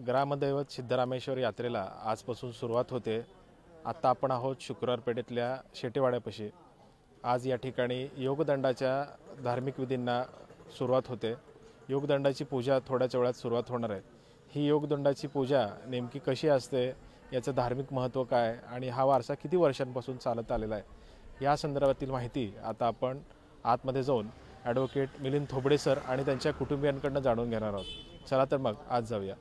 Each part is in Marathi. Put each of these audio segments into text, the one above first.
ग्रामदैवत सिद्धरामेश्वर यात्रेला आजपासून सुरुवात होते। आता आपण आहोत शुक्रवार पेठेतल्या शेटेवाड्यापाशी। आज या ठिकाणी योगदंडाच्या धार्मिक विधींना सुरुवात होते। योगदंडाची पूजा थोड्याच वेळात सुरुवात होणार आहे। ही योगदंडाची पूजा नेमकी कशी असते, याचं धार्मिक महत्त्व काय आणि हा वारसा किती वर्षांपासून चालत आलेला आहे, या संदर्भातील माहिती आता आपण आतमध्ये जाऊन ॲडव्होकेट मिलिंद थोबडे सर आणि त्यांच्या कुटुंबियांकडून जाणून घेणार आहोत। चला तर मग आज जाऊया।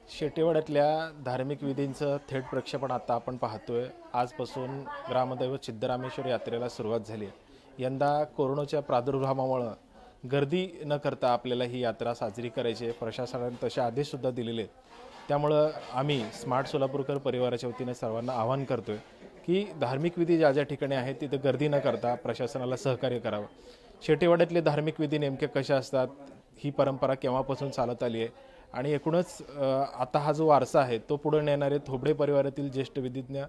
शेटेवाड्यातल्या धार्मिक विधींचं थेट प्रक्षेपण आता आपण पाहतोय। आजपासून ग्रामदैवत सिद्धरामेश्वर यात्रेला सुरुवात झाली आहे। यंदा कोरोनाच्या प्रादुर्भावामुळे गर्दी न करता आपल्याला ही यात्रा साजरी करायची आहे। प्रशासनाने तसे आदेश सुद्धा दिलेले आहेत। त्यामुळे आम्ही स्मार्ट सोलापूरकर परिवाराच्या वतीने सर्वांना आवाहन करतोय की धार्मिक विधी ज्या ज्या ठिकाणी आहेत तिथे गर्दी न करता प्रशासनाला सहकार्य करावं। शेटेवाड्यातले धार्मिक विधी नेमके कशा असतात, ही परंपरा केव्हापासून चालत आली आहे आणि एकूणच आता हा जो वारसा आहे तो पुढे नेणारे थोबडे परिवारातील ज्येष्ठ विधिज्ञ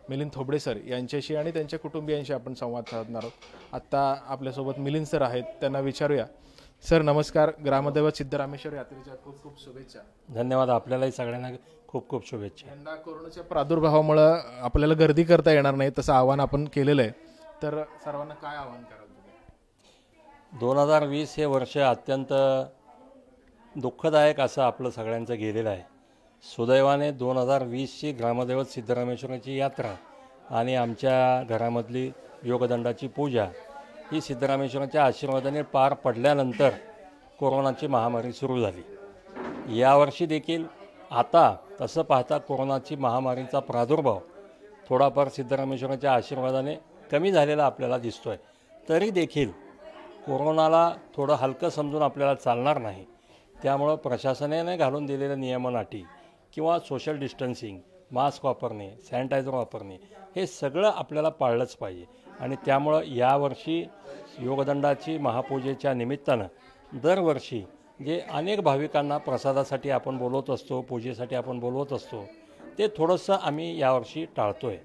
मिलिंद थोबडे सर यांच्याशी आणि त्यांच्या कुटुंबियांशी आपण संवाद साधणार आहोत। आता आपल्यासोबत मिलिंद सर आहेत, त्यांना विचारूया। सर नमस्कार, ग्रामदैवत सिद्धरामेश्वर यात्रेच्या खूप खूप शुभेच्छा। धन्यवाद। आपल्यालाही सगळ्यांना खूप खूप शुभेच्छा। यंदा कोरोनाच्या प्रादुर्भावामुळे आपल्याला गर्दी करता येणार नाही, तसं आवाहन आपण केलेलं आहे, तर सर्वांना काय आवाहन कराल तुम्ही? 2020 हे वर्ष अत्यंत दुःखदायक असं आपलं सगळ्यांचं गेलेलं आहे। सुदैवाने 2020ची ग्रामदैवत सिद्धरामेश्वराची यात्रा आणि आमच्या घरामधली योगदंडाची पूजा ही सिद्धरामेश्वराच्या आशीर्वादाने पार पडल्यानंतर कोरोनाची महामारी सुरू झाली। यावर्षी देखील आता तसं पाहता कोरोनाची महामारीचा प्रादुर्भाव थोडाफार सिद्धरामेश्वराच्या आशीर्वादाने कमी झालेला आपल्याला दिसतो आहे। तरी देखील कोरोनाला थोडं हलकं समजून आपल्याला चालणार नाही। त्यामुळं प्रशासनाने घालून दिलेल्या नियमन अटी किंवा सोशल डिस्टन्सिंग, मास्क वापरणे, सॅनिटायझर वापरणे हे सगळं आपल्याला पाळलंच पाहिजे। आणि त्यामुळं यावर्षी योगदंडाची महापूजेच्या निमित्तानं दरवर्षी जे अनेक भाविकांना प्रसादासाठी आपण बोलवत असतो, पूजेसाठी आपण बोलवत असतो, ते थोडंसं आम्ही यावर्षी टाळतो आहे।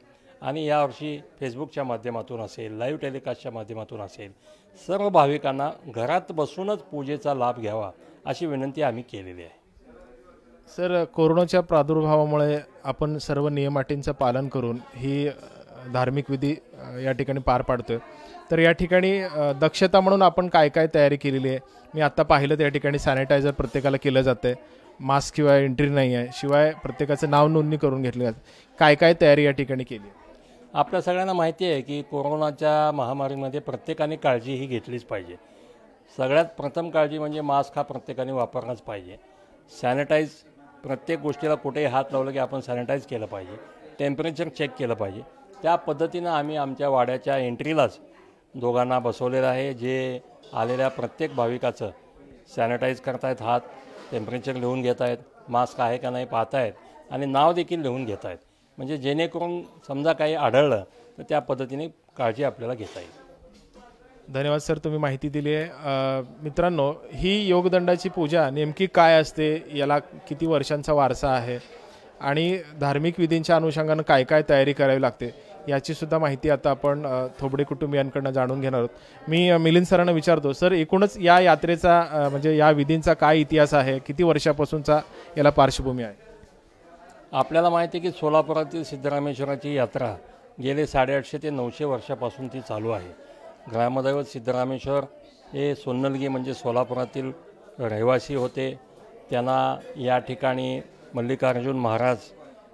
आणि यावर्षी फेसबुकच्या माध्यमातून असेल, लाईव्ह टेलिकास्टच्या माध्यमातून असेल, सर्व भाविकांना घरात बसूनच पूजेचा लाभ घ्यावा अशी विनंती आम्ही केलेली आहे। सर, कोरोनाच्या प्रादुर्भावामुळे आपण सर्व नियम अटींचं पालन करून ही धार्मिक विधी या ठिकाणी पार पाडतोय, तर या ठिकाणी दक्षता म्हणून आपण काय काय तयारी केलेली आहे? मी आत्ता पाहिलं त्या ठिकाणी सॅनिटायझर प्रत्येकाला केलं जातं आहे, मास्क शिवाय एंट्री नाही आहे, शिवाय प्रत्येकाचं नाव नोंदणी करून घेतली जाते। काय काय तयारी या ठिकाणी केली आहे? आपल्या सगळ्यांना माहिती आहे की कोरोनाच्या महामारीमध्ये प्रत्येकाने काळजी ही घेतलीच पाहिजे। सगळ्यात प्रथम काळजी म्हणजे मास्क हा प्रत्येकाने वापरलाच पाहिजे। सॅनिटाईज प्रत्येक गोष्टीला कुठेही हात लावलं की आपण सॅनिटाईज केलं पाहिजे। टेम्परेचर चेक केलं पाहिजे। त्या पद्धतीनं आम्ही आमच्या वाड्याच्या एंट्रीलाच दोघांना बसवलेलं आहे, जे आलेल्या प्रत्येक भाविकाचं सॅनिटाईज करतायत, हात टेम्परेचर लिहून घेत आहेत, मास्क आहे का नाही पाहत आहेत आणि नाव देखील लिहून घेत आहेत, म्हणजे जेणेकरून समजा काही आढळलं तर त्या पद्धतीने काळजी आपल्याला घेता येईल। धन्यवाद सर, तुम्ही माहिती दिली आहे। मित्रांनो, ही योगदंडाची पूजा नेमकी काय असते, याला किती वर्षांचा वारसा आहे आणि धार्मिक विधींच्या अनुषंगानं काय काय तयारी करावी लागते, याची सुद्धा माहिती आता आपण थोबडे कुटुंबियांकडून जाणून घेणार आहोत। मी मिलिंद सरांना विचारतो, सर एकूणच या यात्रेचा म्हणजे या विधींचा काय इतिहास आहे, किती वर्षापासूनचा याला पार्श्वभूमी आहे? आपल्याला माहिती आहे की सोलापुरातील सिद्धरामेश्वराची यात्रा गेले 850 ते 900 वर्षापासून ती चालू आहे। ग्रामदैवत सिद्धरामेश्वर हे सोन्नलगी म्हणजे सोलापुरातील रहिवासी होते। त्यांना या ठिकाणी मल्लिकार्जुन महाराज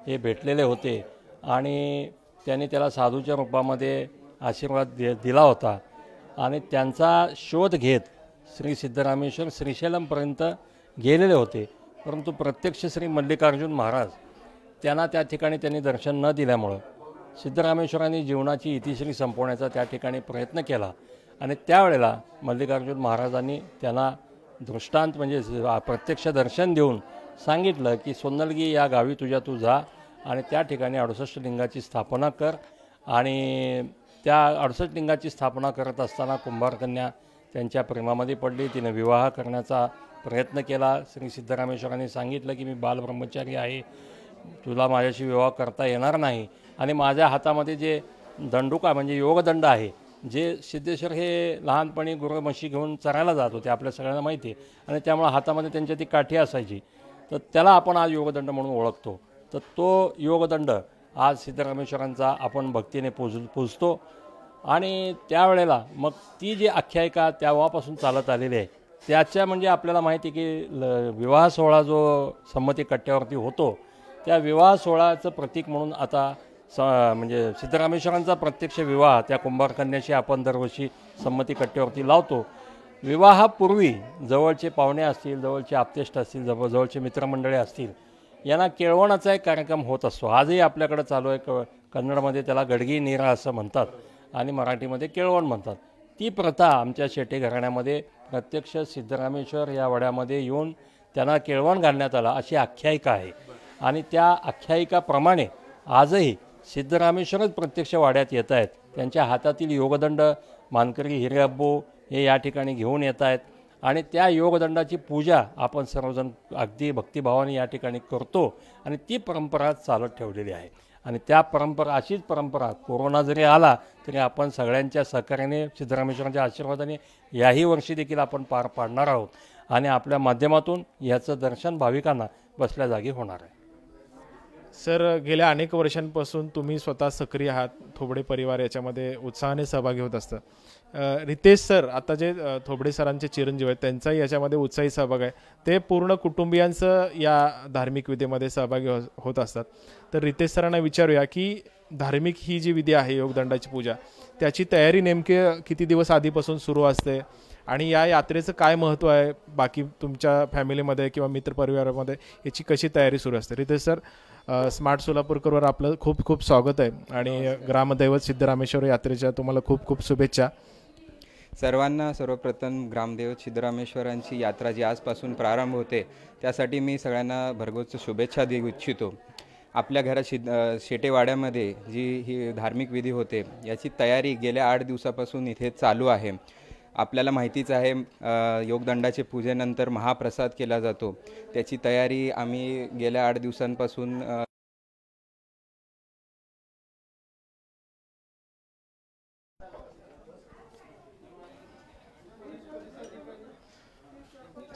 हे भेटलेले होते आणि त्यांनी त्याला साधूच्या रूपामध्ये आशीर्वाद दिला होता आणि त्यांचा शोध घेत श्री सिद्धरामेश्वर श्रीशैलमपर्यंत गेलेले होते। परंतु प्रत्यक्ष श्री मल्लिकार्जुन महाराज त्यांना त्या ठिकाणी त्यांनी दर्शन न दिल्यामुळं सिद्धरामेश्वरांनी जीवनाची इतिश्री संपवण्याचा त्या ठिकाणी प्रयत्न केला आणि त्यावेळेला मल्लिकार्जुन महाराजांनी त्यांना दृष्टांत म्हणजे प्रत्यक्ष दर्शन देऊन सांगितलं की सोन्नलगी या गावी तू जा आणि त्या ठिकाणी 68 लिंगाची स्थापना कर। आणि त्या 68 लिंगाची स्थापना करत असताना कुंभारकन्या त्यांच्या प्रेमामध्ये पडली, तिने विवाह करण्याचा प्रयत्न केला। श्री सिद्धरामेश्वरांनी सांगितलं की मी बालब्रह्मचारी आहे, तुला माझ्याशी विवाह करता येणार नाही आणि माझ्या हातामध्ये जे दंडुका म्हणजे योगदंड आहे जे सिद्धेश्वर हे लहानपणी गुरं म्हशी घेऊन चरायला जात होते, आपल्या सगळ्यांना माहिती आहे, आणि त्यामुळे हातामध्ये त्यांच्या ती काठी असायची. तर त्याला आपण आज योगदंड म्हणून ओळखतो. तर तो योगदंड आज सिद्धरामेश्वरांचा आपण भक्तीने पूजतो. आणि त्यावेळेला मग ती जी आख्यायिका तेव्हापासून चालत आलेली आहे, त्याच्या म्हणजे आपल्याला माहिती आहे की विवाह सोहळा जो संमती कट्ट्यावरती होतो, त्या विवाह सोहळ्याचं प्रतीक म्हणून आता म्हणजे सिद्धरामेश्वरांचा प्रत्यक्ष विवाह त्या कुंभारकन्याशी आपण दरवर्षी संमती कट्ट्यावरती लावतो. विवाहापूर्वी जवळचे पाहुणे असतील, जवळचे आप्तेष्ट असतील, जवळचे मित्रमंडळी असतील, यांना केळवणाचा एक कार्यक्रम होत असतो. आजही आपल्याकडे चालू आहे. कन्नडमध्ये त्याला गडगी नीरा असं म्हणतात आणि मराठीमध्ये केळवण म्हणतात. ती प्रथा आमच्या शेटे घराण्यामध्ये प्रत्यक्ष सिद्धरामेश्वर या वड्यामध्ये येऊन त्यांना केळवण घालण्यात आला अशी आख्यायिका आहे. आणि त्या आख्यायिकाप्रमाणे आजही सिद्धरामेश्वरच प्रत्यक्ष वाड्यात येत आहेत. त्यांच्या हातातील योगदंड मानकरी हिरेअब्बू हे या ठिकाणी घेऊन येत आहेत आणि त्या योगदंडाची पूजा आपण सर्वजण अगदी भक्तिभावाने या ठिकाणी करतो आणि ती परंपरा चालत ठेवलेली आहे. आणि त्या परंपरा, अशीच परंपरा कोरोना जरी आला तरी आपण सगळ्यांच्या सहकार्याने, सिद्धरामेश्वरांच्या आशीर्वादाने याही वर्षी देखील आपण पार पाडणार आहोत आणि आपल्या माध्यमातून याचं दर्शन भाविकांना बसल्या जागी होणार आहे. सर, गेल्या अनेक वर्षांपासून तुम्ही स्वतः सक्रिय आहात. थोबडे परिवार याच्यामध्ये उत्साहाने सहभागी होत असतं. रितेश सर, आता जे थोबडे सरांचे चिरंजीव आहेत, त्यांचाही याच्यामध्ये उत्साही सहभाग आहे. ते पूर्ण कुटुंबियांचं या धार्मिक विधीमध्ये सहभागी होत असतात. तर रितेश सरांना विचारूया की धार्मिक ही जी विधी आहे योगदंडाची पूजा, त्याची तयारी नेमके किती दिवस आधीपासून सुरू असते आणि या यात्रेचं काय महत्त्व आहे, बाकी तुमच्या फॅमिलीमध्ये किंवा मित्रपरिवारामध्ये याची कशी तयारी सुरू असते? रितेश सर, स्मार्ट सोलापूरकर आपलं खूप खूप स्वागत आहे आणि ग्रामदैवत सिद्धरामेश्वर यात्रेच्या तुम्हाला खूप खूप शुभेच्छा. सर्वांना सर्वप्रथम ग्रामदैवत सिद्धरामेश्वरांची यात्रा जी आजपासून प्रारंभ होते त्यासाठी मी सगळ्यांना भरघोस शुभेच्छा देऊ इच्छितो. आपल्या घरात शेटेवाड्यामध्ये जी ही धार्मिक विधी होते याची तयारी गेल्या 8 दिवसापासून इथे चालू आहे. आपल्याला माहितीच आहे, योगदंडाचे पूजेनंतर महाप्रसाद केला जातो. त्याची तयारी आम्ही गेल्या 8 दिवसांपासून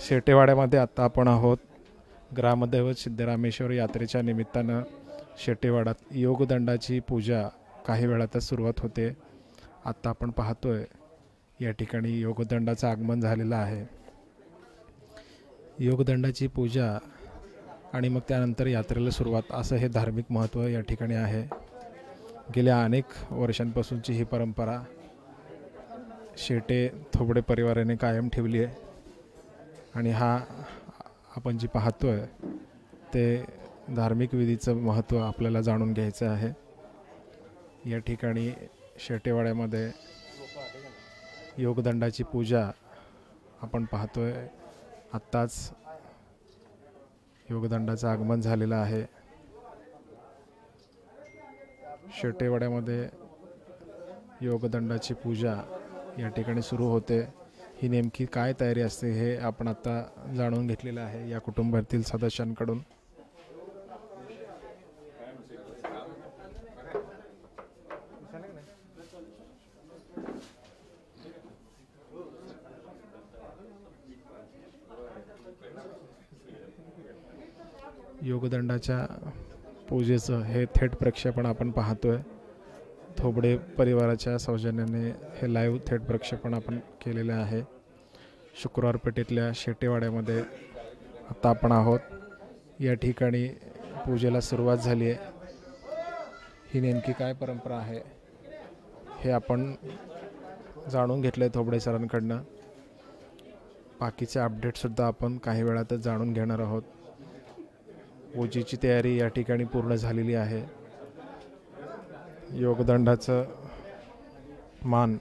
शेटेवाड्यामध्ये आता आपण आहोत. ग्रामदैवत सिद्धरामेश्वर यात्रेच्या निमित्तानं शेटेवाड्यात योगदंडाची पूजा काही वेळातच सुरुवात होते. आत्ता आपण पाहतोय या ठिकाणी योगदंडाचं आगमन झालेलं आहे. योगदंडाची पूजा आणि मग त्यानंतर यात्रेला सुरुवात, असं हे धार्मिक महत्त्व या ठिकाणी आहे. गेल्या अनेक वर्षांपासूनची ही परंपरा शेटे थोबडे परिवाराने कायम ठेवली आहे आणि हा आपण जी पाहतोय ते धार्मिक विधीचं महत्त्व आपल्याला जाणून घ्यायचं आहे. या ठिकाणी शेटेवाड्यामध्ये योगदंडाची पूजा आपण पाहतोय. आत्ताच योगदंडाचं आगमन झालेलं आहे. शेटेवाड्यामध्ये योगदंडाची पूजा या ठिकाणी सुरू होते. ही नेमकी काय तयारी असते हे आपण आता जाणून घेतलेलं आहे या कुटुंबातील सदस्यांकडून. योगदंडाच्या पूजेचं हे थेट प्रक्षेपण आपण पाहतोय. थोबडे परिवाराच्या सौजन्याने हे लाईव्ह थेट प्रक्षेपण आपण केलेले आहे. शुक्रवार पेठेतल्या शेटेवाड्यामध्ये आता आपण आहोत. या ठिकाणी पूजेला सुरुवात झाली आहे. ही नेमकी काय परंपरा आहे हे आपण जाणून घेतलं आहे थोबडे सरांकडनं. बाकीचे अपडेटसुद्धा आपण काही वेळातच जाणून घेणार आहोत. पूजेची तयारी या ठिकाणी पूर्ण झालेली आहे. योगदंडाचं मान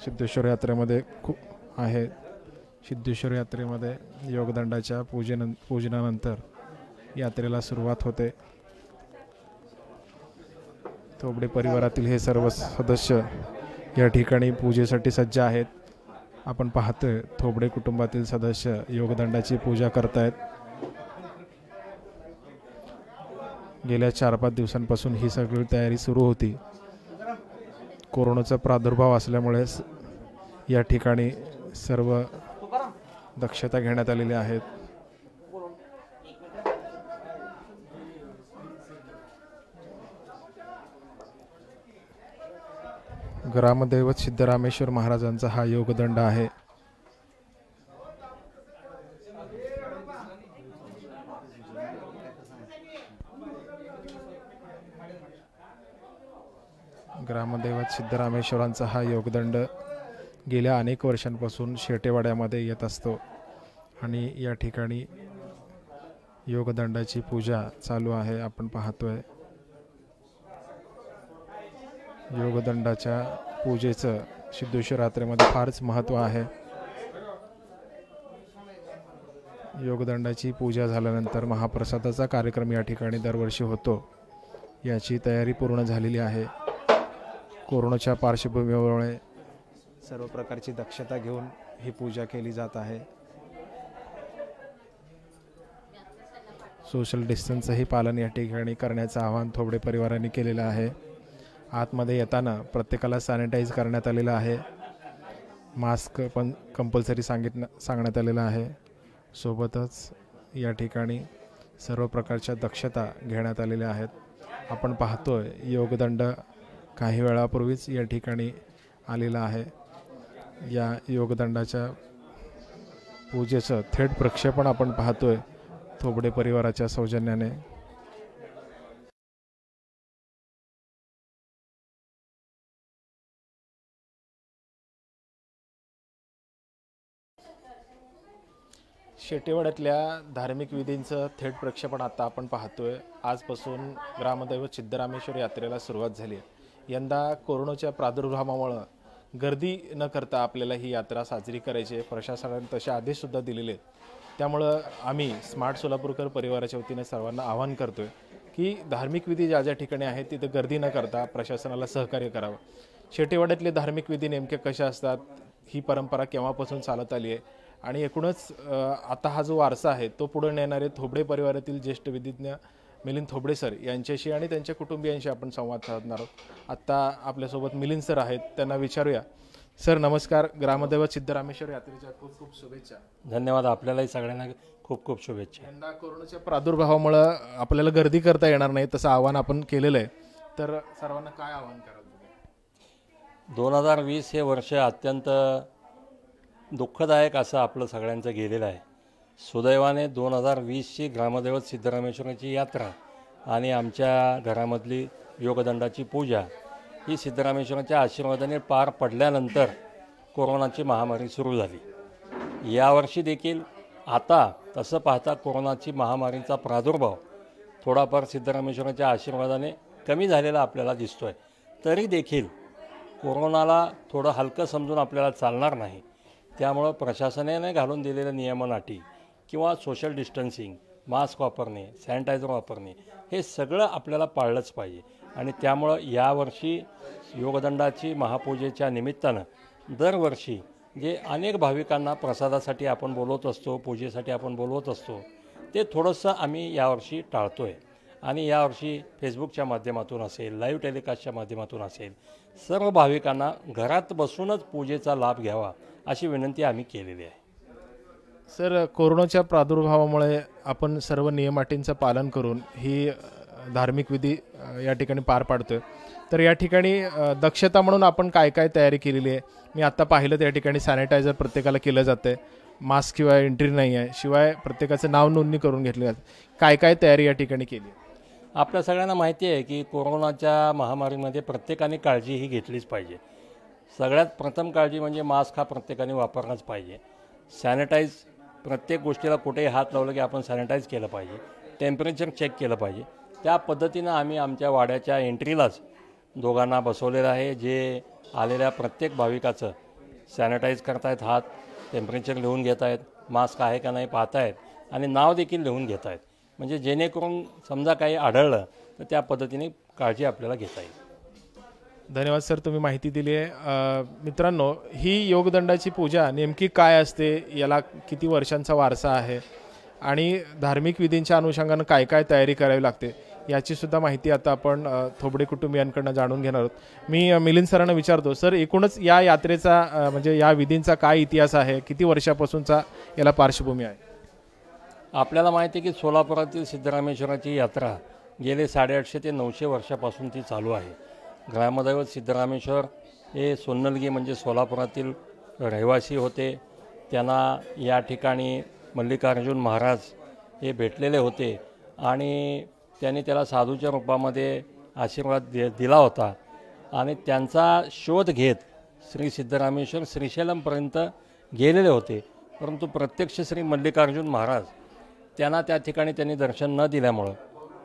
सिद्धेश्वर यात्रेमध्ये खूप आहे. सिद्धेश्वर यात्रेमध्ये योगदंडाच्या पूजनानंतर यात्रेला सुरुवात होते. थोबडे परिवारातील हे सर्व सदस्य या ठिकाणी पूजेसाठी सज्ज आहेत. आपण पाहतोय थोबडे कुटुंबातील सदस्य योगदंडाची पूजा करतायत. गेल्या 4-5 दिवसांपासून ही सगळी तयारी सुरू होती. कोरोनाचा प्रादुर्भाव असल्यामुळे या ठिकाणी सर्व दक्षता घेण्यात आलेली आहेत. ग्रामदैवत सिद्धरामेश्वर महाराजांचा हा योगदंड आहे. ग्रामदैवत सिद्धरामेश्वरांचा हा योगदंड गेल्या अनेक वर्षांपासून शेटेवाड्यामध्ये येत असतो आणि या ठिकाणी योगदंडाची पूजा चालू आहे. आपण पाहतोय योगदंडाच्या पूजेचं सिद्धेश्वर यात्रेमध्ये फारच महत्त्व आहे. योगदंडाची पूजा झाल्यानंतर महाप्रसादाचा कार्यक्रम या ठिकाणी दरवर्षी होतो. याची तयारी पूर्ण झालेली आहे. कोरोनाच्या पार्श्वभूमीमुळे सर्व प्रकारची दक्षता घेऊन ही पूजा केली जात आहे. सोशल डिस्टन्सही पालन या ठिकाणी करण्याचं आवाहन थोबडे परिवारांनी केलेलं आहे. आतमध्ये येताना प्रत्येकाला सॅनिटाईज करण्यात आलेलं आहे. मास्क पण कंपल्सरी सांगण्यात आलेलं आहे. सोबतच या ठिकाणी सर्व प्रकारच्या दक्षता घेण्यात आलेल्या आहेत. आपण पाहतोय योगदंड काही वेळापूर्वीच या ठिकाणी आलेला आहे. या योगदंडाच्या पूजेचं थेट प्रक्षेपण आपण पाहतोय थोबडे परिवाराच्या सौजन्याने. शेटेवाड्यातल्या धार्मिक विधींचं थेट प्रक्षेपण आता आपण पाहतोय. आजपासून ग्रामदैवत सिद्धरामेश्वर यात्रेला सुरुवात झाली आहे. यंदा कोरोनाच्या प्रादुर्भावामुळे गर्दी न करता आपल्याला ही यात्रा साजरी करायची आहे. प्रशासनाने तसे आदेशसुद्धा दिलेले आहेत. त्यामुळं आम्ही स्मार्ट सोलापूरकर परिवाराच्या वतीने सर्वांना आवाहन करतोय की धार्मिक विधी ज्या ज्या ठिकाणी आहेत तिथे गर्दी न करता प्रशासनाला सहकार्य करावं. शेटेवाड्यातले धार्मिक विधी नेमके कशा असतात, ही परंपरा केव्हापासून चालत आली आहे आणि एकूणच आता हा जो वारसा आहे तो पुढे नेणारे थोबडे परिवारातील ज्येष्ठ विधिज्ञ मिलिंद थोबडे सर यांच्याशी आणि त्यांच्या कुटुंबियांशी आपण संवाद साधणार आहोत. आत्ता आपल्यासोबत मिलिंद सर आहेत, त्यांना विचारूया. सर नमस्कार. ग्रामदैवत सिद्धरामेश्वर यात्रेच्या खूप खूप शुभेच्छा. धन्यवाद. आपल्यालाही सगळ्यांना खूप खूप शुभेच्छा. यंदा कोरोनाच्या प्रादुर्भावामुळे आपल्याला गर्दी करता येणार नाही तसं आवाहन आपण केलेलं आहे, तर सर्वांना काय आवाहन कराल? 2020 हे वर्ष अत्यंत दुःखदायक असं आपलं सगळ्यांचं गेलेलं आहे. सुदैवाने 2020ची ग्रामदैवत सिद्धरामेश्वराची यात्रा आणि आमच्या घरामधली योगदंडाची पूजा ही सिद्धरामेश्वराच्या आशीर्वादाने पार पडल्यानंतर कोरोनाची महामारी सुरू झाली. यावर्षी देखील आता तसं पाहता कोरोनाची महामारीचा प्रादुर्भाव थोडाफार सिद्धरामेश्वराच्या आशीर्वादाने कमी झालेला आपल्याला दिसतो आहे. तरी देखील कोरोनाला थोडं हलकं समजून आपल्याला चालणार नाही. त्यामुळं प्रशासनाने घालून दिलेल्या नियमन अटी किंवा सोशल डिस्टन्सिंग, मास्क वापरणे, सॅनिटायझर वापरणे हे सगळं आपल्याला पाळलंच पाहिजे. आणि त्यामुळं यावर्षी योगदंडाची महापूजेच्या निमित्तानं दरवर्षी जे अनेक भाविकांना प्रसादासाठी आपण बोलवत असतो, पूजेसाठी आपण बोलवत असतो, ते थोडंसं आम्ही यावर्षी टाळतो आहे. आणि यावर्षी फेसबुकच्या माध्यमातून असेल, लाईव्ह टेलिकास्टच्या माध्यमातून असेल, सर्व भाविकांना घरात बसूनच पूजेचा लाभ घ्यावा अशी विनंती आम्ही केलेली आहे. सर कोरोनाच्या प्रादुर्भावामुळे आपण सर्व नियम अटींचं पालन करून ही धार्मिक विधी या ठिकाणी पार पाडतोय, तर या ठिकाणी दक्षता म्हणून आपण काय काय तयारी केलेली आहे? मी आत्ता पाहिलं त्या ठिकाणी सॅनिटायझर प्रत्येकाला केलं जातं आहे, मास्क शिवाय एंट्री नाही आहे, शिवाय प्रत्येकाचं नाव नोंदणी करून घेतली जाते. काय काय तयारी या ठिकाणी केली? आपल्या सगळ्यांना माहिती आहे की कोरोनाच्या महामारीमध्ये प्रत्येकाने काळजी ही घेतलीच पाहिजे. सगळ्यात प्रथम काळजी म्हणजे मास्क हा प्रत्येकाने वापरलाच पाहिजे. सॅनिटाईज प्रत्येक गोष्टीला कुठेही हात लावलं की आपण सॅनिटाईज केलं पाहिजे. टेम्परेचर चेक केलं पाहिजे. त्या पद्धतीनं आम्ही आमच्या वाड्याच्या एंट्रीलाच दोघांना बसवलेलं आहे, जे आलेल्या प्रत्येक भाविकाचं सॅनिटाईज करतायत, हात टेम्परेचर लिहून घेत आहेत, मास्क आहे का नाही पाहतायत आणि नाव देखील लिहून घेत आहेत. म्हणजे जेणेकरून समजा काही आढळलं तर त्या पद्धतीने काळजी आपल्याला घेता येईल. धन्यवाद सर, तुम्ही माहिती दिली आहे. मित्रांनो, ही योगदंडाची पूजा नेमकी काय असते, याला किती वर्षांचा वारसा आहे आणि धार्मिक विधींच्या अनुषंगानं काय काय तयारी करावी लागते याची सुद्धा माहिती आता आपण थोबडे कुटुंबियांकडून जाणून घेणार आहोत। मी मिलिंद सरांना विचारतो, सर एकूणच या यात्रेचा म्हणजे या विधींचा काय इतिहास आहे, किती वर्षापासूनचा याला पार्श्वभूमी आहे? आपल्याला माहिती आहे की सोलापुरातील सिद्धरामेश्वराची यात्रा गेले 850 ते 900 वर्षापासून ती चालू आहे। ग्रामदैवत सिद्धरामेश्वर हे सोन्नलगी म्हणजे सोलापुरातील रहिवासी होते। त्यांना या ठिकाणी मल्लिकार्जुन महाराज हे भेटलेले होते आणि त्यांनी त्याला साधूच्या रूपामध्ये आशीर्वाद दिला होता आणि त्यांचा शोध घेत श्री सिद्धरामेश्वर श्रीशैलमपर्यंत गेलेले होते, परंतु प्रत्यक्ष श्री मल्लिकार्जुन महाराज त्यांना त्या ठिकाणी त्यांनी दर्शन न दिल्यामुळं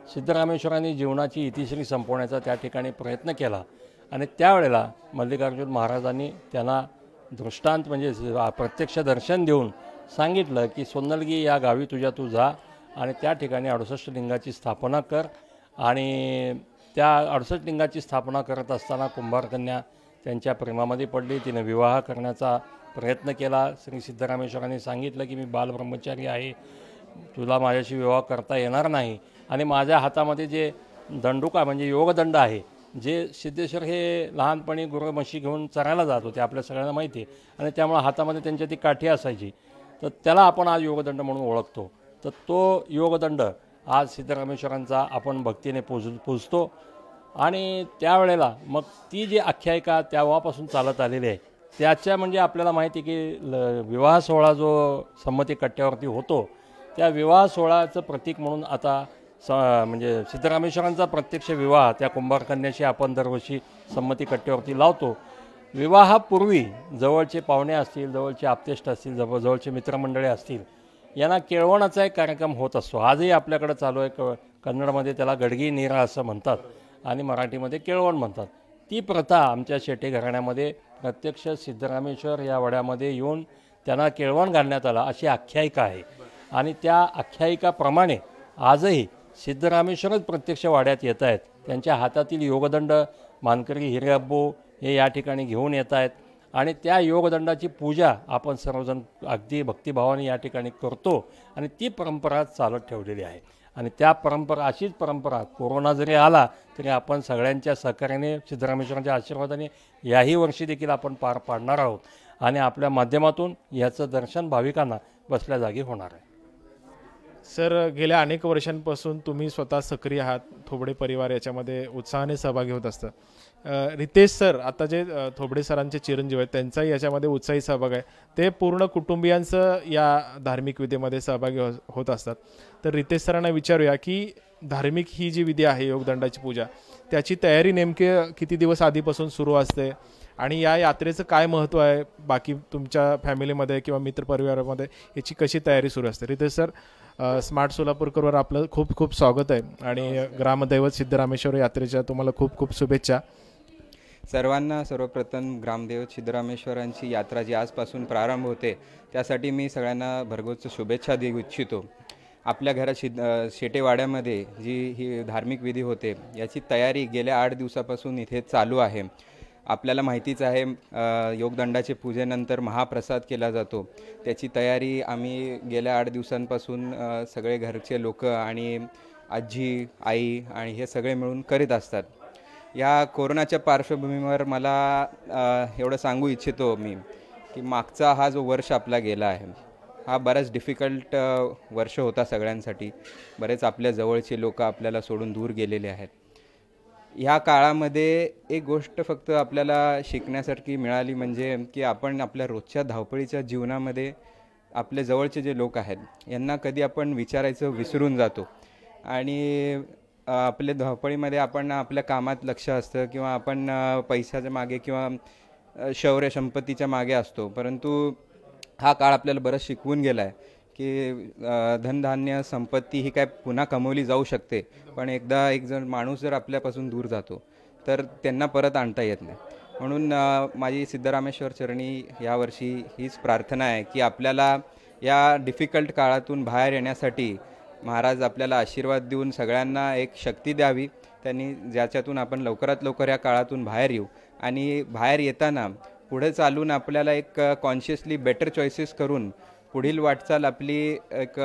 सिद्धरामेश्वरांनी जीवनाची इतिश्री संपवण्याचा त्या ठिकाणी प्रयत्न केला आणि त्यावेळेला मल्लिकार्जुन महाराजांनी त्यांना दृष्टांत म्हणजे प्रत्यक्ष दर्शन देऊन सांगितलं की सोन्नलगी या गावी तू जा आणि त्या ठिकाणी 68 लिंगाची स्थापना कर। आणि त्या 68 लिंगाची स्थापना करत असताना कुंभारकन्या त्यांच्या प्रेमामध्ये पडली, तिने विवाह करण्याचा प्रयत्न केला। श्री सिद्धरामेश्वरांनी सांगितलं की मी बालब्रह्मचारी आहे, तुला माझ्याशी विवाह करता येणार नाही आणि माझ्या हातामध्ये जे दंडुका म्हणजे योगदंड आहे, जे सिद्धेश्वर हे लहानपणी गुरु म्हशी घेऊन चरायला जात होते आपल्या सगळ्यांना माहिती आहे आणि त्यामुळे हातामध्ये त्यांच्या ती काठी असायची, तर त्याला आपण आज योगदंड म्हणून ओळखतो। तर तो योगदंड आज सिद्धरामेश्वरांचा आपण भक्तीने पूजतो आणि त्यावेळेला मग ती जी आख्यायिका तेव्हापासून चालत आलेली आहे त्याच्या म्हणजे आपल्याला माहिती की विवाह सोहळा जो संमती कट्ट्यावरती होतो त्या विवाह सोहळ्याचं प्रतीक म्हणून आता म्हणजे सिद्धरामेश्वरांचा प्रत्यक्ष विवाह त्या कुंभारकन्याशी आपण दरवर्षी संमती कट्ट्यावरती लावतो। विवाहापूर्वी जवळचे पाहुणे असतील, जवळचे आप्तेष्ट असतील, जवळचे मित्रमंडळी असतील, यांना केळवणाचा एक कार्यक्रम होत असतो। आजही आपल्याकडे चालू आहे, कन्नडमध्ये त्याला गडगी नीरा असं म्हणतात आणि मराठीमध्ये केळवण म्हणतात। ती प्रथा आमच्या शेटे घराण्यामध्ये प्रत्यक्ष सिद्धरामेश्वर या वड्यामध्ये येऊन त्यांना केळवण घालण्यात आला अशी आख्यायिका आहे आणि त्या आख्यायिकाप्रमाणे आजही सिद्धरामेश्वरच प्रत्यक्ष वाड्यात येत आहेत। त्यांच्या हातातील योगदंड मानकरी हिरेअब्बू हे या ठिकाणी घेऊन येत आहेत आणि त्या योगदंडाची पूजा आपण सर्वजण अगदी भक्तिभावाने या ठिकाणी करतो आणि ती परंपरा चालत ठेवलेली आहे आणि त्या परंपरा अशीच परंपरा कोरोना जरी आला तरी आपण सगळ्यांच्या सहकार्याने सिद्धरामेश्वरांच्या आशीर्वादाने याही वर्षी देखील आपण पार पाडणार आहोत आणि आपल्या माध्यमातून याचं दर्शन भाविकांना बसल्या जागी होणार आहे। सर गेल्या अनेक वर्षांपासून तुम्ही स्वतः सक्रिय आहात, थोबडे परिवार याच्यामध्ये उत्साहाने सहभागी होत असतं। रितेश सर आता जे थोबडे सरांचे चिरंजीव आहेत त्यांचाही याच्यामध्ये उत्साही सहभाग आहे, ते पूर्ण कुटुंबियांचं या धार्मिक विधीमध्ये सहभागी होत असतात। तर रितेश सरांना विचारूया की धार्मिक ही जी विधी आहे योगदंडाची पूजा त्याची तयारी नेमके किती दिवस आधीपासून सुरू असते आणि या यात्रेचं काय महत्त्व आहे, बाकी तुमच्या फॅमिलीमध्ये किंवा मित्रपरिवारामध्ये याची कशी तयारी सुरू असते? रितेश सर, स्मार्ट सोलापूरकर आपलं खूप खूप स्वागत आहे आणि ग्रामदैवत सिद्धरामेश्वर यात्रेच्या तुम्हाला खूप खूप शुभेच्छा। सर्वांना सर्वप्रथम ग्रामदैवत सिद्धरामेश्वरांची यात्रा जी आजपासून प्रारंभ होते त्यासाठी मी सगळ्यांना भरघोस शुभेच्छा देऊ इच्छितो। आपल्या घरात शेटेवाड्यामध्ये जी ही धार्मिक विधी होते याची तयारी गेल्या 8 दिवसापासून इथे चालू आहे। आपल्याला माहितीच आहे योगदंडाचे पूजेनंतर महाप्रसाद केला जातो, त्याची तयारी आम्ही गेल्या 8 दिवसांपासून सगळे घरचे लोक आणि आजी आई आणि हे सगळे मिळून करीत असतात। या कोरोनाच्या पार्श्वभूमीवर मला एवढं सांगू इच्छितो मी की मागचा हा जो वर्ष आपला गेला आहे हा बराच डिफिकल्ट वर्ष होता सगळ्यांसाठी। बरेच आपल्या जवळचे लोक आपल्याला सोडून दूर गेलेले आहेत। ह्या काळामध्ये एक गोष्ट फक्त आपल्याला शिकण्यासारखी मिळाली म्हणजे की आपण आपल्या रोजच्या धावपळीच्या जीवनामध्ये आपले जवळचे जे लोक आहेत यांना कधी आपण विचारायचं विसरून जातो आणि आपल्या धावपळीमध्ये आपण आपल्या कामात लक्ष असतं किंवा आपण पैशाच्या मागे किंवा शौर्य संपत्तीच्या मागे असतो, परंतु हा काळ आपल्याला बरंच शिकवून गेला आहे की धनधान्य संपत्ती ही काय पुन्हा कमवली जाऊ शकते, पण एकदा एक जण माणूस जर आपल्यापासून दूर जातो तर त्यांना परत आणता येत नाही। म्हणून माझी सिद्धरामेश्वर चरणी यावर्षी हीच प्रार्थना आहे की आपल्याला या डिफिकल्ट काळातून बाहेर येण्यासाठी महाराज आपल्याला आशीर्वाद देऊन सगळ्यांना एक शक्ती द्यावी, त्यांनी ज्याच्यातून आपण लवकरात लवकर या काळातून बाहेर येऊ आणि बाहेर येताना पुढे चालून आपल्याला एक कॉन्शियसली बेटर चॉईसेस करून पुढील वाटचाल आपली एक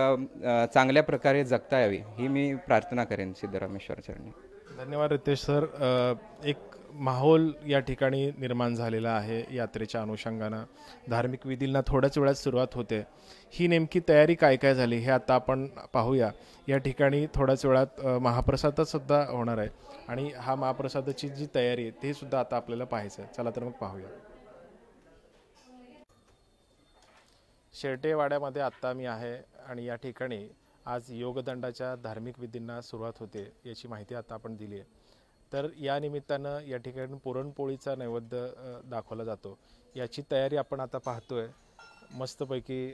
चांगल्या प्रकारे जगता यावी ही मी प्रार्थना करेन सिद्धरामेश्वर चरणी. धन्यवाद रितेश सर. एक माहोल या ठिकाणी निर्माण झालेला आहे यात्रेच्या अनुषंगानं. धार्मिक विधींना थोड्याच वेळात सुरुवात होते. ही नेमकी तयारी काय काय झाली हे आता आपण पाहूया. या ठिकाणी थोड्याच वेळात महाप्रसादसुद्धा होणार आहे आणि हा महाप्रसादाची जी तयारी आहे ते सुद्धा आता आपल्याला पाहायचं आहे. चला तर मग पाहूया. शेटेवाड्यामध्ये आत्ता मी आहे आणि या ठिकाणी आज योगदंडाच्या धार्मिक विधींना सुरुवात होते याची माहिती आता आपण दिली आहे. तर या निमित्तानं या ठिकाणी पुरणपोळीचा नैवेद्य दाखवला जातो. याची तयारी आपण आता पाहतोय. मस्तपैकी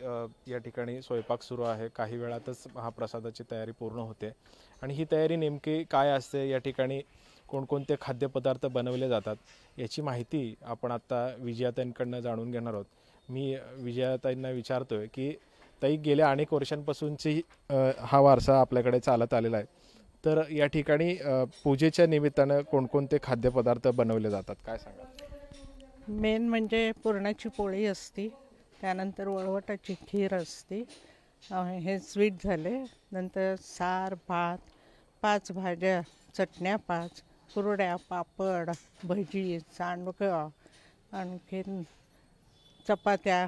या ठिकाणी स्वयंपाक सुरू आहे. काही वेळातच महाप्रसादाची तयारी पूर्ण होते आणि ही तयारी नेमकी काय असते, या ठिकाणी कोणकोणते खाद्यपदार्थ बनवले जातात याची माहिती आपण आता विजयाताईंकडनं जाणून घेणार आहोत. मी विजयाताईंना विचारतोय की ताई, गेल्या अनेक वर्षांपासूनची हा वारसा आपल्याकडे चालत आलेला आहे. तर या ठिकाणी पूजेच्या निमित्तानं कोणकोणते खाद्यपदार्थ बनवले जातात काय सांगा? मेन म्हणजे पुरणाची पोळी असते, त्यानंतर वळवटाची खीर असते, हे स्वीट झाले. नंतर सार, भात, 5 भाज्या, चटण्या 5, कुरड्या, पापड, भजी, सांडगं, आणखीन चपात्या,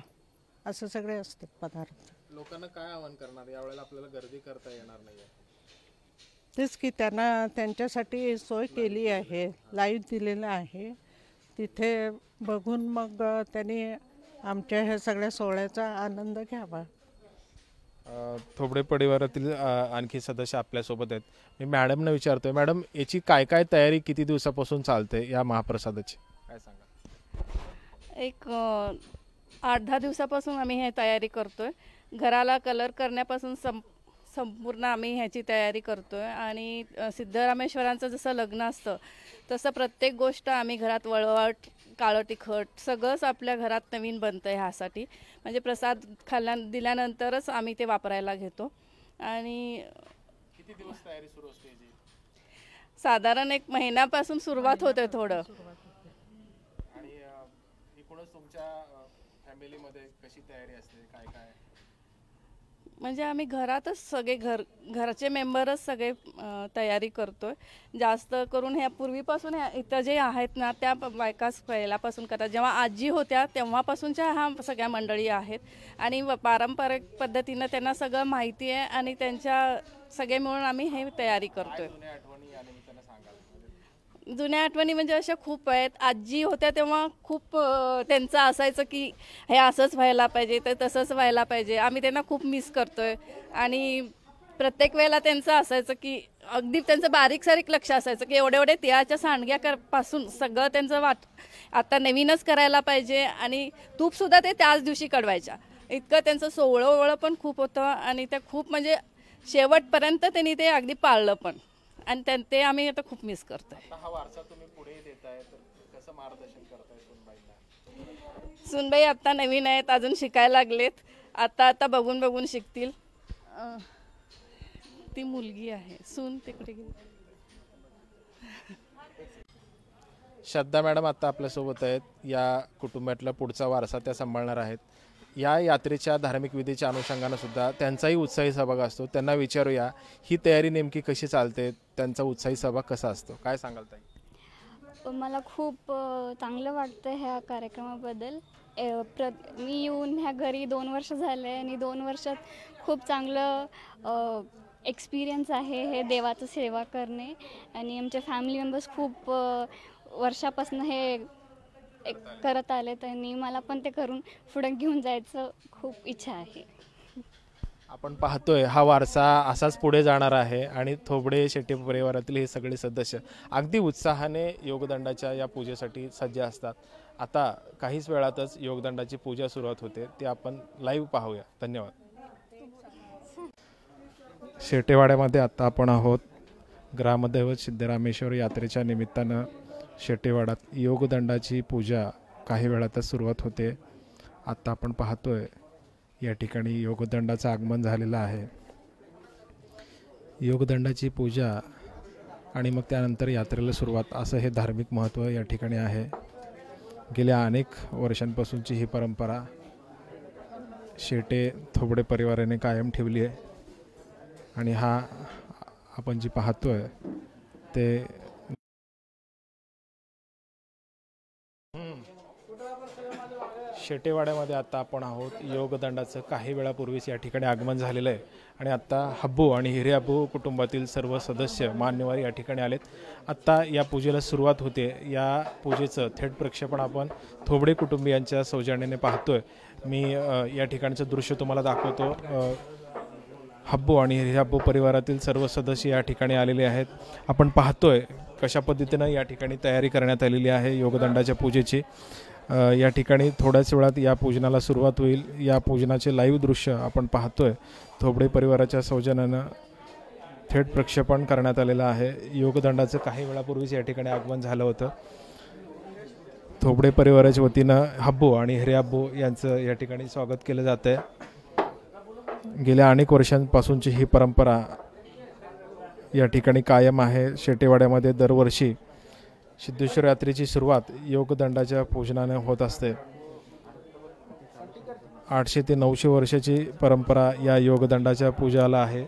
असं सगळे असतात पदार्थ. लोकांना काय आवाहन करणार यावेळेला? आपल्याला गर्दी करता येणार नाही. तेच की त्यांना त्यांच्यासाठी सोय केली आहे, लाईव्ह दिलेलं आहे. तिथे बघून मग त्यांनी आमच्या ह्या सगळ्या सोहळ्याचा आनंद घ्यावा. थोबडे परिवारातील आणखी सदस्य आपल्यासोबत आहेत. मी मॅडमना विचारतोय, मॅडम याची काय काय तयारी किती दिवसापासून चालते या महाप्रसादाची काय सांगा? एक 8-10 दिवसापासून आम्ही हे तयारी करतोय. घराला कलर करण्यापासून संपूर्ण आम्ही ह्याची तयारी करतोय. आणि सिद्धरामेश्वरांचं जसं लग्न असतं तसं प्रत्येक गोष्ट आम्ही घरात वळवट, काळं तिखट सगळंच आपल्या घरात नवीन बनतं आहे. ह्यासाठी म्हणजे प्रसाद दिल्यानंतरच आम्ही ते वापरायला घेतो. आणि किती दिवस तयारी सुरू असते? साधारण 1 महिन्यापासून सुरुवात होते थोडं. आणि एकूणच तुमच्या फॅमिलीमध्ये कशी तयारी असते, काय काय? म्हणजे आम्ही घरातच सगळे घरचे मेंबरच सगळे तयारी करतोय. जास्त करून ह्या पूर्वीपासून इथं जे आहेत ना त्या बायकाच पहिल्यापासून करतात. जेव्हा आजी होत्या तेव्हापासूनच्या ह्या सगळ्या मंडळी आहेत आणि पारंपरिक पद्धतीनं त्यांना सगळं माहिती आहे आणि त्यांच्या सगळे मिळून आम्ही हे तयारी करतोय. जुन्या आठवणी म्हणजे अशा खूप आहेत. आजी होत्या तेव्हा खूप त्यांचं असायचं की हे असंच व्हायला पाहिजे, तर तसंच व्हायला पाहिजे. आम्ही त्यांना खूप मिस करतोय. आणि प्रत्येक वेळेला त्यांचं असायचं की अगदी त्यांचं बारीक सारीक लक्ष असायचं की एवढे एवढे तिळाच्या सांडग्यापासून सगळं त्यांचं आता नवीनच करायला पाहिजे. आणि तूपसुद्धा ते त्याच दिवशी कडवायच्या. इतकं त्यांचं सोवळं पण खूप होतं आणि ते खूप म्हणजे शेवटपर्यंत त्यांनी ते अगदी पाळलं पण. आणि ते आम्ही आता खूप मिस करतोय. हा वारसा तुम्ही पुढे देताय तर कसं मार्गदर्शन करताय सुनबाईंना? सुनबाई आता नवीन आहेत, अजून शिकायला लागलेत. आता बघून शिकतील. ती मुलगी आहे सून तिकडे गेली. श्रद्धा मॅडम आता आपल्यासोबत आहेत. या कुटुंबातला पुढचा वारसा त्या सांभाळणार आहेत. या यात्रेच्या धार्मिक विधीच्या अनुषंगानं सुद्धा त्यांचाही उत्साही सहभाग असतो. त्यांना विचारूया ही तयारी नेमकी कशी चालते, त्यांचा उत्साही सहभाग कसा असतो, काय सांगाल ताई? मला खूप चांगलं वाटतं ह्या कार्यक्रमाबद्दल. मी येऊन ह्या घरी 2 वर्ष झाले आणि 2 वर्षात खूप चांगलं एक्सपिरियन्स आहे हे देवाचं सेवा करणे. आणि आमचे फॅमिली मेंबर्स खूप वर्षापासून हे करत आले, आणि मला पण ते करून पुढे घेऊन जायचं खूप इच्छा आहे. आपण पाहतोय हा वारसा असाच पुढे जाणार आहे आणि थोबडे शेटे परिवारातील हे सगळे सदस्य अगदी उत्साहाने योगदंडाच्या या पूजेसाठी सज्ज असतात. आता काहीच वेळातच योगदंडाची पूजा सुरुवात होते, ते आपण लाईव्ह पाहूया. धन्यवाद. शेटेवाड्यामध्ये आता आपण आहोत. ग्रामदैवत सिद्धरामेश्वर यात्रेच्या निमित्तानं शेटेवाड्यात योगदंडाची पूजा काही वेळातच सुरुवात होते. आता आपण पाहतोय या ठिकाणी योगदंडाचं आगमन झालेलं आहे. योगदंडाची पूजा आणि मग त्यानंतर यात्रेला सुरुवात, असं हे धार्मिक महत्त्व या ठिकाणी आहे. गेल्या अनेक वर्षांपासूनची ही परंपरा शेटे थोबडे परिवाराने कायम ठेवली आहे आणि हा आपण जी पाहतोय ते शेटेवाड्यामध्ये आता आपण आहोत. योगदंडाचं काही वेळापूर्वीच या ठिकाणी आगमन झालेलं आहे आणि आत्ता हब्बू आणि हिरेअब्बू कुटुंबातील सर्व सदस्य मान्यवर या ठिकाणी आलेत. आत्ता या पूजेला सुरुवात होते. या पूजेचं थेट प्रक्षेपण आपण थोबडे कुटुंबियांच्या सौजन्याने पाहतोय. मी या ठिकाणचं दृश्य तुम्हाला दाखवतो. हब्बू आणि हिरेअब्बू परिवारातील सर्व सदस्य या ठिकाणी आलेले आहेत. आपण पाहतोय कशा पद्धतीनं या ठिकाणी तयारी करण्यात आलेली आहे योगदंडाच्या पूजेची. या ठिकाणी थोड्याच वेळात या पूजनाला सुरुवात होईल. या पूजनाचे लाईव्ह दृश्य आपण पाहतोय. थोबडे परिवाराच्या सौजन्यानं थेट प्रक्षेपण करण्यात आलेलं आहे. योगदंडाचं काही वेळापूर्वीच या ठिकाणी आगमन झालं होतं. थोबडे परिवाराच्या वतीनं हब्बू आणि हिरेअब्बू यांचं या ठिकाणी स्वागत केलं जात आहे. गेल्या अनेक वर्षांपासूनची ही परंपरा या ठिकाणी कायम आहे. शेटेवाड्यामध्ये दरवर्षी सिद्धेश्वर यात्रेची सुरुवात योगदंडाच्या पूजनाने होत असते. 800 ते 900 वर्षाची परंपरा या योगदंडाच्या पूजाला आहे.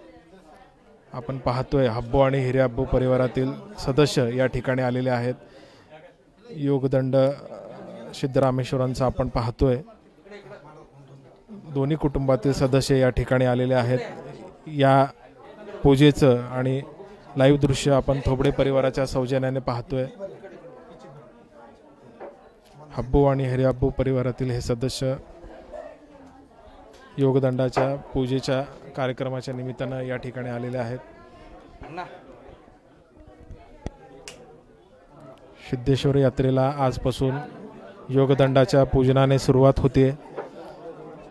आपण पाहतोय हब्बू आणि हिरेअब्बू परिवारातील सदस्य या ठिकाणी आलेले आहेत. योगदंड सिद्धरामेश्वरांचा आपण पाहतोय. दोन्ही कुटुंबातील सदस्य या ठिकाणी आलेले आहेत. या पूजेचं आणि लाईव्ह दृश्य आपण थोबडे परिवाराच्या सौजन्याने पाहतोय. हब्बू आणि हिरेअब्बू परिवारातील हे सदस्य योगदंडाच्या पूजेच्या कार्यक्रमाच्या निमित्तानं या ठिकाणी आलेले आहेत. सिद्धेश्वर यात्रेला आजपासून योगदंडाच्या पूजनाने सुरुवात होते.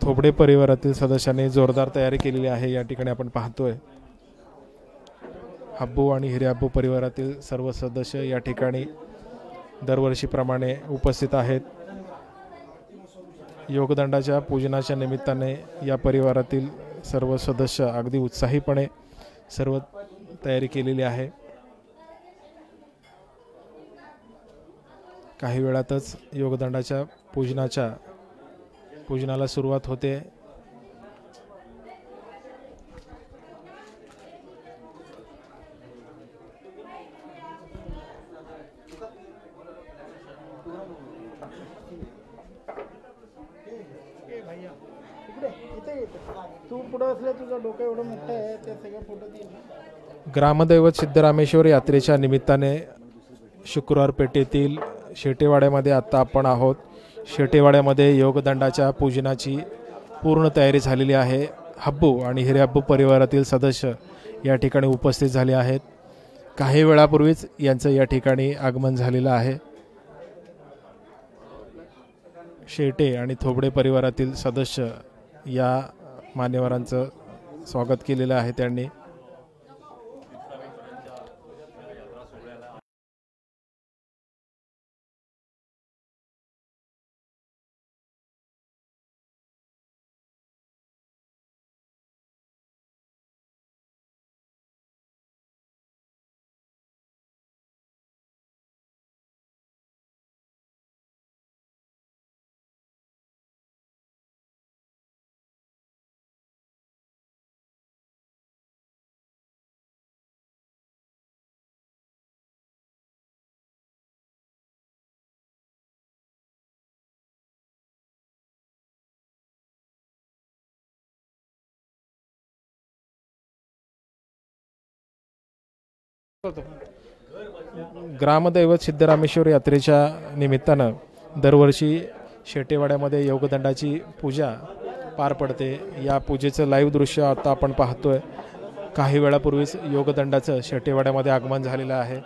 थोबडे परिवारातील सदस्यांनी जोरदार तयारी केलेली आहे. या ठिकाणी आपण पाहतोय हब्बू आणि हिरेअब्बू परिवारातील सर्व सदस्य या ठिकाणी दरवर्षीप्रमाणे उपस्थित आहेत. योगदंडाच्या पूजनाच्या निमित्ताने या परिवारातील सर्व सदस्य अगदी उत्साहीपणे सर्व तयारी केलेली आहे. काही वेळातच योगदंडाच्या पूजनाला सुरुवात होते. ग्रामदैवत सिद्धरामेश्वर यात्रेच्या निमित्ताने शुक्रवार पेठेतील शेटेवाड्यामध्ये आता आपण आहोत. शेटेवाड्यामध्ये योगदंडाच्या पूजनाची पूर्ण तयारी झालेली आहे. हब्बू आणि हिरेअब्बू परिवारातील सदस्य या ठिकाणी उपस्थित झाले आहेत. काही वेळापूर्वीच यांचं या ठिकाणी आगमन झालेलं आहे. शेटे आणि थोबडे परिवारातील सदस्य या मान्यवरांचं स्वागत केलेलं आहे त्यांनी. ग्रामदैवत सिद्धरामेश्वर यात्रेच्या निमित्तानं दरवर्षी शेटेवाड्यामध्ये योगदंडाची पूजा पार पडते. या पूजेचं लाईव्ह दृश्य आता आपण पाहतोय. काही वेळापूर्वीच योगदंडाचं शेटेवाड्यामध्ये आगमन झालेलं आहे.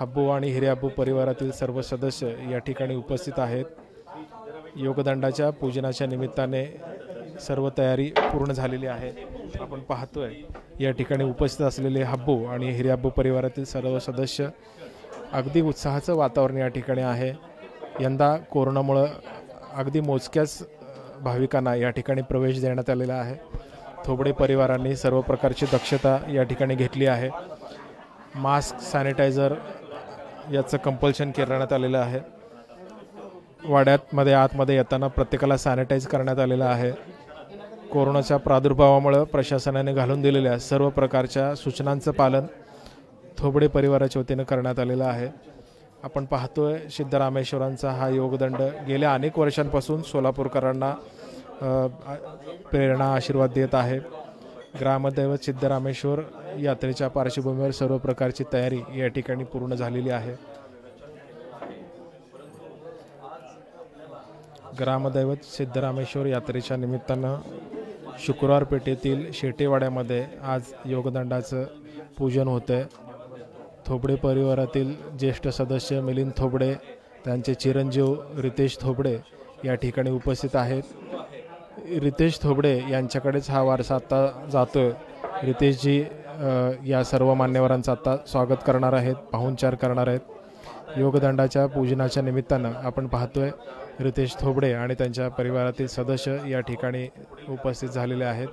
हब्बू आणि हिरेअब्बू परिवारातील सर्व सदस्य या ठिकाणी उपस्थित आहेत. योगदंडाच्या पूजनाच्या निमित्ताने सर्व तयारी पूर्ण झालेली आहे. आपण पाहतोय या ठिकाणी उपस्थित असलेले हब्बू आणि हिरेअब्बू परिवारातील सर्व सदस्य अगदी उत्साहाचं वातावरण या ठिकाणी आहे. यंदा कोरोनामुळं अगदी मोजक्याच भाविकांना या ठिकाणी प्रवेश देण्यात आलेला आहे. थोबडे परिवारांनी सर्व प्रकारची दक्षता या ठिकाणी घेतली आहे. मास्क, सॅनिटायझर याचं कंपल्शन करण्यात आलेलं आहे. वाड्यामध्ये आतमध्ये येताना प्रत्येकाला सॅनिटाईज करण्यात आलेलं आहे. कोरोनाच्या प्रादुर्भावामुळे प्रशासनाने घालून दिलेल्या सर्व प्रकारच्या सूचनांचं पालन थोबडे परिवाराच्या वतीनं करण्यात आलेलं आहे। आपण पाहतोय सिद्धरामेश्वरांचा हा योगदंड गेल्या अनेक वर्षांपासून सोलापूरकरांना प्रेरणा आशीर्वाद देत आहे। ग्रामदैवत सिद्धरामेश्वर यात्रेच्या पार्श्वभूमीवर सर्व प्रकारची तयारी या ठिकाणी पूर्ण झालेली आहे। ग्रामदैवत सिद्धरामेश्वर यात्रेच्या निमित्तानं शुक्रवार पेठेतील शेटेवाड्यामध्ये आज योगदंडाचं पूजन होतं। थोबडे परिवारातील ज्येष्ठ सदस्य मिलिंद थोबडे, त्यांचे चिरंजीव रितेश थोबडे या ठिकाणी उपस्थित आहेत। रितेश थोबडे यांच्याकडेच हा वारसा आता जातोय। रितेशजी या सर्व मान्यवरांचं आता स्वागत करणार आहेत, पाहुणचार करणार आहेत। योगदंडाच्या पूजनाच्या निमित्तानं आपण पाहतोय रितेश थोबडे आणि त्यांच्या परिवारातील सदस्य या ठिकाणी उपस्थित झालेले आहेत।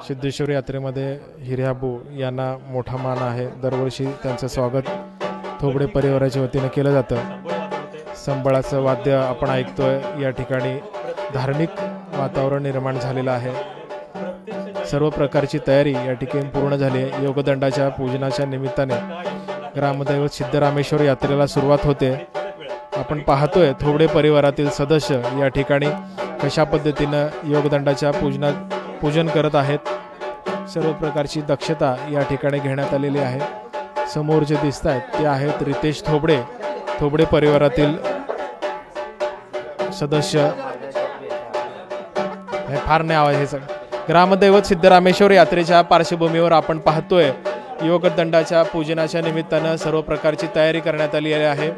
सिद्धेश्वर यात्रेमध्ये हिर्याबू यांना मोठा मान आहे। दरवर्षी त्यांचं स्वागत थोबडे परिवाराच्या वतीने केलं जातं। संबळाचं वाद्य आपण ऐकतोय। या ठिकाणी धार्मिक वातावरण निर्माण झालेलं आहे। सर्व प्रकारची तयारी या ठिकाणी पूर्ण झाली आहे। योगदंडाच्या पूजनाच्या निमित्ताने ग्रामदैवत सिद्धरामेश्वर यात्रेला सुरुवात होते। आपण पाहतोय थोबडे परिवारातील सदस्य या ठिकाणी कशा पद्धतीनं योगदंडाच्या पूजन करत आहेत। सर्व प्रकारची दक्षता या ठिकाणी घेण्यात आलेली आहे। समोर जे दिसत आहेत ते आहेत रितेश थोबडे, थोबडे परिवारातील सदस्य। हे फार नाही आवाज हे सगळं। ग्रामदैवत सिद्धरामेश्वर यात्रेच्या पार्श्वभूमीवर आपण पाहतोय योगदंडाच्या पूजनाच्या निमित्तानं सर्व प्रकारची तयारी करण्यात आली आहे।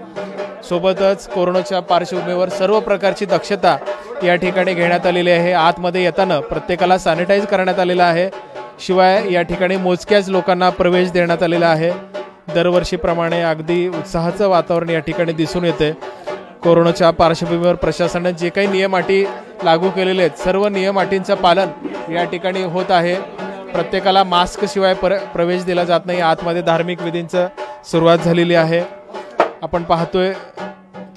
सोबतच कोरोनाच्या पार्श्वभूमीवर सर्व प्रकारची दक्षता या ठिकाणी घेण्यात आलेली आहे। आतमध्ये येताना प्रत्येकाला सॅनिटाईज करण्यात आलेलं आहे। शिवाय या ठिकाणी मोजक्याच लोकांना प्रवेश देण्यात आलेला आहे। दरवर्षीप्रमाणे अगदी उत्साहाचं वातावरण या ठिकाणी दिसून येते। कोरोनाच्या पार्श्वभूमीवर प्रशासनाने जे काही नियम अटी लागू केलेले आहेत सर्व नियम अटींचं पालन या ठिकाणी होत आहे। प्रत्येकाला मास्क शिवाय प्रवेश दिला जात नाही। आतमध्ये धार्मिक विधींचं सुरुवात झालेली आहे। आपण पाहतोय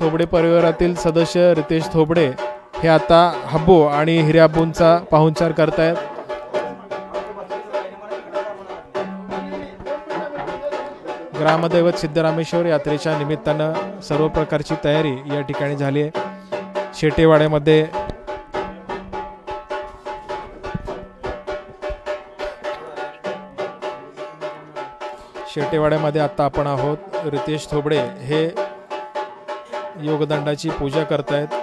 थोबडे परिवारातील सदस्य रितेश थोबडे हे आता हब्बू आणि हिर्याबूंचा पाहुणचार करतायत। ग्रामदैवत सिद्धरामेश्वर यात्रेच्या निमित्तानं सर्व प्रकारची तयारी या ठिकाणी झाली आहे। शेटेवाड्यामध्ये आता आपण आहोत। रितेश थोबडे हे योगदंडाची पूजा करतायत।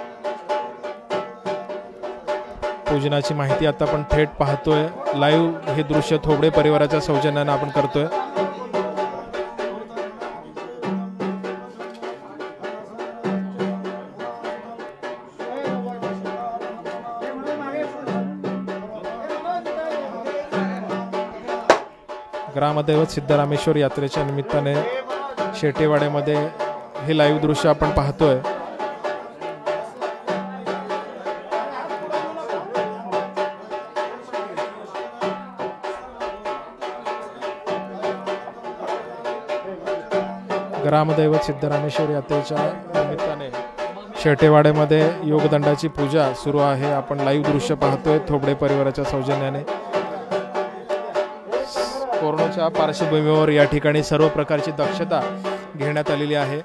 पूजनाची माहिती आता आपण थेट पाहतोय। लाईव्ह हे दृश्य थोबडे परिवाराच्या सौजन्याने आपण करतोय। ग्रामदैवत सिद्धरामेश्वर यात्रेच्या निमित्ताने शेटेवाड्यामध्ये हे लाईव्ह दृश्य आपण पाहतोय। ग्रामदैवत सिद्धरामेश्वर यात्रेच्या निमित्ताने शेटेवाड्यामध्ये योगदंडाची पूजा सुरू आहे। आपण लाईव्ह दृश्य पाहतोय थोबडे परिवाराच्या सौजन्याने। कोरोनाच्या पार्श्वभूमीवर या ठिकाणी सर्व प्रकारची दक्षता घेण्यात आलेली आहे।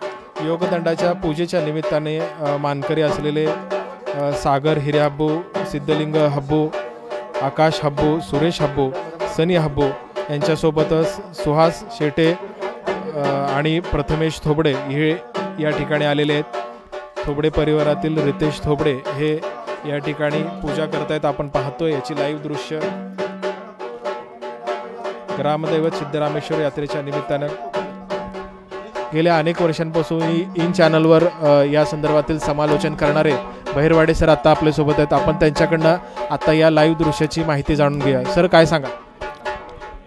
योगदंडाच्या पूजेच्या निमित्ताने मानकरी असलेले सागर हिर्याबू, सिद्धलिंग हब्बू, आकाश हब्बू, सुरेश हब्बू, सनी हब्बू यांच्यासोबतच सुहास शेटे आणि प्रथमेश थोबडे हे या ठिकाणी आलेले आहेत। थोबडे परिवारातील रितेश थोबडे हे या ठिकाणी पूजा करतायत। आपण पाहतोय याची लाईव्ह दृश्य। ग्रामदैवत सिद्धरामेश्वर यात्रेच्या निमित्तानं गेल्या अनेक वर्षांपासून इन चॅनलवर या संदर्भातील समालोचन करणारे बहिरवाडे सर आता आपल्यासोबत आहेत। आपण त्यांच्याकडनं आता या लाईव्ह दृश्याची माहिती जाणून घेऊया। सर काय सांगा?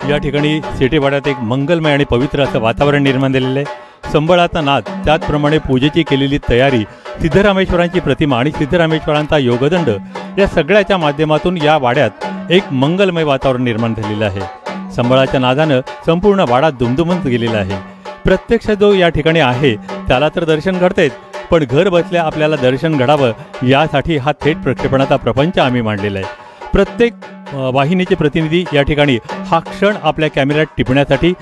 या ठिकाणी शेटेवाड्यात एक मंगलमय आणि पवित्र असं वातावरण निर्माण झालेलं आहे। संबळाचा नाद, त्याचप्रमाणे पूजेची केलेली तयारी, सिद्धरामेश्वरांची प्रतिमा आणि सिद्धरामेश्वरांचा योगदंड या सगळ्याच्या माध्यमातून या वाड्यात एक मंगलमय वातावरण निर्माण झालेलं आहे। संबळाच्या नादानं संपूर्ण वाडा दुमदुमून गेलेला आहे। प्रत्यक्ष जो या ठिकाणी आहे त्याला तर दर्शन घडतेच, पण घर बसल्या आपल्याला दर्शन घडावं यासाठी हा थेट प्रक्षेपणाचा प्रपंच आम्ही मांडलेला आहे. प्रत्येक वाहिनीचे प्रतिनिधी या ठिकाणी हा क्षण आपल्या कॅमेऱ्यात टिपण्यासाठी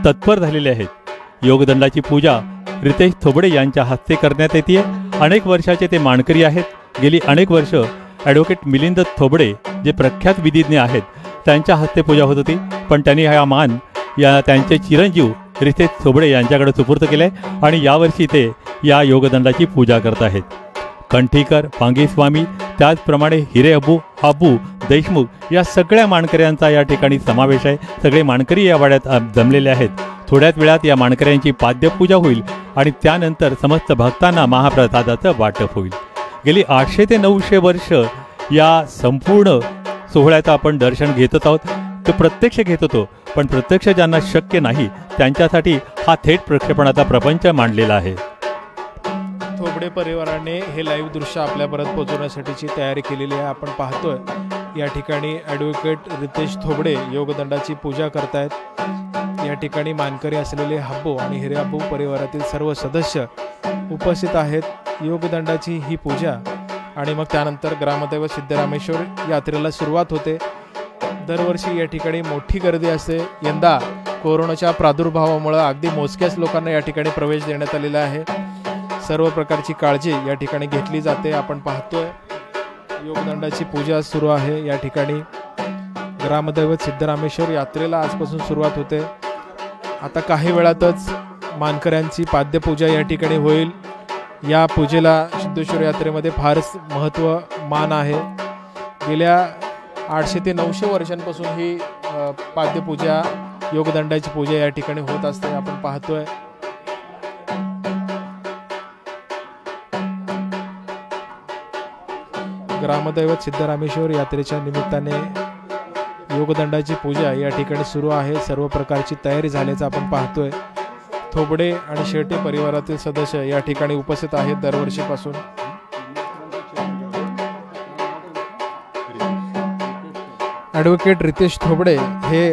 तत्पर झालेले आहेत. योगदंडाची पूजा रितेश थोबडे यांच्या हस्ते करण्यात येते. अनेक वर्षाचे ते मानकरी आहेत. गेली अनेक वर्ष ॲडव्होकेट मिलिंद थोबडे जे प्रख्यात विधिज्ञ आहेत त्यांच्या हस्ते पूजा होत होती, पण त्यांनी हा मान या त्यांचे चिरंजीव रितेश थोबडे यांच्याकडे सुपूर्द केले आणि यावर्षी ते या योगदंडाची पूजा करत आहेत. कंठीकर, पांगेस्वामी, त्याचप्रमाणे हिरेअबू, हाबू, देशमुख या सगळ्या मानकऱ्यांचा या ठिकाणी समावेश आहे. सगळे मानकरी या वाड्यात जमलेले आहेत. थोड्याच वेळात या मानकऱ्यांची पाद्यपूजा होईल आणि त्यानंतर समस्त भक्तांना महाप्रसादाचं वाटप होईल. गेली 800 ते 900 वर्ष या संपूर्ण सोहळ्याचं आपण दर्शन घेतच आहोत. तो प्रत्यक्ष घेत होतो, पण प्रत्यक्ष ज्यांना शक्य नाही त्यांच्यासाठी हा थेट प्रक्षेपणाचा प्रपंच मांडलेला आहे. थोबडे परिवाराने हे लाईव्ह दृश्य आपल्यापर्यंत पोहोचवण्यासाठीची तयारी केलेली आहे. आपण पाहतोय या ठिकाणी ॲडव्होकेट रितेश थोबडे योगदंडाची पूजा करतायत. या ठिकाणी मानकरी असलेले हब्बू आणि हिरेअबू परिवारातील सर्व सदस्य उपस्थित आहेत. योगदंडाची ही पूजा आणि मग त्यानंतर ग्रामदैवत सिद्धरामेश्वर यात्रेला सुरुवात होते. दरवर्षी या ठिकाणी मोठी गर्दी असते. यंदा कोरोनाच्या प्रादुर्भावामुळे अगदी मोजक्याच लोकांना या ठिकाणी प्रवेश देण्यात आलेला आहे. सर्व प्रकारची काळजी या ठिकाणी घेतली जाते. आपण पाहतोय योगदंडाची पूजा सुरू आहे. या ठिकाणी ग्रामदैवत सिद्धरामेश्वर यात्रेला आजपासून सुरुवात होते. आता काही वेळातच मानकऱ्यांची पाद्यपूजा या ठिकाणी होईल. या पूजेला सिद्धेश्वर यात्रेमध्ये फारच महत्त्व मान आहे. गेल्या 800 ते 900 वर्षांपासून ही पाद्यपूजा योगदंडाची पूजा या ठिकाणी होत असते. आपण पाहतोय ग्रामदैवत सिद्धरामेश्वर यात्रेच्या निमित्ताने योगदंडाची पूजा या ठिकाणी सुरू आहे. सर्व प्रकारची तयारी झाल्याचं आपण पाहतोय. थोबडे आणि शेटे परिवारातील सदस्य या ठिकाणी उपस्थित आहेत दरवर्षीपासून. ॲडव्होकेट रितेश थोबडे हे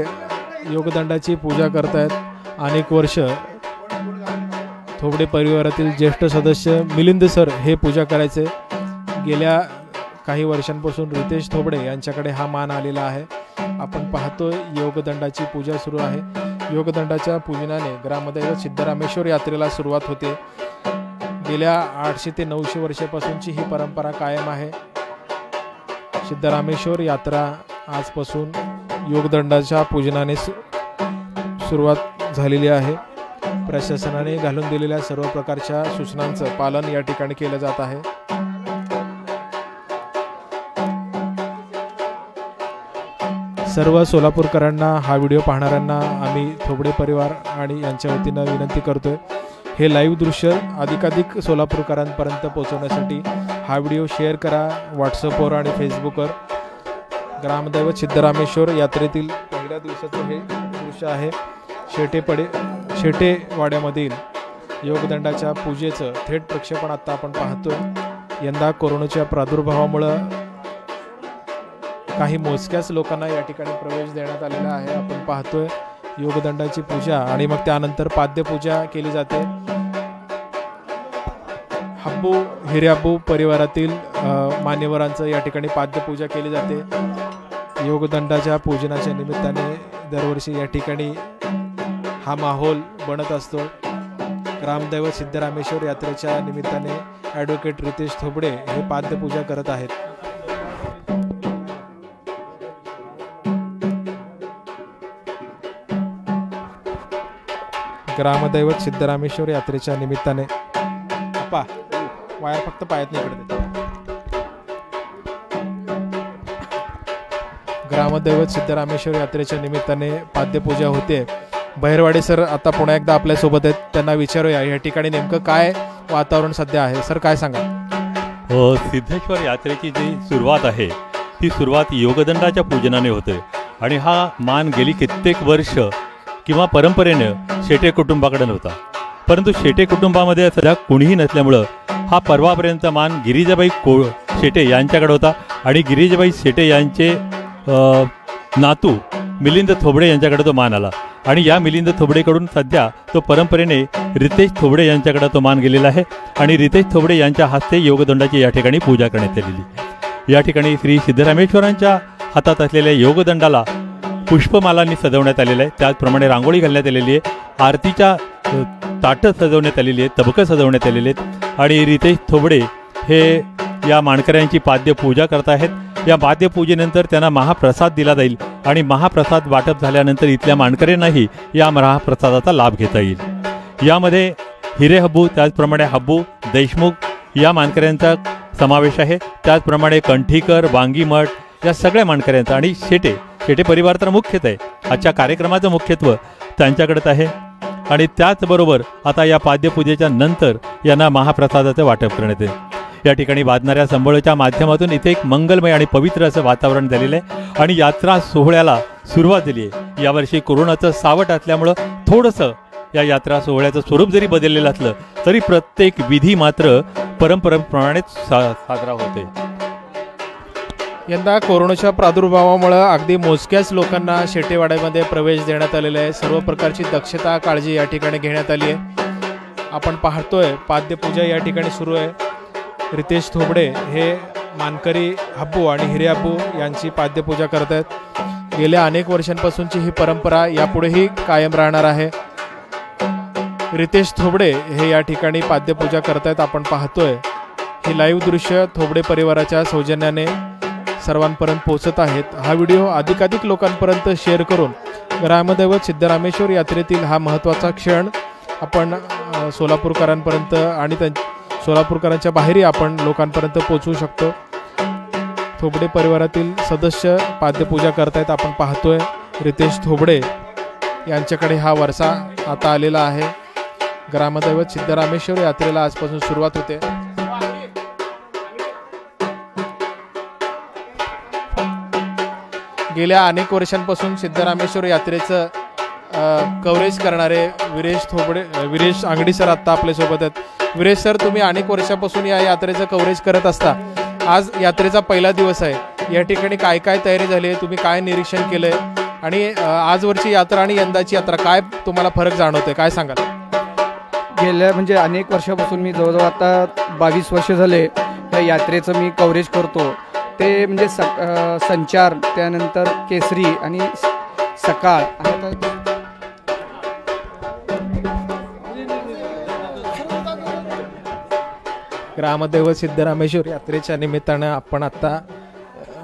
योगदंडाची पूजा करतायत. अनेक वर्ष थोबडे परिवारातील ज्येष्ठ सदस्य मिलिंद सर हे पूजा करायचे. गेल्या काही वर्षांपासून रितेश थोबडे यांच्याकडे हा मान आलेला आहे. आपण पाहतोय योगदंडाची पूजा सुरू आहे. योगदंडाच्या पूजनाने ग्रामदैवत सिद्धरामेश्वर यात्रेला सुरुवात होते. गेल्या 800 ते 900 वर्षापासूनची ही परंपरा कायम आहे. सिद्धरामेश्वर यात्रा आजपासून योगदंडाच्या पूजनाने सुरुवात झालेली आहे. प्रशासनाने घालून दिलेल्या सर्व प्रकारच्या सूचनांचं पालन या ठिकाणी केलं जात आहे. सर्व सोलापूरकरांना, हा व्हिडिओ पाहणाऱ्यांना आम्ही थोबडे परिवार आणि यांच्या वतीनं विनंती करतोय, हे लाईव्ह दृश्य अधिकाधिक सोलापूरकरांपर्यंत पोहोचवण्यासाठी हा व्हिडिओ शेअर करा व्हॉट्सअपवर आणि फेसबुकवर. ग्रामदैवत सिद्धरामेश्वर यात्रेतील पहिल्या दिवसाचं हे दृश्य आहे. शेटेवाड्यामधील योगदंडाच्या पूजेचं थेट प्रक्षेपण आता आपण पाहतोय. यंदा कोरोनाच्या प्रादुर्भावामुळं काही मोजक्याच लोकांना या ठिकाणी प्रवेश देण्यात आलेला आहे. आपण पाहतोय योगदंडाची पूजा आणि मग त्यानंतर पाद्यपूजा केली जाते. हब्बू हिरेअबू परिवारातील मान्यवरांचं या ठिकाणी पाद्यपूजा केली जाते. योगदंडाच्या पूजनाच्या निमित्ताने दरवर्षी या ठिकाणी हा माहोल बनत असतो. ग्रामदैवत सिद्धरामेश्वर यात्रेच्या निमित्ताने ॲडव्होकेट रितेश थोबडे हे पाद्यपूजा करत आहेत. ग्रामदैवत सिद्धरामेश्वर यात्रेच्या निमित्ताने वायर फक्त पायात नाही इकडे. ग्रामदैवत सिद्धरामेश्वर यात्रेच्या निमित्ताने पाद्यपूजा होते. बहिरवाडे सर आता पुन्हा एकदा आपल्या सोबत आहेत, त्यांना विचारूया या ठिकाणी नेमकं काय वातावरण सध्या आहे. सर काय सांगा? सिद्धेश्वर यात्रेची जी सुरुवात आहे ती सुरुवात योगदंडाच्या पूजनाने होते आणि हा मान गेली कित्येक वर्ष किंवा परंपरेनं शेटे कुटुंबाकडे नव्हता. परंतु शेटे कुटुंबामध्ये सध्या कुणीही नसल्यामुळं हा परवापर्यंत मान गिरिजाबाई शेटे यांच्याकडे होता आणि गिरिजाबाई शेटे यांचे नातू मिलिंद थोबडे यांच्याकडे तो मान आला आणि या मिलिंद थोबडेकडून सध्या तो परंपरेने रितेश थोबडे यांच्याकडे तो मान गेलेला आहे आणि रितेश थोबडे यांच्या हस्ते योगदंडाची या ठिकाणी पूजा करण्यात आलेली। या ठिकाणी श्री सिद्धरामेश्वरांच्या हातात असलेल्या योगदंडाला पुष्पमालांनी सजवण्यात आलेलं आहे, त्याचप्रमाणे रांगोळी घालण्यात आलेली आहे, आरतीच्या ताटं सजवण्यात आलेली आहेत, तबकं सजवण्यात आलेली आहेत आणि रितेश थोबडे हे या मानकऱ्यांची पाद्य पूजा करत आहेत। या पाद्य पूजेनंतर त्यांना महाप्रसाद दिला जाईल आणि महाप्रसाद वाटप झाल्यानंतर इथल्या मानकऱ्यांनाही या महाप्रसादाचा लाभ घेता येईल। यामध्ये हिरे हब्बू, त्याचप्रमाणे हब्बू, देशमुख या मानकऱ्यांचा समावेश आहे, त्याचप्रमाणे कंठीकर, वांगीमठ या सगळ्या मानकऱ्यांचा आणि शेटे परिवार तर मुख्यच आहे। आजच्या कार्यक्रमाचं मुख्यत्व त्यांच्याकडेच आहे आणि त्याचबरोबर आता या पाद्यपूजेच्या नंतर यांना महाप्रसादाचं वाटप करण्यात येईल। या ठिकाणी वाजणाऱ्या संबळच्या माध्यमातून इथे एक मंगलमय आणि पवित्र असं वातावरण झालेलं आहे आणि यात्रा सोहळ्याला सुरुवात झाली आहे। यावर्षी कोरोनाचं सावट असल्यामुळं थोडंसं या यात्रा सोहळ्याचं स्वरूप जरी बदललेलं असलं तरी प्रत्येक विधी मात्र परंपरेप्रमाणेच साजरा होते। यंदा कोरोनाच्या प्रादुर्भावामुळे अगदी मोजक्याच लोकांना शेटेवाड्यामध्ये प्रवेश देण्यात आलेला आहे। सर्व प्रकारची दक्षता काळजी या ठिकाणी घेण्यात आली आहे। आपण पाहतोय पाद्यपूजा या ठिकाणी सुरू आहे। रितेश थोबडे हे मानकरी हब्बू आणि हिरे हब्बू यांची पाद्यपूजा करत आहेत। गेल्या अनेक वर्षांपासूनची ही परंपरा यापुढेही कायम राहणार आहे। रितेश थोबडे हे या ठिकाणी पाद्यपूजा करत आहेत। आपण पाहतोय हे लाईव्ह दृश्य थोबडे परिवाराच्या सौजन्याने सर्वांपर्यंत पोहोचत आहेत। हा व्हिडिओ अधिकाधिक लोकांपर्यंत शेअर करून ग्रामदैवत सिद्धरामेश्वर यात्रेतील हा महत्त्वाचा क्षण आपण सोलापूरकरांपर्यंत आणि सोलापूरकरांच्या बाहेरही आपण लोकांपर्यंत पोहोचवू शकतो। थोबडे परिवारातील सदस्य पाद्यपूजा करतायत। आपण पाहतोय रितेश थोबडे यांच्याकडे हा वारसा आता आलेला आहे। ग्रामदैवत सिद्धरामेश्वर यात्रेला आजपासून सुरुवात होते। गेल्या अनेक वर्षांपासून सिद्धरामेश्वर यात्रेचं कव्हरेज करणारे विरेश अंगडी सर आत्ता आपल्यासोबत आहेत। विरेश सर, तुम्ही अनेक वर्षापासून या यात्रेचं कव्हरेज करत असता। आज यात्रेचा पहिला दिवस आहे, या ठिकाणी काय काय तयारी झाली आहे, तुम्ही काय निरीक्षण केलंय आणि आजवरची यात्रा आणि यंदाची यात्रा काय तुम्हाला फरक जाणवतोय, काय सांगाल? गेल्या म्हणजे अनेक वर्षापासून मी जवळजवळ आता 22 वर्ष झाले या यात्रेचं मी कव्हरेज करतो। ते म्हणजे संचार, त्यानंतर केसरी आणि सकाळ ग्रामदैवत सिद्धरामेश्वर यात्रेच्या निमित्तानं आपण आता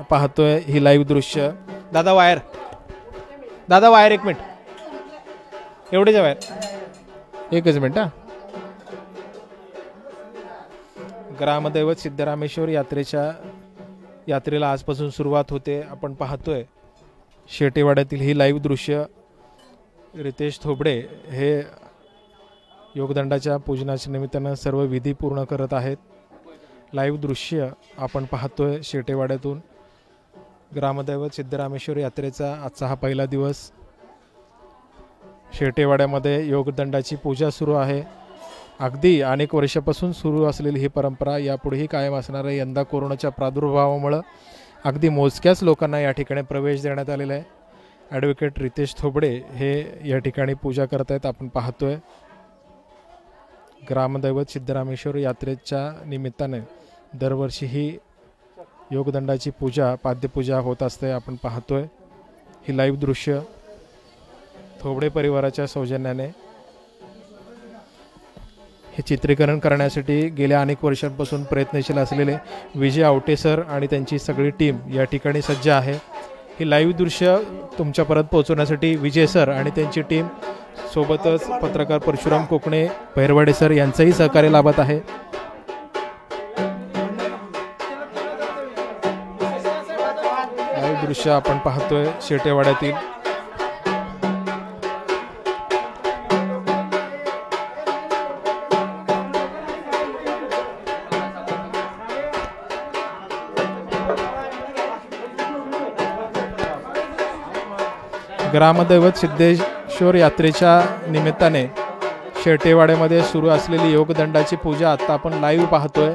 पाहतोय ही लाईव्ह दृश्य। दादा वायर एक मिनिट, एवढेच वायर, एकच मिनिट। ग्रामदैवत सिद्धरामेश्वर यात्रेला आजपासून सुरुवात होते। आपण पाहतोय शेटेवाड्यातील ही लाईव्ह दृश्य। रितेश थोबडे हे योगदंडाच्या पूजनाच्या निमित्तानं सर्व विधी पूर्ण करत आहेत। लाईव्ह दृश्य आपण पाहतोय शेटेवाड्यातून। ग्रामदैवत सिद्धरामेश्वर यात्रेचा आजचा हा पहिला दिवस। शेटेवाड्यामध्ये योगदंडाची पूजा सुरू आहे। अगदी अनेक वर्षापासून सुरू असलेली ही परंपरा यापुढेही कायम असणार आहे। यंदा कोरोनाच्या प्रादुर्भावामुळे अगदी मोजक्याच लोकांना या ठिकाणी प्रवेश देण्यात आलेला आहे। ॲडव्होकेट रितेश थोबडे हे या ठिकाणी पूजा करत आहेत। आपण पाहतोय ग्रामदैवत सिद्धरामेश्वर यात्रेच्या निमित्ताने दरवर्षी ही योगदंडाची पूजा, पाद्यपूजा होत असते। आपण पाहतोय ही लाईव्ह दृश्य थोबडे परिवाराच्या सौजन्याने। हे चित्रीकरण करण्यासाठी गेल्या अनेक वर्षांपासून प्रयत्नशील असलेले विजय आवटे सर आणि त्यांची सगळी टीम या ठिकाणी सज्ज आहे। ही लाईव्ह दृश्य तुमच्यापर्यंत पोहोचवण्यासाठी विजय सर आणि त्यांची टीम सोबतच पत्रकार परशुराम कोकणे, पैरवाडे सर यांचंही सहकार्य लाभत आहे। लाईव्ह दृश्य आपण पाहतोय शेटेवाड्यातील। ग्रामदैवत सिद्धेश्वर यात्रेच्या निमित्ताने शेटेवाड्यामध्ये सुरू असलेली योगदंडाची पूजा आता आपण लाईव्ह पाहतोय।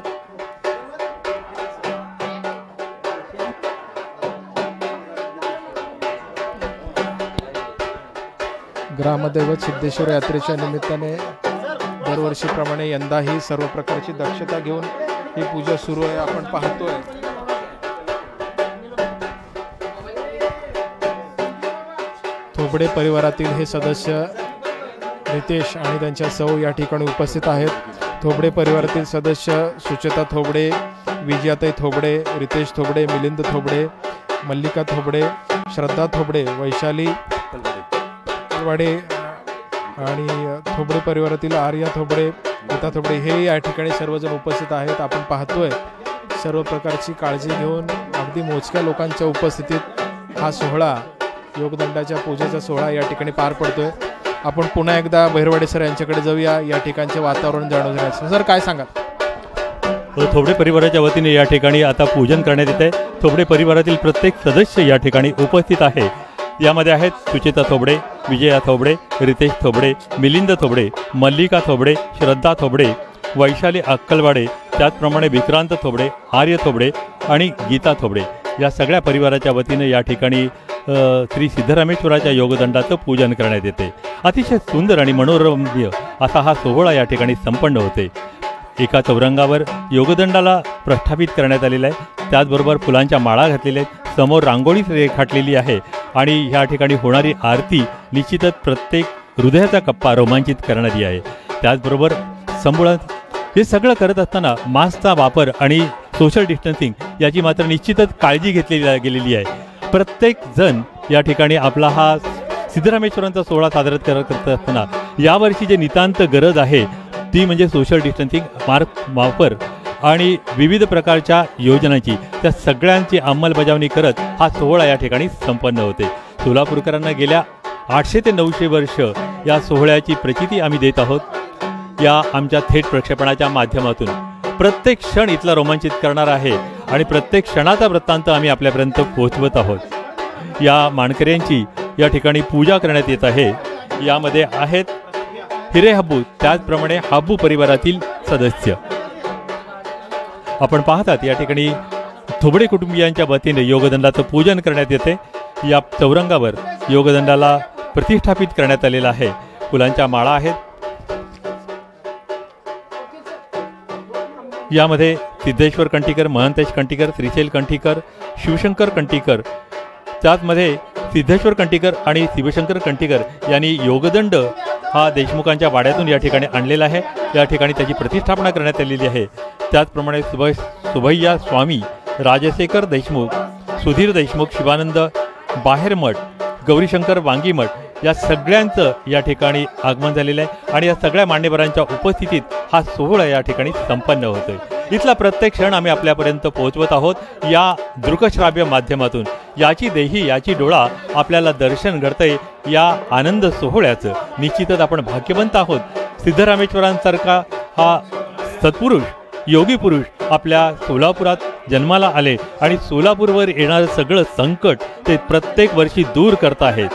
ग्रामदैवत सिद्धेश्वर यात्रेच्या निमित्ताने दरवर्षीप्रमाणे यंदाही सर्व प्रकारची दक्षता घेऊन ही पूजा सुरू आहे. आपण पाहतोय थोबडे परिवारातील हे सदस्य रितेश आणि त्यांच्या सौ या ठिकाणी उपस्थित आहेत. थोबडे परिवारातील सदस्य सुचेता थोबडे, विजयाताई थोबडे, रितेश थोबडे, मिलिंद थोबडे, मल्लिका थोबडे, श्रद्धा थोबडे, वैशाली वाडे आणि थोबडे परिवारातील आर्या थोबडे, गीता थोबडे हे या ठिकाणी सर्वजण उपस्थित आहेत. आपण पाहतोय सर्व प्रकारची काळजी घेऊन अगदी मोजक्या लोकांच्या उपस्थितीत हा सोहळा, योगदंडाच्या पूजेचा सोहळा या ठिकाणी पार पडतोय. आपण पुन्हा एकदा बहिरवाडे सर यांच्याकडे जाऊया, या ठिकाणचे वातावरण जाणून घेण्याचं. सर काय सांगा? थोबडे परिवाराच्या वतीने या ठिकाणी आता पूजन करण्यात येत आहे. थोबडे परिवारातील प्रत्येक सदस्य या ठिकाणी उपस्थित आहे. यामध्ये आहेत सुचेता थोबडे, विजया थोबडे, रितेश थोबडे, मिलिंद थोबडे, मल्लिका थोबडे, श्रद्धा थोबडे, वैशाली अक्कलवाडे, त्याचप्रमाणे विक्रांत थोबडे, आर्य थोबडे आणि गीता थोबडे या सगळ्या परिवाराच्या वतीने या ठिकाणी श्री सिद्धरामेश्वराच्या योगदंडाचं पूजन करण्यात येते. अतिशय सुंदर आणि मनोरम्य असा हा सोहळा या ठिकाणी संपन्न होते. एका चौरंगावर योगदंडाला प्रस्थापित करण्यात आलेला आहे. त्याचबरोबर फुलांच्या माळा घातलेल्या आहेत. समोर रांगोळी रेखाटलेली आहे आणि ह्या ठिकाणी होणारी आरती निश्चितच प्रत्येक हृदयाचा कप्पा रोमांचित करणारी आहे. त्याचबरोबर संबळात हे सगळं करत असताना मास्कचा वापर आणि सोशल डिस्टन्सिंग याची मात्र निश्चितच काळजी घेतली गेलेली आहे. प्रत्येक जण या ठिकाणी आपला हा सिद्धरामेश्वरांचा सोहळा साजरा करत असताना यावर्षी जे नितांत गरज आहे ती म्हणजे सोशल डिस्टन्सिंग, मास्क वापर आणि विविध प्रकारच्या योजनांची, त्या सगळ्यांची अंमलबजावणी करत हा सोहळा या ठिकाणी संपन्न होते. सोलापूरकरांना गेल्या 800 ते 900 वर्ष या सोहळ्याची प्रचिती आम्ही देत आहोत. या आमच्या थेट प्रक्षेपणाच्या माध्यमातून प्रत्येक क्षण इथला रोमांचित करणार आहे आणि प्रत्येक क्षणाचा वृत्तांत आम्ही आपल्यापर्यंत पोहोचवत आहोत. या मानकऱ्यांची या ठिकाणी पूजा करण्यात येत आहे. यामध्ये आहेत हिरे हाबू, त्याचप्रमाणे हाबू परिवारातील सदस्य. आपण पाहतात या ठिकाणी थोबडे कुटुंबियांच्या वतीने योगदंडाचं पूजन करण्यात येते. या चौरंगावर योगदंडाला प्रतिष्ठापित करण्यात आलेला आहे. फुलांच्या माळा आहेत. यामध्ये सिद्धेश्वर कंठीकर, महंतेश कंठीकर, श्रीशैल कंठीकर, शिवशंकर कंठीकर, त्याचमध्ये सिद्धेश्वर कंठीकर आणि शिवशंकर कंठीकर यांनी योगदंड हा देशमुखांच्या वाड्यातून या ठिकाणी आणलेला आहे. या ठिकाणी त्याची प्रतिष्ठापना करण्यात आलेली आहे. त्याचप्रमाणे सुभैया स्वामी, राजशेखर देशमुख, सुधीर देशमुख, शिवानंद बाहेरमठ, गौरीशंकर वांगीमठ या सगळ्यांचं या ठिकाणी आगमन झालेलं आहे आणि या सगळ्या मान्यवरांच्या उपस्थितीत हा सोहळा या ठिकाणी संपन्न होतोय. इथला प्रत्येक क्षण आम्ही आपल्यापर्यंत पोहोचवत आहोत या दृकश्राव्य माध्यमातून. याची देही याची डोळा आपल्याला दर्शन घडतंय या आनंद सोहळ्याचं. निश्चितच आपण भाग्यवंत आहोत. सिद्धरामेश्वरांसारखा हा सत्पुरुष, योगी पुरुष आपल्या सोलापुरात जन्माला आले आणि सोलापूरवर येणारं सगळं संकट ते प्रत्येक वर्षी दूर करत आहेत.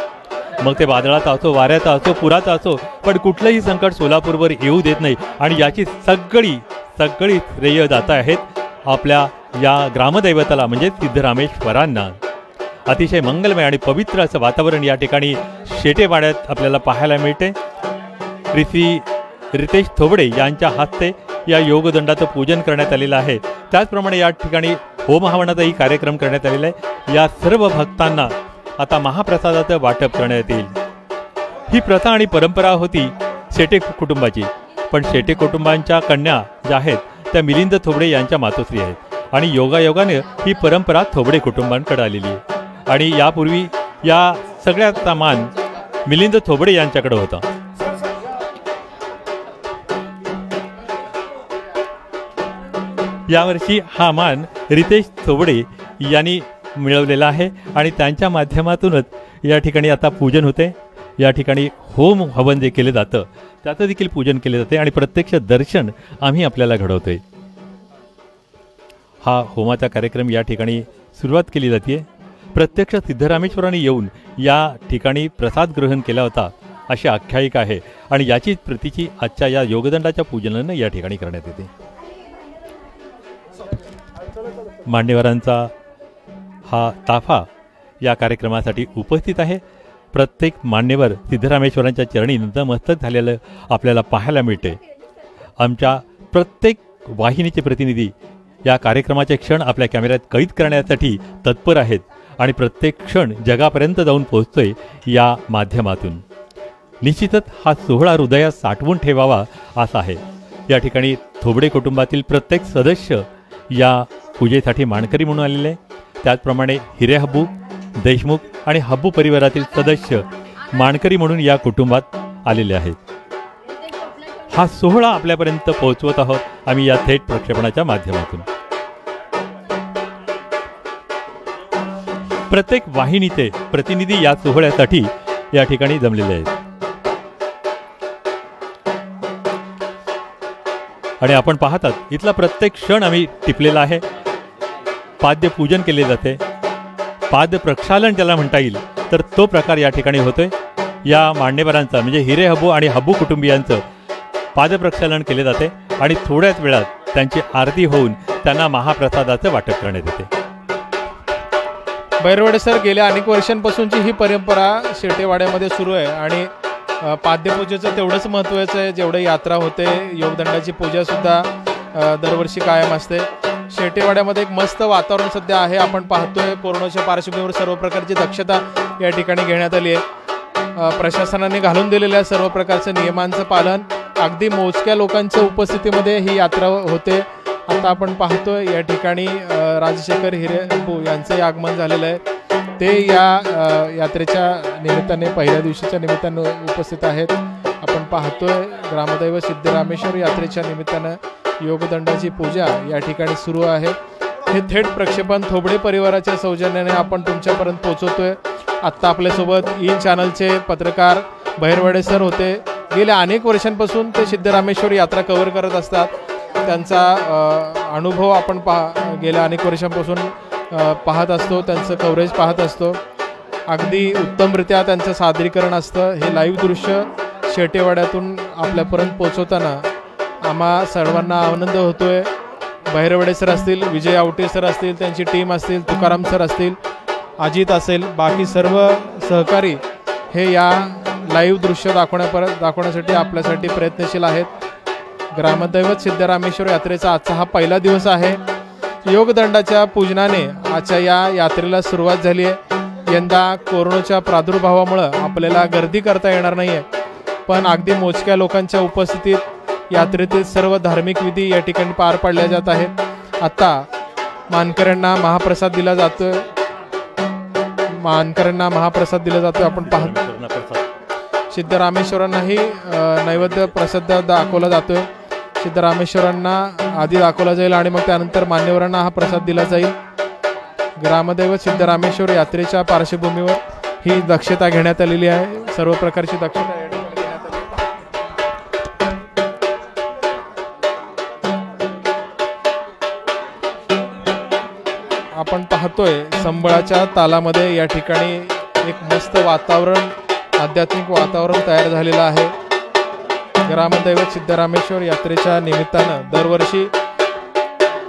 मग ते वादळाचा असो, वाऱ्याचा असो, पुराचा असो, पण कुठलंही संकट सोलापूरवर येऊ देत नाही आणि याची सगळी श्रेय जात आहेत आपल्या या ग्रामदैवताला म्हणजे सिद्धरामेश्वरांना. अतिशय मंगलमय आणि पवित्र असं वातावरण या ठिकाणी शेटेवाड्यात आपल्याला पाहायला मिळते. श्री रितेश थोबडे यांच्या हस्ते या योगदंडाचं पूजन करण्यात आलेलं आहे. त्याचप्रमाणे या ठिकाणी होमहवनाचाही कार्यक्रम करण्यात आलेला आहे. या सर्व भक्तांना आता महाप्रसादाचं वाटप करण्यात येईल. ही प्रथा आणि परंपरा होती शेटे कुटुंबाची, पण शेटे कुटुंबांच्या कन्या ज्या आहेत त्या मिलिंद थोबडे यांच्या मातोश्री आहेत आणि योगायोगाने ही परंपरा थोबडे कुटुंबांकडे आलेली आहे. आणि यापूर्वी या सगळ्याचा मान मिलिंद थोबडे यांच्याकडे होता. यावर्षी हा मान रितेश थोबडे यांनी मिळवलेला आहे आणि त्यांच्या माध्यमातूनच या ठिकाणी आता पूजन होते. या ठिकाणी होम हवन जे केले जातं त्याचं देखील पूजन केले जाते आणि प्रत्यक्ष दर्शन आम्ही आपल्याला घडवतोय. हा होमाचा कार्यक्रम या ठिकाणी सुरुवात केली जाते. प्रत्यक्ष सिद्धरामेश्वरांनी येऊन या ठिकाणी प्रसाद ग्रहण केला होता अशी आख्यायिका आहे आणि याचीच प्रतीची आजच्या या योगदंडाच्या पूजनानं या ठिकाणी करण्यात येते. मान्यवरांचा हा ताफा या कार्यक्रमासाठी उपस्थित आहे. प्रत्येक मान्यवर सिद्धरामेश्वरांच्या चरणी नतमस्तक झालेलं आपल्याला पाहायला मिळते. आमच्या प्रत्येक वाहिनीचे प्रतिनिधी या कार्यक्रमाचे क्षण आपल्या कॅमेऱ्यात कैद करण्यासाठी तत्पर आहेत आणि प्रत्येक क्षण जगापर्यंत जाऊन पोहोचतोय या माध्यमातून. निश्चितच हा सोहळा हृदयात साठवून ठेवावा असा आहे. या ठिकाणी थोबडे कुटुंबातील प्रत्येक सदस्य या पूजेसाठी मानकरी म्हणून आलेले, त्याचप्रमाणे हिरे हब्बू, देशमुख आणि हब्बू परिवारातील सदस्य मानकरी म्हणून या कुटुंबात आलेले आहेत. हा सोहळा आपल्यापर्यंत पोहोचवत आहोत आम्ही या थेट प्रक्षेपणाच्या माध्यमातून. प्रत्येक वाहिनीचे प्रतिनिधी या सोहळ्यासाठी या ठिकाणी जमलेले आहेत आणि आपण पाहतात इथला प्रत्येक क्षण आम्ही टिपलेला आहे. पाद्य पूजन केले जाते, पाद्य प्रक्षालन ज्याला म्हणता येईल तर तो प्रकार या ठिकाणी होतोय. या मान्यवरांचा म्हणजे हिरे हब्बू आणि हब्बू कुटुंबियांचं पादप्रक्षालन केले जाते आणि थोड्याच वेळात त्यांची आरती होऊन त्यांना महाप्रसादाचं वाटप करण्यात येते. बैरवडे सर, गेल्या अनेक वर्षांपासूनची ही परंपरा शेटेवाड्यामध्ये सुरू आहे आणि पाद्यपूजेचं तेवढंच महत्त्वाचं आहे जेवढं यात्रा होते. योगदंडाची पूजासुद्धा दरवर्षी कायम असते. शेटेवाड्यामध्ये एक मस्त वातावरण सध्या आहे. आपण पाहतोय कोरोनाच्या पार्श्वभूमीवर सर्व प्रकारची दक्षता या ठिकाणी घेण्यात आली आहे. प्रशासनाने घालून दिलेल्या सर्व प्रकारच्या नियमांचं पालन, अगदी मोजक्या लोकांच्या उपस्थितीमध्ये ही यात्रा होते. आता आपण पाहतोय या ठिकाणी राजशेखर हिरेहब्बू यांचे आगमन झालेलं आहे. ते या यात्रेच्या निमित्ताने पहिल्या दिवशीच्या निमित्तानं उपस्थित आहेत. आपण पाहतोय ग्रामदैव सिद्धरामेश्वर यात्रेच्या निमित्तानं योगदंडाची पूजा या ठिकाणी सुरू आहे. हे थेट प्रक्षेपण थोबडे परिवाराच्या सौजन्याने आपण तुमच्यापर्यंत पोहोचवतोय. आत्ता आपल्यासोबत इन चॅनलचे पत्रकार बैरवडे सर होते. गेल्या अनेक वर्षांपासून ते सिद्धरामेश्वर यात्रा कव्हर करत असतात. त्यांचा अनुभव आपण गेल्या अनेक वर्षांपासून पाहत असतो, त्यांचं कव्हरेज पाहत असतो. अगदी उत्तमरित्या त्यांचं सादरीकरण असतं. हे लाईव्ह दृश्य शेटेवाड्यातून आपल्यापर्यंत पोहोचवताना आम्हा सर्वांना आनंद होतोय. बैरवडे सर असतील, विजय आवटे सर असतील, त्यांची टीम असतील, तुकाराम सर असतील, अजित असेल, बाकी सर्व सहकारी हे या लाईव्ह दृश्य दाखवण्यासाठी आपल्यासाठी प्रयत्नशील आहेत. ग्रामदैवत सिद्धरामेश्वर यात्रेचा आजचा हा पहिला दिवस आहे. योगदंडाच्या पूजनाने आजच्या या यात्रेला सुरुवात झाली आहे. यंदा कोरोनाच्या प्रादुर्भावामुळं आपल्याला गर्दी करता येणार नाही आहे, पण अगदी मोजक्या लोकांच्या उपस्थितीत यात्रेतील सर्व धार्मिक विधी या ठिकाणी पार पाडल्या जात आहेत. आता मानकऱ्यांना महाप्रसाद दिला जातोय. आपण पाहतो सिद्धरामेश्वरांनाही नैवेद्य प्रसाद दाखवला जातोय. सिद्धरामेश्वरांना आधी दाखवला जाईल आणि मग त्यानंतर मान्यवरांना हा प्रसाद दिला जाईल. ग्रामदैवत सिद्धरामेश्वर यात्रेच्या पार्श्वभूमीवर ही दक्षता घेण्यात आलेली आहे. सर्व प्रकारची दक्षता या ठिकाणी घेण्यात आली. आपण पाहतोय संबळाच्या तालामध्ये या ठिकाणी एक मस्त वातावरण, आध्यात्मिक वातावरण तयार झालेलं आहे. ग्रामदैवत सिद्धरामेश्वर यात्रेच्या निमित्तानं दरवर्षी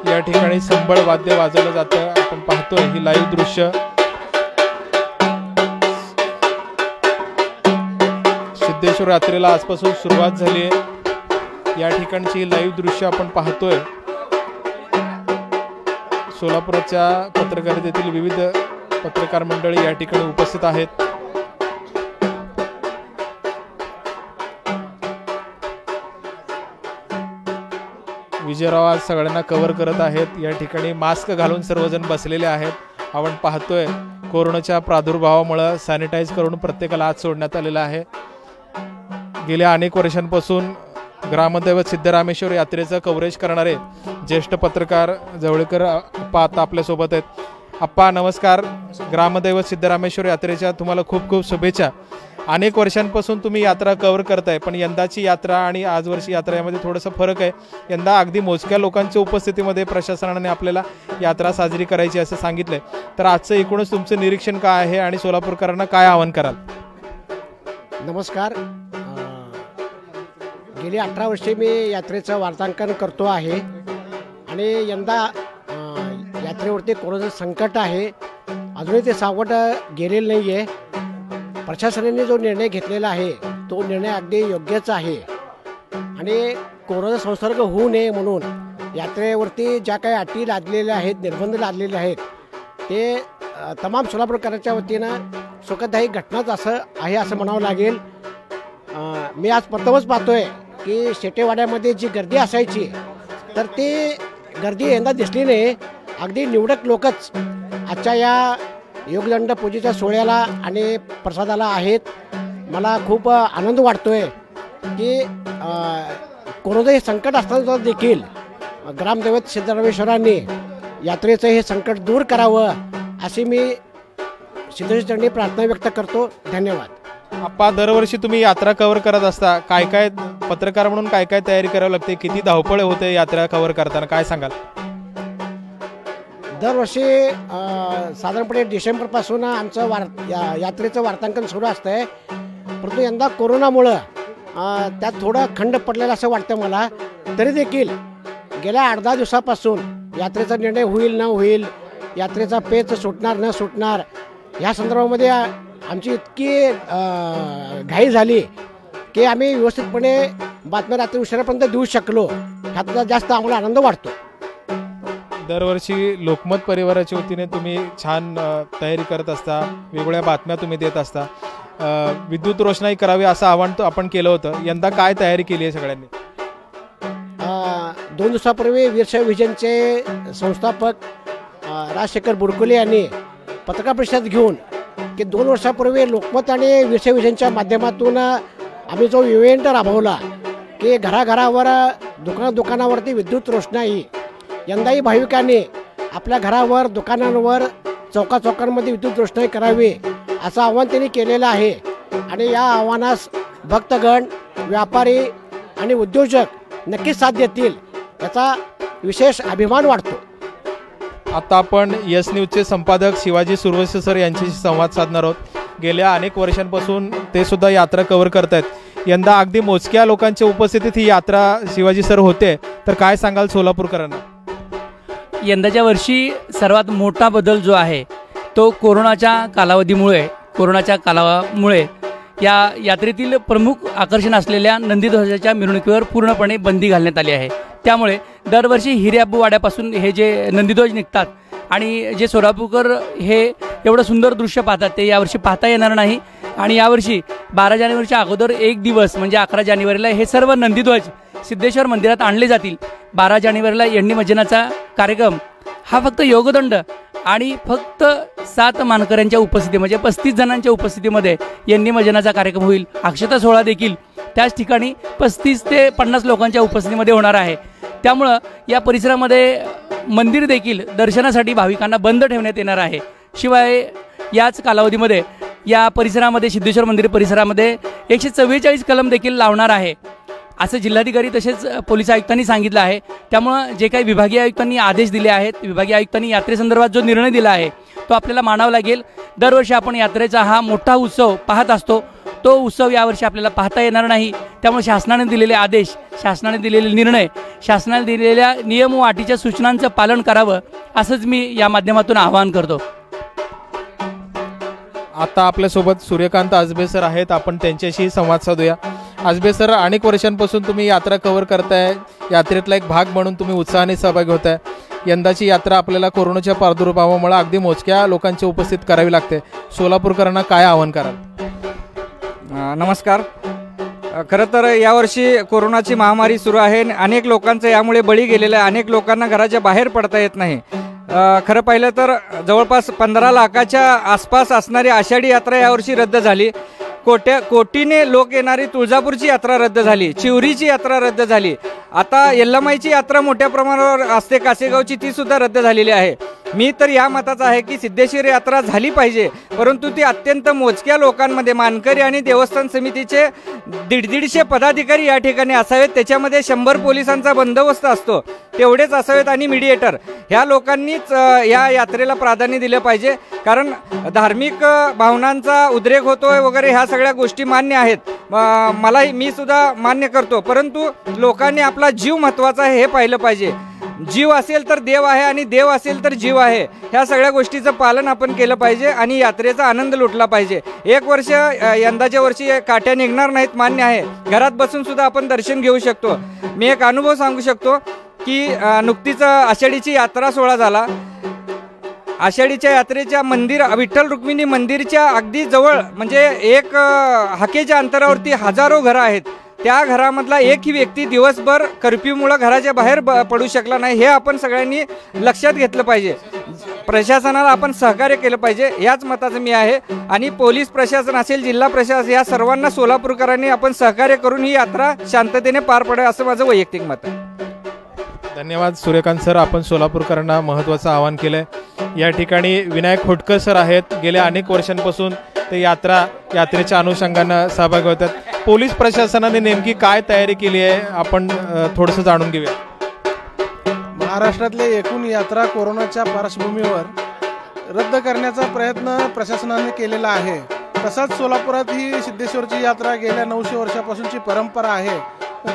या ठिकाणी संबळ वाद्य वाजवलं जातं. आपण पाहतोय ही लाईव्ह दृश्य. सिद्धेश्वर यात्रेला आजपासून सुरुवात झाली आहे. या ठिकाणची लाईव्ह दृश्य आपण पाहतोय. सोलापूरच्या पत्रकारितेतील विविध पत्रकार मंडळी या ठिकाणी उपस्थित आहेत. विजयराव आज सगळ्यांना कव्हर करत आहेत. या ठिकाणी मास्क घालून सर्वजण बसलेले आहेत. आपण पाहतोय कोरोनाच्या प्रादुर्भावामुळे सॅनिटाईज करून प्रत्येकाला आत सोडण्यात आलेलं आहे. गेल्या अनेक वर्षांपासून ग्रामदैवत सिद्धरामेश्वर यात्रेचं कव्हरेज करणारे ज्येष्ठ पत्रकार जवळकर अप्पा आता आपल्यासोबत आहेत. अप्पा नमस्कार. ग्रामदैवत सिद्धरामेश्वर यात्रेच्या तुम्हाला खूप खूप शुभेच्छा. अनेक वर्षांपासून तुम्ही यात्रा कव्हर करताय, पण यंदाची यात्रा आणि आजवर्षी यात्रा यामध्ये थोडंसं फरक आहे. यंदा अगदी मोजक्या लोकांच्या उपस्थितीमध्ये प्रशासनाने आपल्याला यात्रा साजरी करायची असं सांगितलंय. तर आजचं एकूणच तुमचं निरीक्षण काय आहे आणि सोलापूरकरांना काय आवाहन कराल? नमस्कार. गेली 18 वर्षे मी यात्रेचं वार्तांकन करतो आहे आणि यंदा यात्रेवरती कोरोनाचं संकट आहे. अजूनही ते सावट गेलेलं नाही आहे. प्रशासनाने जो निर्णय घेतलेला आहे तो निर्णय अगदी योग्यच आहे आणि कोरोना संसर्ग होऊ नये म्हणून यात्रेवरती ज्या काही अटी लादलेल्या आहेत, निर्बंध लादलेले आहेत ते तमाम सोलापूरकरांच्या वतीनं सुखदायी घटनाच आहे असं म्हणावं लागेल. मी आज प्रथमच पाहतोय की शेटेवाड्यामध्ये जी गर्दी असायची तर ती गर्दी यंदा दिसली नाही. अगदी निवडक लोकच आजच्या या योगदंड पूजेच्या सोहळ्याला आणि प्रसादाला आहेत. मला खूप आनंद वाटतोय की कोरोनाचे संकट असताना देखील ग्रामदैवत सिद्धरामेश्वरांनी यात्रेचं हे संकट दूर करावं अशी मी सिद्धेश्वर चरणी प्रार्थना व्यक्त करतो. धन्यवाद. आप्पा, दरवर्षी तुम्ही यात्रा कव्हर करत असता, काय काय पत्रकार म्हणून काय काय तयारी करावी लागते, किती धावपळ होते यात्रा कव्हर करताना, काय सांगाल? दरवर्षी साधारणपणे डिसेंबरपासून आमचं यात्रेचं वार्तांकन सुरू असतं आहे. परंतु यंदा कोरोनामुळं त्यात थोडं खंड पडलेलं असं वाटतं मला. तरी देखील गेल्या 8-10 दिवसापासून यात्रेचा निर्णय होईल न होईल, यात्रेचा पेच सुटणार न सुटणार ह्या संदर्भामध्ये आमची इतकी घाई झाली की आम्ही व्यवस्थितपणे बातम्या रात्री उशिरापर्यंत देऊ शकलो. ह्याचा जास्त आम्हाला आनंद वाटतो. दरवर्षी लोकमत परिवाराच्या वतीने तुम्ही छान तयारी करत असता, वेगवेगळ्या बातम्या तुम्ही देत असता. विद्युत रोषणाई करावी असं आवाहन आपण केलं होतं. यंदा काय तयारी केली आहे सगळ्यांनी? 2 दिवसापूर्वी वीरशैव विजनचे संस्थापक राजशेखर बुरकुले यांनी पत्रकार परिषद घेऊन की 2 वर्षापूर्वी लोकमत आणि वीरशैव विजनच्या माध्यमातून आम्ही जो इव्हेंट राबवला की घराघरावर दुकानावरती विद्युत रोषणाई, यंदाही भाविकांनी आपल्या घरावर, दुकानांवर, चौकाचौकांमध्ये विद्युत रोषणाई करावी असं आव्हान त्यांनी केलेलं आहे. आणि या आव्हानास भक्तगण, व्यापारी आणि उद्योजक नक्कीच साथ देतील याचा विशेष अभिमान वाटतो. आता आपण यस न्यूजचे संपादक शिवाजी सुरवसे सर यांच्याशी संवाद साधणार आहोत. गेल्या अनेक वर्षांपासून ते सुद्धा यात्रा कव्हर करत आहेत. यंदा अगदी मोजक्या लोकांच्या उपस्थितीत ही यात्रा शिवाजी सर होते, तर काय सांगाल सोलापूरकरांना? यंदाच्या वर्षी सर्वात मोठा बदल जो आहे तो कोरोनाच्या कालामुळे या यात्रेतील प्रमुख आकर्षण असलेल्या नंदीध्वजाच्या मिरवणुकीवर पूर्णपणे बंदी घालण्यात आली आहे. त्यामुळे दरवर्षी हिऱ्याबूवाड्यापासून हे जे नंदीध्वज निघतात आणि जे सोलापूरकर हे एवढं सुंदर दृश्य पाहतात ते यावर्षी पाहता येणार नाही. आणि यावर्षी 12 जानेवारीच्या अगोदर एक दिवस म्हणजे 11 जानेवारीला हे सर्व नंदीध्वज सिद्धेश्वर मंदिरात आणले जातील. 12 जानेवारीला यंडी मज्जनाचा कार्यक्रम हा फक्त योगदंड आणि फक्त 7 मानकऱ्यांच्या उपस्थिती म्हणजे 35 जणांच्या उपस्थितीमध्ये यंडी मज्जनाचा कार्यक्रम होईल. अक्षता सोहळा देखील त्याच ठिकाणी 35 ते 50 लोकांच्या उपस्थितीमध्ये होणार आहे. त्यामुळं या परिसरामध्ये मंदिर देखील दर्शनासाठी भाविकांना बंद ठेवण्यात येणार आहे. शिवाय याच कालावधीमध्ये या परिसरामध्ये सिद्धेश्वर मंदिर परिसरामध्ये 144 कलम देखील लावणार आहे असं जिल्हाधिकारी तसेच पोलीस आयुक्तांनी सांगितलं आहे. त्यामुळं जे काही विभागीय आयुक्तांनी आदेश दिले आहेत, विभागीय आयुक्तांनी यात्रेसंदर्भात जो निर्णय दिला आहे तो आपल्याला मानावा लागेल. दरवर्षी आपण यात्रेचा हा मोठा उत्सव पाहत असतो, तो उत्सव यावर्षी आपल्याला पाहता येणार नाही. त्यामुळे शासनाने दिलेले आदेश, शासनाने दिलेले निर्णय, शासनाने दिलेल्या नियम व अटीच्या सूचनांचं पालन करावं असंच मी या माध्यमातून आवाहन करतो. आता आपल्यासोबत सूर्यकांत आजबे सर आहेत, आपण त्यांच्याशी संवाद साधूया. आजबे सर, अनेक वर्षांपासून तुम्ही यात्रा कव्हर करताय, यात्रेतला एक भाग म्हणून तुम्ही उत्साहाने सहभागी होताय. यंदाची यात्रा आपल्याला कोरोनाच्या प्रादुर्भावामुळे अगदी मोजक्या लोकांची उपस्थित करावी लागते. सोलापूरकरांना काय आवाहन कराल? नमस्कार. खरं तर यावर्षी कोरोनाची महामारी सुरू आहे. अनेक लोकांचं यामुळे बळी गेलेलं आहे. अनेक लोकांना घराच्या बाहेर पडता येत नाही. खरं पाहिलं तर जवळपास 15 लाखाच्या आसपास असणारी आषाढी यात्रा यावर्षी रद्द झाली. कोटीने लोक येणारी तुळजापूरची यात्रा रद्द झाली. चिवरीची यात्रा रद्द झाली. आता यल्लमाईची यात्रा मोठ्या प्रमाणावर असते कासेगावची, ती सुद्धा रद्द झालेली आहे. मी तर या मताचा आहे की सिद्धेश्वर यात्रा झाली पाहिजे, परंतु ती अत्यंत मोजक्या लोकांमध्ये, मानकरी आणि देवस्थान समितीचे 150 पदाधिकारी या ठिकाणी असावेत. त्याच्यामध्ये 100 पोलिसांचा बंदोबस्त असतो, तेवढेच असावेत आणि मीडिएटर. ह्या लोकांनीच या यात्रेला प्राधान्य दिलं पाहिजे. कारण धार्मिक भावनांचा उद्रेक होतोय वगैरे ह्या सगळ्या गोष्टी मान्य आहेत, मी सुद्धा मान्य करतो. परंतु लोकांनी आपला जीव महत्त्वाचा आहे हे पाहिलं पाहिजे. जीव असेल तर देव आहे आणि देव असेल तर जीव आहे, ह्या सगळ्या गोष्टीचं पालन आपण केलं पाहिजे आणि यात्रेचा आनंद लुटला पाहिजे. एक वर्ष यंदाच्या वर्षी काठ्या निघणार नाहीत मान्य आहे, घरात बसून सुद्धा आपण दर्शन घेऊ शकतो. मी एक अनुभव सांगू शकतो की नुकतीच आषाढीची यात्रा सोहळा झाला. आषाढीच्या यात्रेच्या मंदिर विठ्ठल रुक्मिणी मंदिरच्या अगदी जवळ म्हणजे एक हाकेच्या अंतरावरती हजारो घरं आहेत. त्या घरामधला एकही व्यक्ती दिवसभर कर्फ्यूमुळे घराच्या बाहेर पडू शकला नाही. हे आपण सगळ्यांनी लक्षात घेतलं पाहिजे. प्रशासनाला आपण सहकार्य केलं पाहिजे, याच मताचं मी आहे. आणि पोलीस प्रशासन असेल, जिल्हा प्रशासन, या सर्वांना सोलापूरकरांनी आपण सहकार्य करून ही यात्रा शांततेने पार पडेल असं माझं वैयक्तिक मत आहे. धन्यवाद सूर्यकांत सर, आपण सोलापूरकरांना महत्त्वाचं आवाहन केलं. या ठिकाणी विनायक खोटकर सर आहेत. गेल्या अनेक वर्षांपासून ते यात्रेच्या अनुषंगानं सहभागी होतात. पोलीस प्रशासनाने नेमकी काय तयारी केली आहे आपण थोडंसं जाणून घेऊया. महाराष्ट्रातले एकूण यात्रा कोरोनाच्या पार्श्वभूमीवर रद्द करण्याचा प्रयत्न प्रशासनाने केलेला आहे. तसाच सोलापुरात ही सिद्धेश्वरची यात्रा गेल्या 900 वर्षापासूनची परंपरा आहे.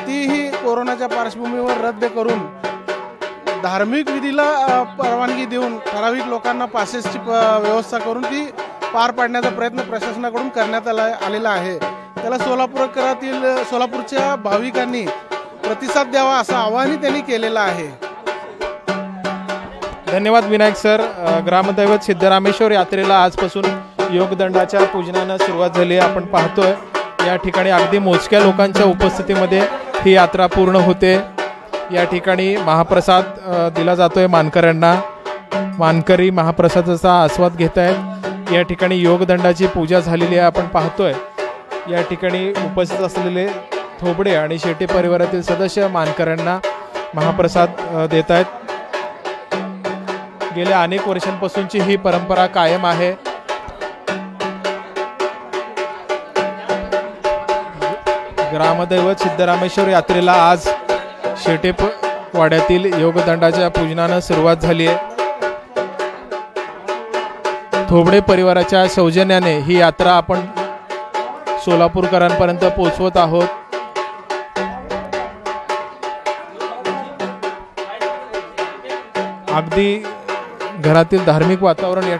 तीही कोरोनाच्या पार्श्वभूमीवर रद्द करून धार्मिक विधीला परवानगी देऊन ठराविक लोकांना पासेसची व्यवस्था करून ती पार पाडण्याचा प्रयत्न प्रशासनाकडून करण्यात आलेला आहे. त्याला सोलापूरच्या भाविकांनी प्रतिसाद द्यावा असं आवाहनही त्यांनी केलेलं आहे. धन्यवाद विनायक सर. ग्रामदैवत सिद्धरामेश्वर यात्रेला आजपासून योगदंडाच्या पूजनानं सुरुवात झाली आहे. आपण पाहतोय या ठिकाणी अगदी मोजक्या लोकांच्या उपस्थितीमध्ये ही यात्रा पूर्ण होते. या ठिकाणी महाप्रसाद दिला जातोय मानकऱ्यांना. मानकरी महाप्रसादाचा आस्वाद घेत आहेत. या ठिकाणी योगदंडाची पूजा झालेली आहे. आपण पाहतोय या ठिकाणी उपस्थित असलेले थोबडे आणि शेटे परिवारातील सदस्य मानकऱ्यांना महाप्रसाद देत आहेत. गेल्या अनेक वर्षांपासूनची ही परंपरा कायम आहे. ग्रामदैवत सिद्धरामेश्वर यात्रेला आज शेटेवाड्यातील योगदंडाच्या पूजनानं सुरुवात झाली आहे. थोबडे परिवाराच्या सौजन्याने ही यात्रा आपण सोलापूरकरांपर्यंत पोहोचवत आहोत. अगदी घरातील धार्मिक वातावरण या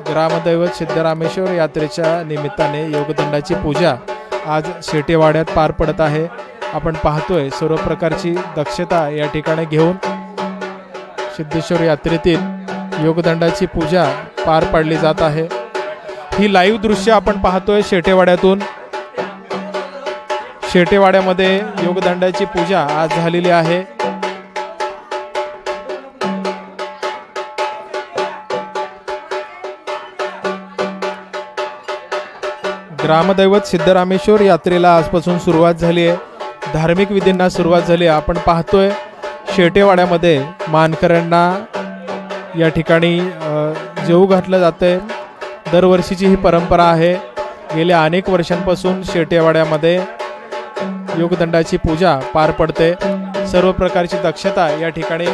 ग्रामदैवत सिद्धरामेश्वर यात्रेच्या निमित्ताने योगदंडाची पूजा आज शेटेवाड्यात पार पडत आहे. आपण पाहतोय सर्व प्रकारची दक्षता या ठिकाणी घेऊन सिद्धेश्वर यात्रेतील योगदंडाची पूजा पार पाडली जात आहे. ही लाईव्ह दृश्य आपण पाहतोय शेटेवाड्यातून. शेटेवाड्यामध्ये योगदंडाची पूजा आज झालेली आहे. ग्रामदैवत सिद्धरामेश्वर यात्रेला आजपासून सुरुवात झाली आहे. धार्मिक विधींना सुरुवात झाली आहे. आपण पाहतोय शेटेवाड्यामध्ये मानकऱ्यांना या ठिकाणी जेवू घातलं जातंय. दरवर्षीची ही परंपरा आहे. गेल्या अनेक वर्षांपासून शेटेवाड्यामध्ये योगदंडाची पूजा पार पडते. सर्व प्रकारची दक्षता या ठिकाणी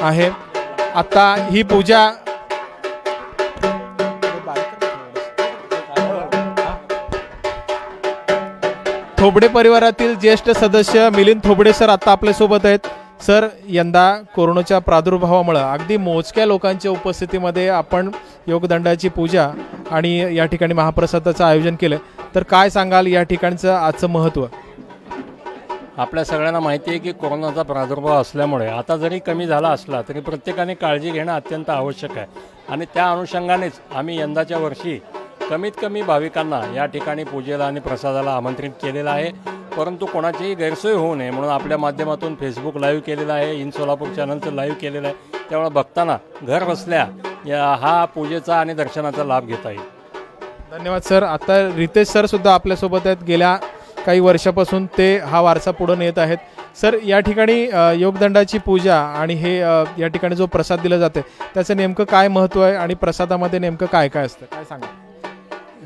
आहे. आता ही पूजा थोबडे परिवारातील ज्येष्ठ सदस्य मिलिंद थोबडे सर आता आपल्यासोबत आहेत. सर, यंदा कोरोनाच्या प्रादुर्भावामुळे अगदी मोजक्या लोकांच्या उपस्थितीमध्ये आपण योगदंडाची पूजा आणि या ठिकाणी महाप्रसादाचं आयोजन केलं, तर काय सांगाल या ठिकाणचं आजचं महत्त्व? आपल्या सगळ्यांना माहिती आहे की कोरोनाचा प्रादुर्भाव असल्यामुळे आता जरी कमी झाला असला तरी प्रत्येकाने काळजी घेणं अत्यंत आवश्यक आहे. आणि त्या अनुषंगानेच आम्ही यंदाच्या वर्षी कमीत कमी भाविकांना या ठिकाणी पूजेला आणि प्रसादाला आमंत्रित केलेलं आहे. परंतु कोणाचीही गैरसोय होऊ नये म्हणून आपल्या माध्यमातून फेसबुक लाईव्ह केलेलं आहे, इन सोलापूर चॅनलचं लाईव्ह केलेलं आहे. त्यामुळे भक्तांना घर बसल्या हा पूजेचा आणि दर्शनाचा लाभ घेता येईल. धन्यवाद सर. आता रितेश सर सुद्धा आपल्यासोबत आहेत. गेल्या काही वर्षापासून ते हा वारसा पुढे नेत आहेत. सर, या ठिकाणी योगदंडाची पूजा आणि हे या ठिकाणी जो प्रसाद दिला जाते त्याचं नेमकं काय महत्त्व आहे आणि प्रसादामध्ये नेमकं काय काय असतं, काय सांगा?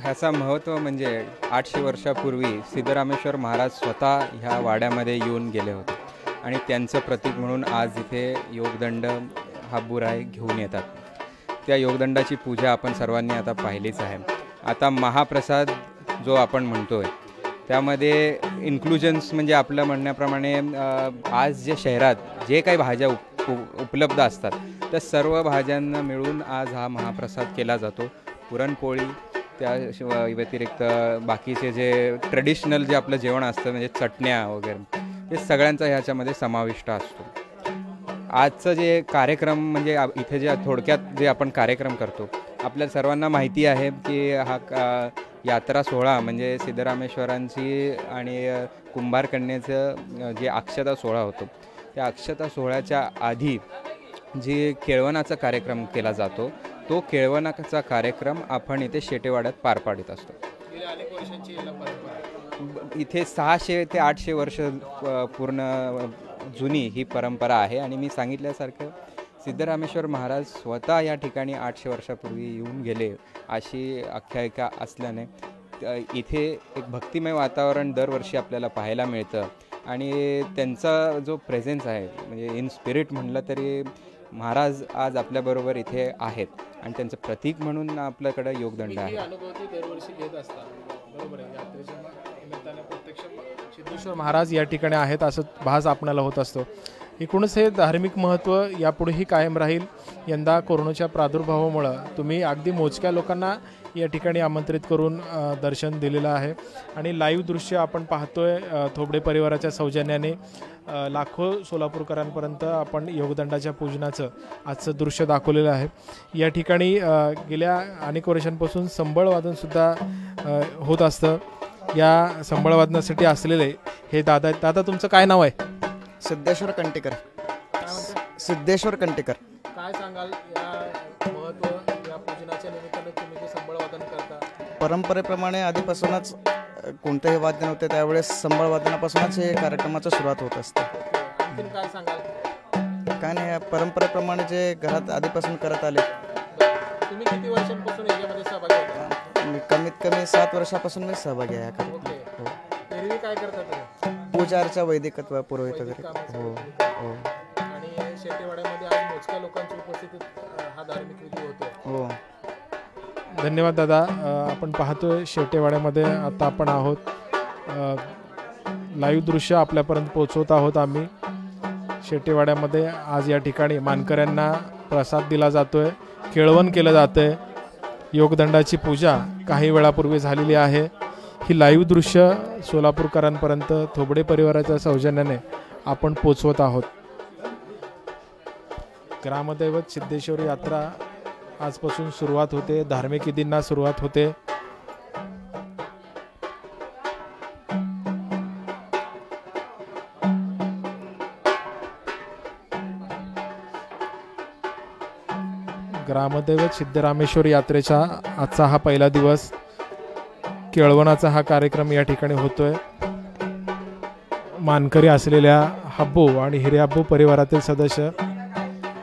ह्याचा महत्त्व म्हणजे 800 वर्षापूर्वी सिद्धरामेश्वर महाराज स्वतः ह्या वाड्यामध्ये येऊन गेले होते आणि त्यांचं प्रतीक म्हणून आज इथे योगदंड हा बुराई घेऊन येतात. त्या योगदंडाची पूजा आपण सर्वांनी आता पाहिलीच आहे. आता महाप्रसाद जो आपण म्हणतोय त्यामध्ये इन्क्लुजन्स म्हणजे आपल्या म्हणण्याप्रमाणे आज जे शहरात जे काही भाज्या उपलब्ध असतात त्या सर्व भाज्यांना मिळून आज हा महाप्रसाद केला जातो. पुरणपोळी, त्या व्यतिरिक्त बाकीचे जे ट्रेडिशनल जे आपलं जेवण असतं म्हणजे चटण्या वगैरे हे सगळ्यांचा ह्याच्यामध्ये समाविष्ट असतो. आजचं जे कार्यक्रम म्हणजे इथे जे थोडक्यात जे आपण कार्यक्रम करतो, आपल्या सर्वांना माहिती आहे की हा यात्रा सोहळा म्हणजे सिद्धरामेश्वरांची आणि कुंभारकन्येचं जे अक्षता सोहळा होतो, त्या अक्षता सोहळ्याच्या आधी जी केळवणाचा कार्यक्रम केला जातो, तो केळवणाचा कार्यक्रम आपण इथे शेटेवाड्यात पार पाडित असतो. इथे 600 ते 800 वर्ष पूर्ण जुनी ही परंपरा आहे आणि मी सांगितल्यासारखं सिद्धरामेश्वर महाराज स्वतः या ठिकाणी 800 वर्षापूर्वी येऊन गेले अशी आख्यायिका असल्याने इथे एक भक्तिमय वातावरण दरवर्षी आपल्याला पाहायला मिळतं आणि त्यांचा जो प्रेझेन्स आहे म्हणजे इन स्पिरिट म्हटलं तरी महाराज आज आपल्याबरोबर इथे आहेत आणि त्यांचं प्रतीक म्हणून आपल्याकडे योगदंड आहे. सिद्धेश्वर महाराज या ठिकाणी आहेत असं भास आपणाला होत असतो. एकूणच हे धार्मिक महत्त्व यापुढेही कायम राहील. यंदा कोरोनाच्या प्रादुर्भावामुळं तुम्ही अगदी मोजक्या लोकांना या ठिकाणी आमंत्रित करून दर्शन दिलेलं आहे आणि लाईव्ह दृश्य आपण पाहतोय. थोबडे परिवाराच्या सौजन्याने लाखो सोलापूरकरांपर्यंत आपण योगदंडाच्या पूजनाचं आजचं दृश्य दाखवलेलं आहे. या ठिकाणी गेल्या अनेक वर्षांपासून संबळ वादनसुद्धा होत असतं. या संबळ वादनासाठी असलेले हे दादा तुमचं काय नाव आहे? सिद्धेश्वर कंटेकर. सिद्धेश्वर कंटेकर. काय सांगाल या महत्त्व या पूजनाच्या निमित्ताने तुम्ही जे संबळ वादन करता? परंपरेप्रमाणे आधीपासूनच कोणतेही वाद्य नव्हते त्यावेळेस संबळ वादनापासूनच हे कार्यक्रमाची सुरुवात होत असते. आणखीन काय सांगाल? काय नाही, परंपरेप्रमाणे जे घरात आधीपासून करत आले. तुम्ही किती वर्षांपासून याच्यामध्ये सहभागी होता? मी कमीत कमी 7 वर्षापासून मी सहभागी आहे. एरवी काय करतात? पूजा अर्चा, वैदिकत्व, पुरोहित वगैरे. हो हो. आणि शेटेवाड्यामध्ये आज मोजक्या लोकांची उपस्थितीत हा धार्मिक विधी होतो. हो. धन्यवाद दादा. आपण पाहतोय शेटेवाड्यामध्ये आता आपण आहोत. लाईव्ह दृश्य आपल्यापर्यंत पोहोचवत आहोत आम्ही. शेटेवाड्यामध्ये आज या ठिकाणी मानकऱ्यांना प्रसाद दिला जातोय, केळवण केलं जातंय. योगदंडाची पूजा काही वेळापूर्वी झालेली आहे. ही लाईव्ह दृश्य सोलापूरकरांपर्यंत थोबडे परिवाराच्या सौजन्याने आपण पोचवत आहोत. ग्रामदैवत सिद्धेश्वर यात्रा आजपासून सुरुवात होते. धार्मिक विधींना सुरुवात होते. ग्रामदैवत सिद्धरामेश्वर यात्रेचा आजचा हा पहिला दिवस. केळवणाचा हा कार्यक्रम या ठिकाणी होतोय. मानकरी असलेल्या हब्बू आणि हिरेहब्बू परिवारातील सदस्य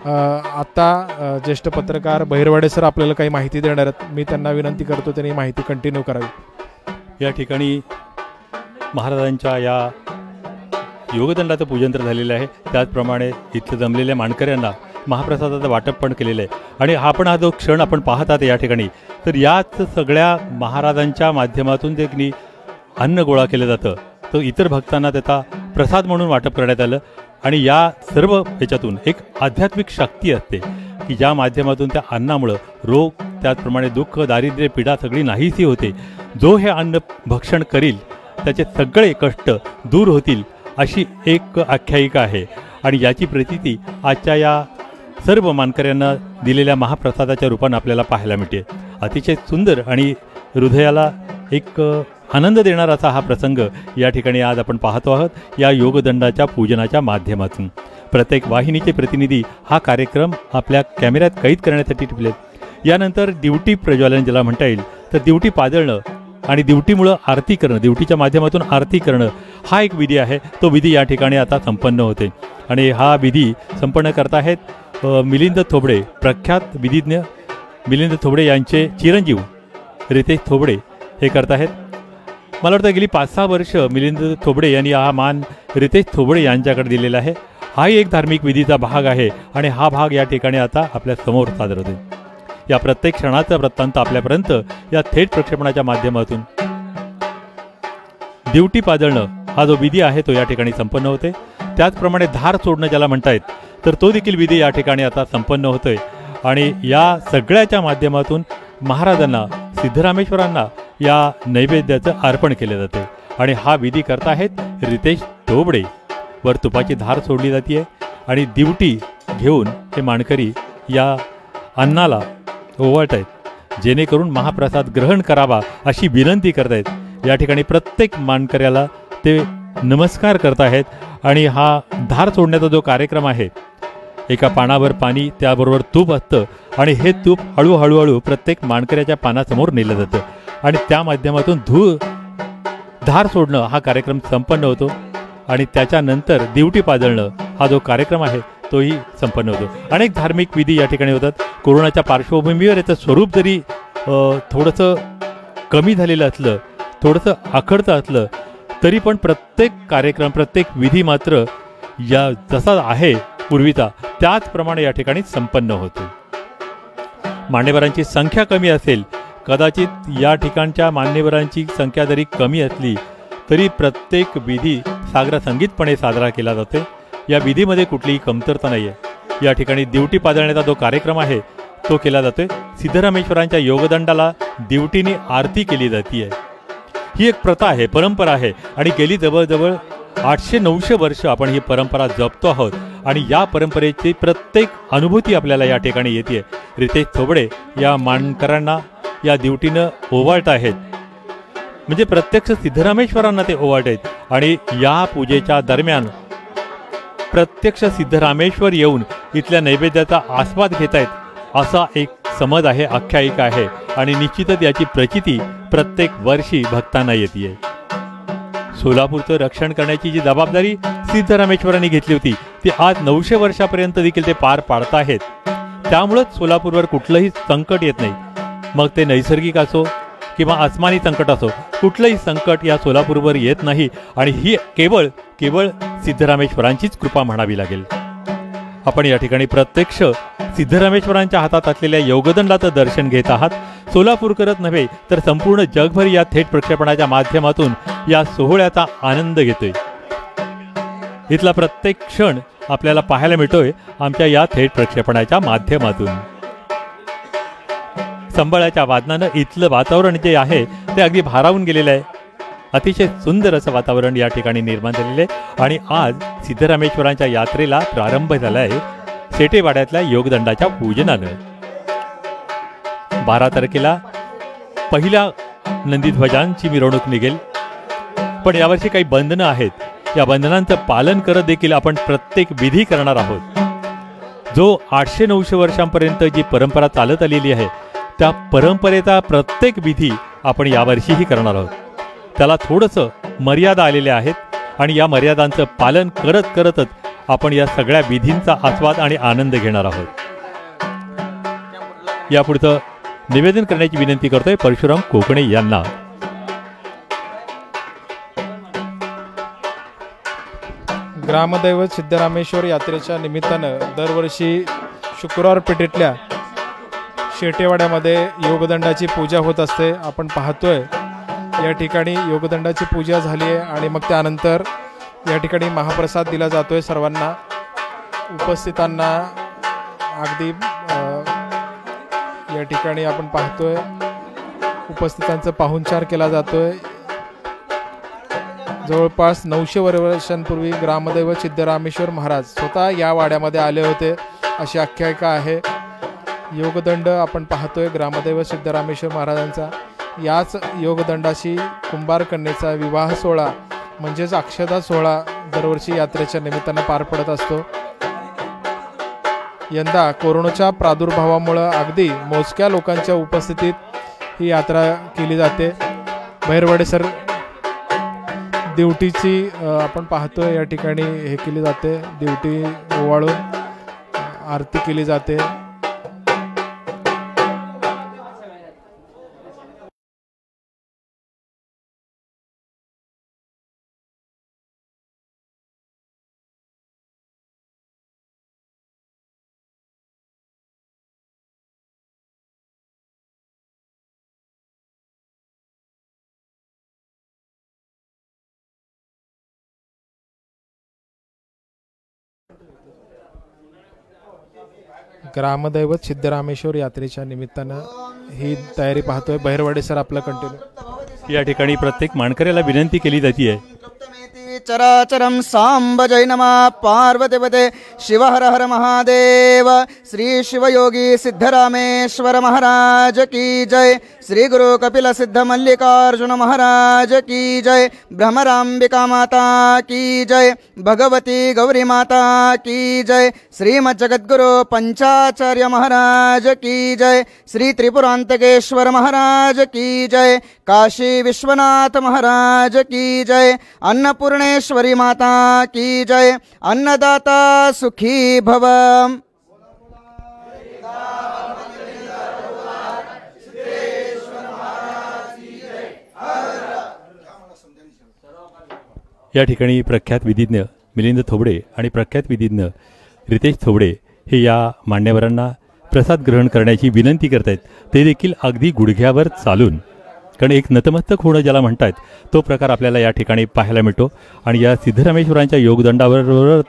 आता ज्येष्ठ पत्रकार बहिरवाडे सर आपल्याला काही माहिती देणार आहेत. मी त्यांना विनंती करतो त्यांनी माहिती कंटिन्यू करावी. या ठिकाणी महाराजांच्या या योगदंडाचं पूजन तर झालेलं आहे. त्याचप्रमाणे इथं जमलेल्या मानकऱ्यांना महाप्रसादाचं वाटप पण केलेलं आहे. आणि हा जो क्षण आपण पाहत आहात या ठिकाणी, तर याच सगळ्या महाराजांच्या माध्यमातून जे की अन्न गोळा केलं जातं तर इतर भक्तांना त्याचा प्रसाद म्हणून वाटप करण्यात आलं. आणि या सर्व ह्याच्यातून एक आध्यात्मिक शक्ती असते की ज्या माध्यमातून त्या अन्नामुळं रोग, त्याचप्रमाणे दुःख, दारिद्र्य, पीडा सगळी नाहीशी होते. जो हे अन्न भक्षण करील त्याचे सगळे कष्ट दूर होतील अशी एक आख्यायिका आहे. आणि याची प्रतीती आजच्या या सर्व मानकऱ्यांना दिलेल्या महाप्रसादाच्या रूपानं आपल्याला पाहायला मिळते. अतिशय सुंदर आणि हृदयाला एक आनंद देणारा असा हा प्रसंग या ठिकाणी आज आपण पाहतो आहोत. या योगदंडाच्या पूजनाच्या माध्यमातून प्रत्येक वाहिनीचे प्रतिनिधी हा कार्यक्रम आपल्या कॅमेऱ्यात कैद करण्यासाठी टिपलेत. यानंतर ड्युटी प्रज्वलन ज्याला म्हणता येईल तर ड्युटी पाजळणं आणि दिवटीमुळं आरती करणं, दिवटीच्या माध्यमातून आरती करणं हा एक विधी आहे. तो विधी या ठिकाणी आता संपन्न होते आणि हा विधी संपन्न करत आहेत मिलिंद थोबडे, प्रख्यात विधिज्ञ मिलिंद थोबडे यांचे चिरंजीव रितेश थोबडे हे करत आहेत. मला वाटतं गेली 5-6 वर्ष मिलिंद थोबडे यांनी हा मान रितेश थोबडे यांच्याकडे दिलेला आहे. हाही एक धार्मिक विधीचा भाग आहे आणि हा भाग या ठिकाणी आता आपल्या समोर सादर होते. या प्रत्येक क्षणाचा वृत्तांत आपल्यापर्यंत या थेट प्रक्षेपणाच्या माध्यमातून दिवटी पाजळणं हा जो विधी आहे तो या ठिकाणी संपन्न होते. त्याचप्रमाणे धार सोडणं ज्याला म्हणतायत तर तो देखील विधी या ठिकाणी आता संपन्न होतोय आणि या सगळ्याच्या माध्यमातून महाराजांना, सिद्धरामेश्वरांना या नैवेद्याचं अर्पण केले जाते आणि हा विधी करत आहेत रितेश थोबडे. वर तुपाची धार सोडली जाते आणि दिवटी घेऊन हे मानकरी या अन्नाला ओवाळत आहेत जेणेकरून महाप्रसाद ग्रहण करावा अशी विनंती करत आहेत. या ठिकाणी प्रत्येक मानकऱ्याला ते नमस्कार करत आहेत आणि हा धार सोडण्याचा जो कार्यक्रम आहे, एका पानावर पाणी त्याबरोबर तूप असतं आणि हे तूप हळूहळू प्रत्येक मानकऱ्याच्या पानासमोर नेलं जातं आणि त्या माध्यमातून धार सोडणं हा कार्यक्रम संपन्न होतो आणि त्याच्यानंतर दिवटी पाजळणं हा जो कार्यक्रम आहे तोही संपन्न होतो. अनेक धार्मिक विधी या ठिकाणी होतात. कोरोनाच्या पार्श्वभूमीवर याचं स्वरूप जरी थोडंसं कमी झालेलं असलं, थोडंसं आखडतं असलं तरी पण प्रत्येक कार्यक्रम, प्रत्येक विधी मात्र या जसा आहे पूर्वीचा त्याचप्रमाणे या ठिकाणी संपन्न होतो. मान्यवरांची संख्या कमी असेल, कदाचित या ठिकाणच्या मान्यवरांची संख्या जरी कमी असली तरी प्रत्येक विधी साग्रसंगीतपणे साजरा केला जातो. या विधीमध्ये कुठलीही कमतरता नाही आहे. या ठिकाणी दिवटी पाजळण्याचा जो कार्यक्रम आहे तो केला जातोय. सिद्धरामेश्वरांच्या योगदंडाला दिवटीने आरती केली जाते. ही एक प्रथा आहे, परंपरा आहे आणि गेली जवळजवळ 800-900 वर्ष आपण ही परंपरा जपतो आहोत आणि या परंपरेची प्रत्येक अनुभूती आपल्याला या ठिकाणी येते. रितेश थोबडे या मानकरांना या दिवटीनं ओवाळत आहेत, म्हणजे प्रत्यक्ष सिद्धरामेश्वरांना ते ओवाळत आहेत आणि या पूजेच्या दरम्यान प्रत्यक्ष सिद्धरामेश्वर येऊन इथल्या नैवेद्याचा आस्वाद घेत आहेत असा एक समज आहे, आख्यायिका आहे आणि निश्चितच याची प्रचिती प्रत्येक वर्षी भक्तांना येते. सोलापूरचं रक्षण करण्याची जी जबाबदारी सिद्धरामेश्वरांनी घेतली होती ती आज 900 वर्षापर्यंत देखील ते पार पाडत आहेत. त्यामुळंच सोलापूरवर कुठलंही संकट येत नाही, मग ते नैसर्गिक असो किंवा आसमानी संकट असो, कुठलंही संकट या सोलापूरवर येत नाही आणि ही केवळ सिद्धरामेश्वरांचीच कृपा म्हणावी लागेल. आपण या ठिकाणी प्रत्यक्ष सिद्धरामेश्वरांच्या हातात असलेल्या योगदंडाचं दर्शन घेत आहात. सोलापूर करत नव्हे तर संपूर्ण जगभर या थेट प्रक्षेपणाच्या माध्यमातून या सोहळ्याचा आनंद घेतोय. इथला प्रत्येक क्षण आपल्याला पाहायला मिळतोय आमच्या या थेट प्रक्षेपणाच्या माध्यमातून. संबळाच्या वादनानं इथलं वातावरण जे आहे ते अगदी भारावून गेलेलं आहे. अतिशय सुंदर असं वातावरण या ठिकाणी निर्माण झालेलं आहे आणि आज सिद्धरामेश्वरांच्या यात्रेला प्रारंभ झाला आहे शेटेवाड्यातल्या योगदंडाच्या पूजनानं. 12 तारखेला पहिल्या नंदीध्वजांची मिरवणूक निघेल, पण यावर्षी काही बंधनं आहेत. या बंधनांचं पालन करत देखील आपण प्रत्येक विधी करणार आहोत. जो 800-900 वर्षांपर्यंत जी परंपरा चालत आलेली आहे त्या परंपरेचा प्रत्येक विधी आपण यावर्षीही करणार आहोत. त्याला थोडंसं मर्यादा आलेल्या आहेत आणि या मर्यादांचं पालन करतच आपण या सगळ्या विधींचा आस्वाद आणि आनंद घेणार आहोत. यापुढचं निवेदन करण्याची विनंती करतोय परशुराम कोकणे यांना. ग्रामदैवत सिद्धरामेश्वर यात्रेच्या निमित्तानं दरवर्षी शुक्रवार पेठेतल्या शेटेवाड्यामध्ये योगदंडाची पूजा होत असते. आपण पाहतोय या ठिकाणी योगदंडाची पूजा झाली आहे आणि मग त्यानंतर या ठिकाणी महाप्रसाद दिला जातोय सर्वांना उपस्थितांना. अगदी या ठिकाणी आपण पाहतोय उपस्थितांचा पाहुणचार केला जातोय. जवळपास 900 वर्षांपूर्वी ग्रामदैवत सिद्धरामेश्वर महाराज स्वतः या वाड्यामध्ये आले होते अशी आख्यायिका आहे. योगदंड आपण पाहतोय ग्रामदैवत सिद्धरामेश्वर महाराजांचा. याच योगदंडाशी कुंभार कन्येचा विवाह सोहळा म्हणजेच अक्षता सोहळा दरवर्षी यात्रेच्या निमित्तानं पार पडत असतो. यंदा कोरोनाच्या प्रादुर्भावामुळं अगदी मोजक्या लोकांच्या उपस्थितीत ही यात्रा केली जाते. बहिरवाडे सर दिवटीची आपण पाहतोय या ठिकाणी हे केली जाते, दिवटी ओवाळून आरती केली जाते. ग्रामदैवत सिद्धरामेश्वर यात्रेच्या निमित्तानं ही तयारी पाहतोय. बहिरवाडे सर आपलं कंटिन्यू. या ठिकाणी प्रत्येक मानकऱ्याला विनंती केली जाते आहे. चराचरम सांब जय नमः पार्वतीपते शिव हर हर महादेव. श्री शिवयोगी सिद्धरामेश्वर महाराज की जय. श्री गुरु कपिल सिद्ध मल्लिकार्जुन महाराज की जय. भ्रमरांबिका माता की जय. भगवती गौरी माता की जय. श्रीमद जगद्गुरु पंचाचार्य महाराज की जय. श्री त्रिपुरांतकेश्वर महाराज की जय. काशी विश्वनाथ महाराज की जय. अन्नपूर्णेश्वरी माता की जय. अन्नदाता सुखी भव. या ठिकाणी प्रख्यात विधिज्ञ मिलिंद थोबडे आणि प्रख्यात विधिज्ञ रितेश थोबडे हे या मान्यवरांना प्रसाद ग्रहण करण्याची विनंती करत आहेत. ते देखील अगदी गुडघ्यावर चालून, कारण एक नतमस्तक होणं ज्याला म्हणतात तो प्रकार आपल्याला या ठिकाणी पाहायला मिळतो. आणि या सिद्धरामेश्वरांच्या योगदंडाबरोबर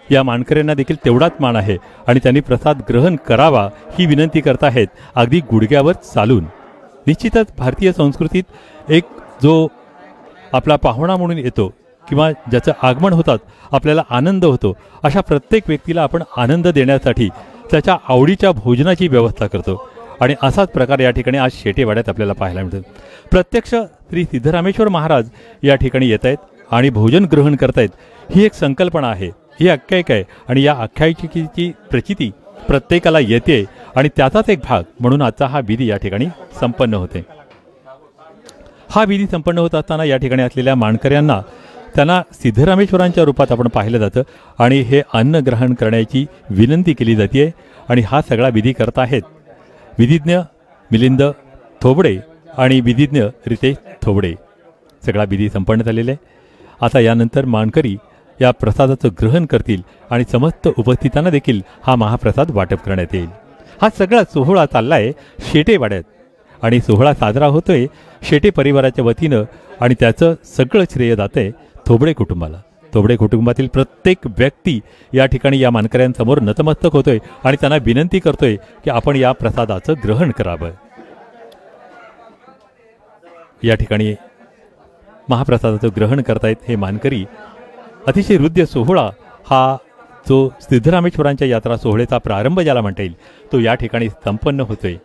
या मानकऱ्यांना देखील तेवढाच मान आहे आणि त्यांनी प्रसाद ग्रहण करावा ही विनंती करत आहेत अगदी गुडघ्यावर चालून. निश्चितच भारतीय संस्कृतीत एक जो आपला पाहुणा म्हणून येतो किंवा ज्याचं आगमन होतात आपल्याला आनंद होतो, अशा प्रत्येक व्यक्तीला आपण आनंद देण्यासाठी त्याच्या आवडीच्या भोजनाची व्यवस्था करतो. आणि असाच प्रकार या ठिकाणी आज शेटेवाड्यात आपल्याला पाहायला मिळतो. प्रत्यक्ष श्री सिद्धरामेश्वर महाराज या ठिकाणी येत आहेत आणि भोजन ग्रहण करतायत. ही एक संकल्पना आहे, ही आख्यायिका आहे आणि या आख्यायिकेची प्रचिती प्रत्येकाला येते आणि त्याचाच एक भाग म्हणून आजचा हा विधी या ठिकाणी संपन्न होते. हा विधी संपन्न होत असताना या ठिकाणी असलेल्या मानकऱ्यांना त्यांना सिद्धरामेश्वरांच्या रूपात आपण पाहिलं जातं आणि हे अन्न ग्रहण करण्याची विनंती केली जाते. आणि हा सगळा विधी करत आहेत विधिज्ञ मिलिंद थोबडे आणि विधिज्ञ रितेश थोबडे. सगळा विधी संपन्न झालेला आहे. आता यानंतर मानकरी या प्रसादाचं ग्रहण करतील आणि समस्त उपस्थितांना देखील हा महाप्रसाद वाटप करण्यात येईल. हा सगळा सोहळा चालला आहे शेटेवाड्यात आणि सोहळा साजरा होतोय शेटे परिवाराच्या वतीनं आणि त्याचं सगळं श्रेय जातंय थोबडे कुटुंबाला. थोबडे कुटुंबातील प्रत्येक व्यक्ती या ठिकाणी या मानकऱ्यांसमोर नतमस्तक होतोय आणि त्यांना विनंती करतोय की आपण या प्रसादाचं ग्रहण करावं. या ठिकाणी महाप्रसादाचं ग्रहण करतायत हे मानकरी. अतिशय हृदय सोहळा हा जो सिद्धरामेश्वरांच्या यात्रा सोहळ्याचा प्रारंभ ज्याला म्हणता येईल तो या ठिकाणी संपन्न होतोय.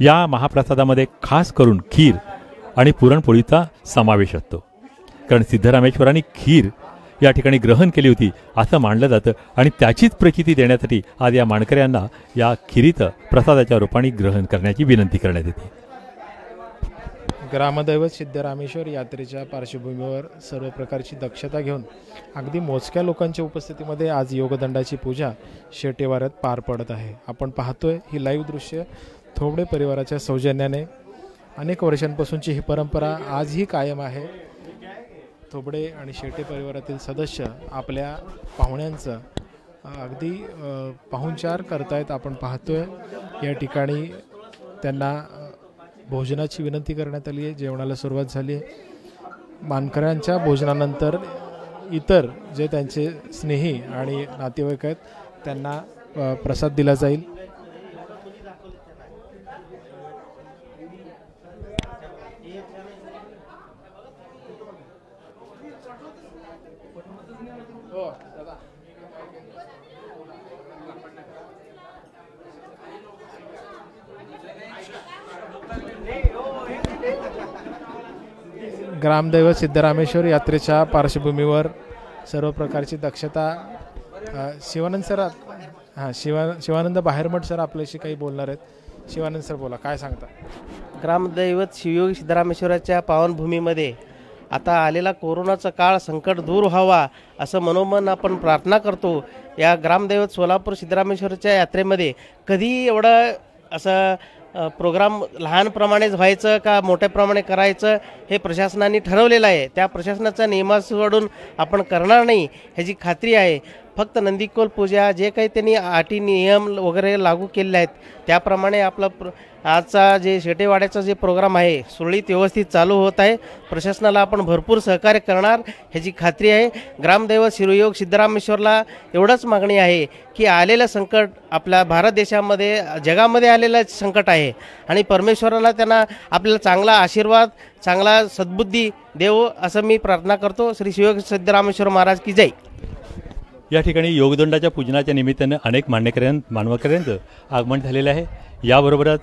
या महाप्रसादामध्ये खास करून खीर आणि पुरणपोळीचा समावेश असतो, कारण सिद्धरामेश्वरांनी खीर या ठिकाणी ग्रहण केली होती असं मानलं जातं आणि त्याचीच प्रचिती देण्यासाठी आज या मानकऱ्यांना या खिरीचं प्रसादाच्या रूपाने ग्रहण करण्याची विनंती करण्यात येते. ग्रामदैवत सिद्धरामेश्वर यात्रेच्या पार्श्वभूमीवर सर्व प्रकारची दक्षता घेऊन अगदी मोजक्या लोकांच्या उपस्थितीमध्ये आज योगदंडाची पूजा शेटेवाड्यात पार पडत आहे. आपण पाहतोय ही लाईव्ह दृश्य. थोबडे परिवाराच्या सौजन्याने अनेक वर्षांपासूनची ही परंपरा आजही कायम आहे. थोबडे आणि शेटे परिवारातील सदस्य आपल्या पाहुण्यांचं अगदी पाहुणचार करतायत. आपण पाहतोय या ठिकाणी त्यांना भोजनाची विनंती करण्यात आली आहे. जेवणाला सुरुवात झाली आहे. मानकऱ्यांच्या भोजनानंतर इतर जे त्यांचे स्नेही आणि नातेवाईक आहेत त्यांना प्रसाद दिला जाईल. ग्रामदैवत सिद्धरामेश्वर यात्रेच्या पार्श्वभूमीवर सर्व प्रकारची दक्षता. शिवानंद सर, शिवानंद बाहेरमठ सर आपल्याशी काही बोलणार आहेत. शिवानंद सर बोला, काय सांगता? ग्रामदैवत शिवयोगी सिद्धरामेश्वराच्या पावनभूमीमध्ये आता आलेला कोरोनाचा काळ संकट दूर व्हावा असं मनोमन आपण प्रार्थना करतो. या ग्रामदैवत सोलापूर सिद्धरामेश्वराच्या यात्रेमध्ये कधी एवढं असं प्रोग्राम लहानप्रमाणेच व्हायचं का मोठ्या प्रमाणे करायचं हे प्रशासनाने ठरवलेलं आहे. त्या प्रशासनाचा नियमावलीवरून आपण करणार नाही ह्याची खात्री आहे. फक्त नंदीकोल पूजा जे काही त्यांनी अटी नियम वगैरे लागू केलेले आहेत त्याप्रमाणे आपला आजचा जे शेटेवाड्याचा जे प्रोग्राम आहे सुरळीत व्यवस्थित चालू होत आहे. प्रशासनाला आपण भरपूर सहकार्य करणार ह्याची खात्री आहे. ग्रामदैवत शिवयोग सिद्धरामेश्वरला एवढंच मागणी आहे की आलेलं संकट आपल्या भारत देशामध्ये जगामध्ये आलेलं संकट आहे आणि परमेश्वराला त्यांना आपल्याला चांगला आशीर्वाद चांगला सद्बुद्धी देव असं मी प्रार्थना करतो. श्री शिवयोग सिद्धरामेश्वर महाराज की जय. या ठिकाणी योगदंडाच्या पूजनाच्या निमित्तानं अनेक मान्यवरांचं आगमन झालेलं आहे. याबरोबरच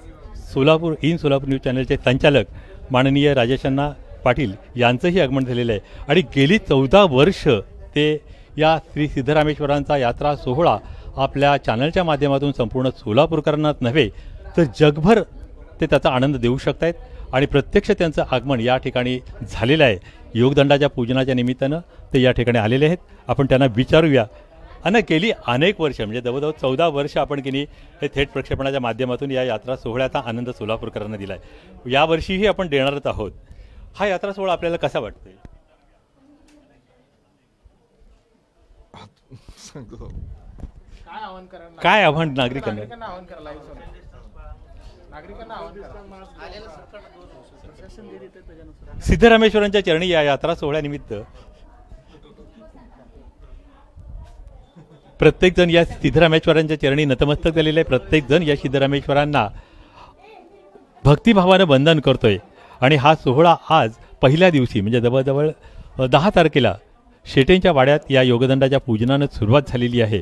सोलापूर न्यूज चॅनलचे संचालक माननीय राजेशांना पाटील यांचंही आगमन झालेलं आहे आणि गेली 14 वर्ष ते या श्री सिद्धरामेश्वरांचा यात्रा सोहळा आपल्या चॅनलच्या माध्यमातून संपूर्ण सोलापूरकरांनाच नव्हे तर जगभर ते त्याचा आनंद देऊ शकत आहेत आणि प्रत्यक्ष त्यांचं आगमन या ठिकाणी झालेलं आहे. योगदंडाच्या पूजनाच्या निमित्तानं ते या ठिकाणी आलेले आहेत. आपण त्यांना विचारूया. गेली अनेक वर्ष म्हणजे जवळजवळ 14 वर्ष आपण की नाही हे थेट प्रक्षेपणाच्या माध्यमातून या यात्रा सोहळ्याचा आनंद सोलापूरकरांना दिला आहे. यावर्षीही आपण देणारच आहोत. हा यात्रा सोहळा आपल्याला कसा वाटतोय? काय आव्हान नागरिकांना सिद्धरामेश्वरांच्या चरणी या यात्रा सोहळ्यानिमित्त प्रत्येक जण या सिद्धरामेश्वरांच्या चरणी नतमस्तक झालेले आहे. प्रत्येक जण या सिद्धरामेश्वरांना भक्तिभावानं वंदन करतोय आणि हा सोहळा आज पहिल्या दिवशी म्हणजे जवळजवळ 10 तारखेला शेटेंच्या वाड्यात या योगदंडाच्या पूजनानं सुरुवात झालेली आहे.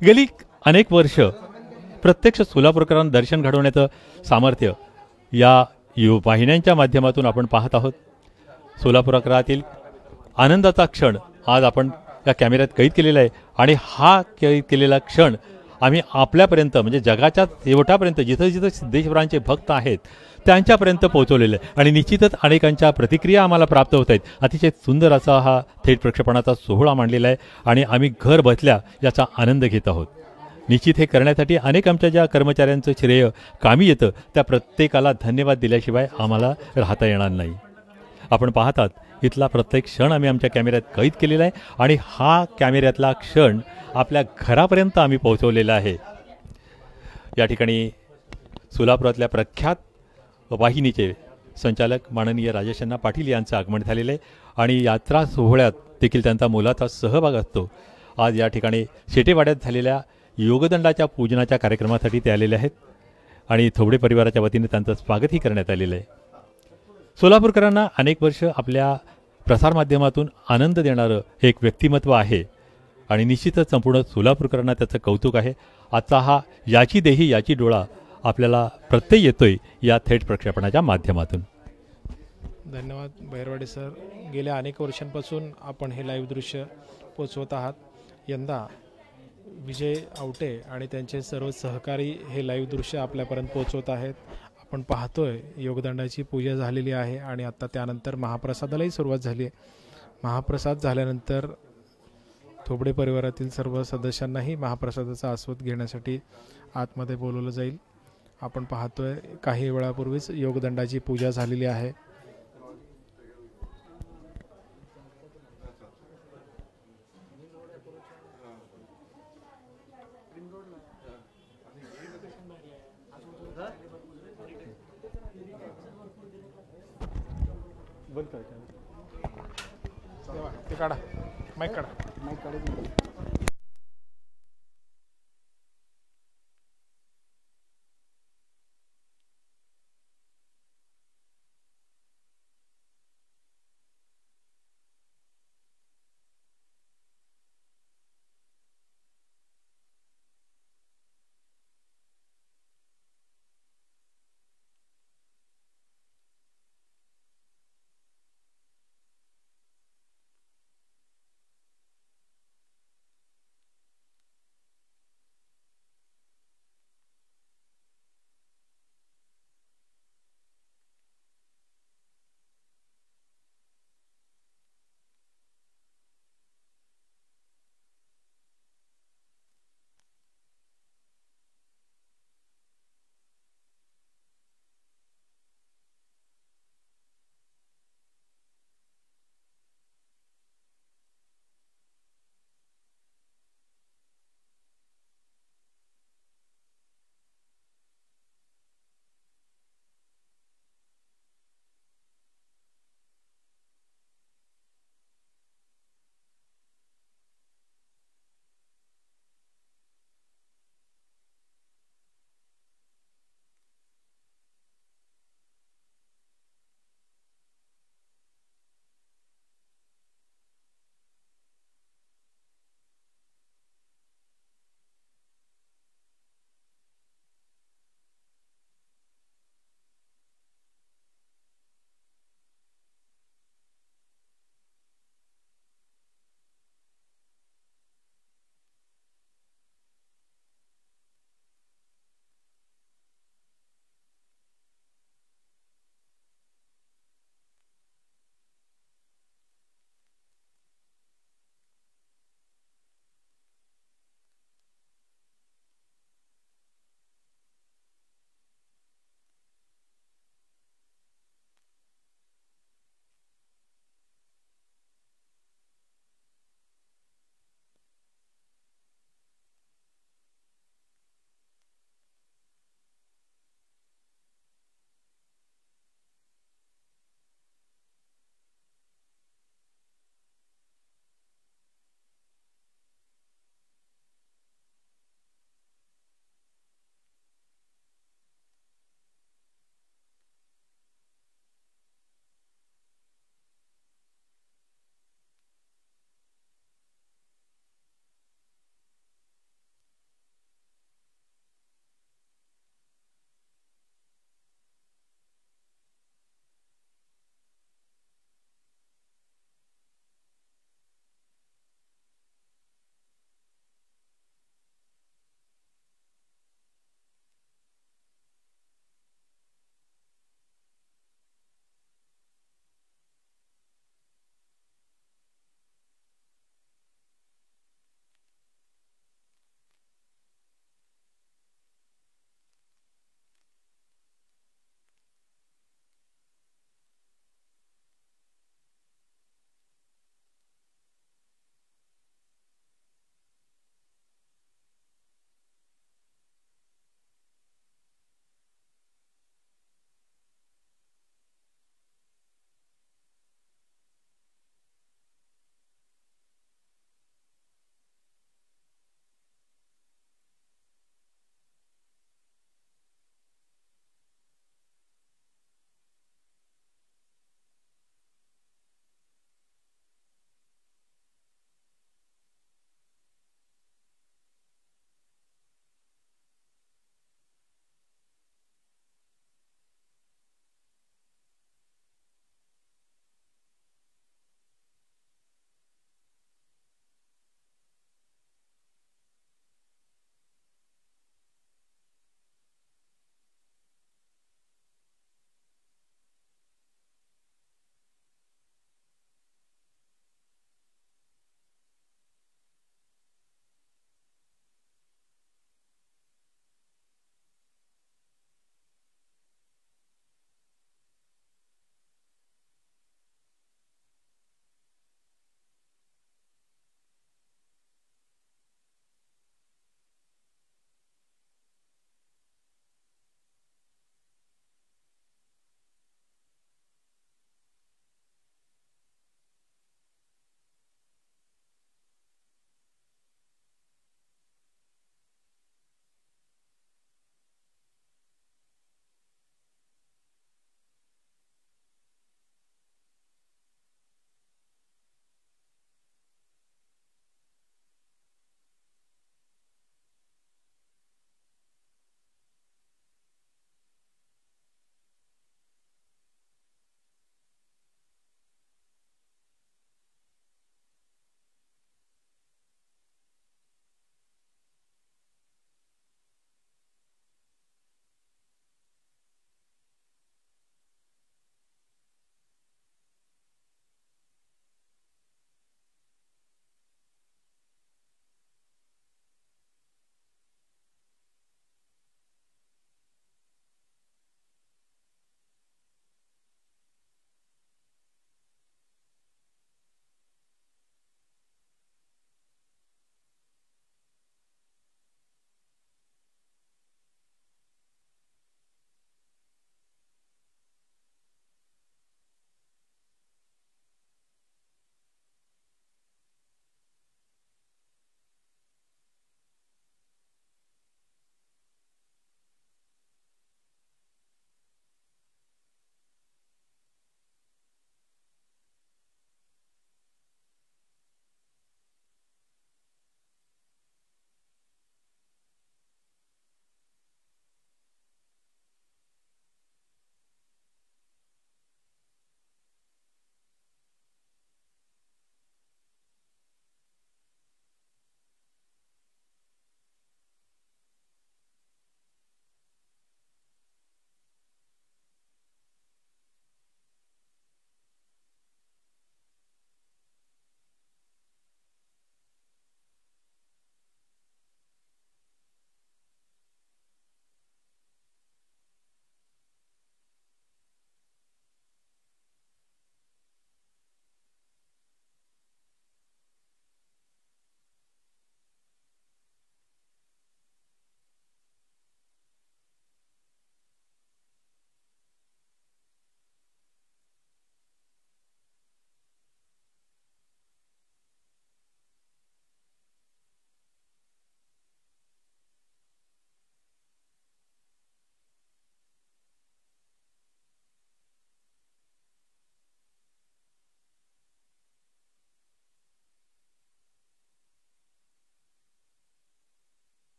गेली अनेक वर्ष प्रत्यक्ष सोलापूरकरांना दर्शन घडवण्याचं सामर्थ्य या वाहिन्यांच्या माध्यमातून आपण पाहत आहोत. सोलापूरकरातील आनंदाचा क्षण आज आपण या कॅमेऱ्यात कैद केलेला आहे आणि हा कैद केलेला क्षण आम्ही आपल्यापर्यंत म्हणजे जगाच्या शेवटापर्यंत जिथं जिथं सिद्धेश्वरांचे भक्त आहेत त्यांच्यापर्यंत पोहोचवलेलं आहे आणि निश्चितच अनेकांच्या प्रतिक्रिया आम्हाला प्राप्त होत आहेत. अतिशय सुंदर असा हा थेट प्रक्षेपणाचा सोहळा मांडलेला आहे आणि आम्ही घर बसल्या याचा आनंद घेत आहोत. निश्चित हे करण्यासाठी अनेक आमच्या ज्या कर्मचाऱ्यांचं श्रेय कामी येतं त्या प्रत्येकाला धन्यवाद दिल्याशिवाय आम्हाला राहता येणार नाही. आपण पाहतात इथला प्रत्येक क्षण आम्ही आमच्या कॅमेऱ्यात कैद केलेला आहे आणि हा कॅमेऱ्यातला क्षण आपल्या घरापर्यंत आम्ही पोहोचवलेला आहे. या ठिकाणी सोलापुरातल्या प्रख्यात वाहिनीचे संचालक माननीय राजेशांना पाटील यांचं आगमन झालेलं आहे आणि यात्रा सोहळ्यात देखील त्यांचा मोलाचा सहभाग असतो. आज या ठिकाणी शेटेवाड्यात झालेल्या योगदंडाच्या पूजनाच्या कार्यक्रमासाठी ते आलेले आहेत आणि थोबडे परिवाराच्या वतीने त्यांचं स्वागतही करण्यात आलेलं आहे. सोलापूरकरांना अनेक वर्ष आपल्या प्रसारमाध्यमातून आनंद देणारं एक व्यक्तिमत्व आहे आणि निश्चितच संपूर्ण सोलापूरकरांना त्याचं कौतुक आहे. आजचा हा याची देही याची डोळा आपल्याला प्रत्यय येतोय या थेट प्रक्षेपणाच्या माध्यमातून. धन्यवाद बहिरवाडे सर. गेल्या अनेक वर्षांपासून आपण हे लाईव्ह दृश्य पोचवत आहात. यंदा विजय आवटे आणि त्यांचे सर्व सहकारी हे लाईव्ह दृश्य आपल्यापर्यंत पोचवत आहेत. आपण पाहतोय योगदंडाची पूजा झालेली आहे आणि आता त्यानंतर महाप्रसादालाही सुरुवात झाली आहे. महाप्रसाद झाल्यानंतर थोबडे परिवारातील सर्व सदस्यांनाही महाप्रसादाचा आस्वाद घेण्यासाठी आतमध्ये बोलवलं जाईल. आपण पाहतोय काही वेळापूर्वीच योगदंडाची पूजा झालेली आहे. ते काढा माईक काढा.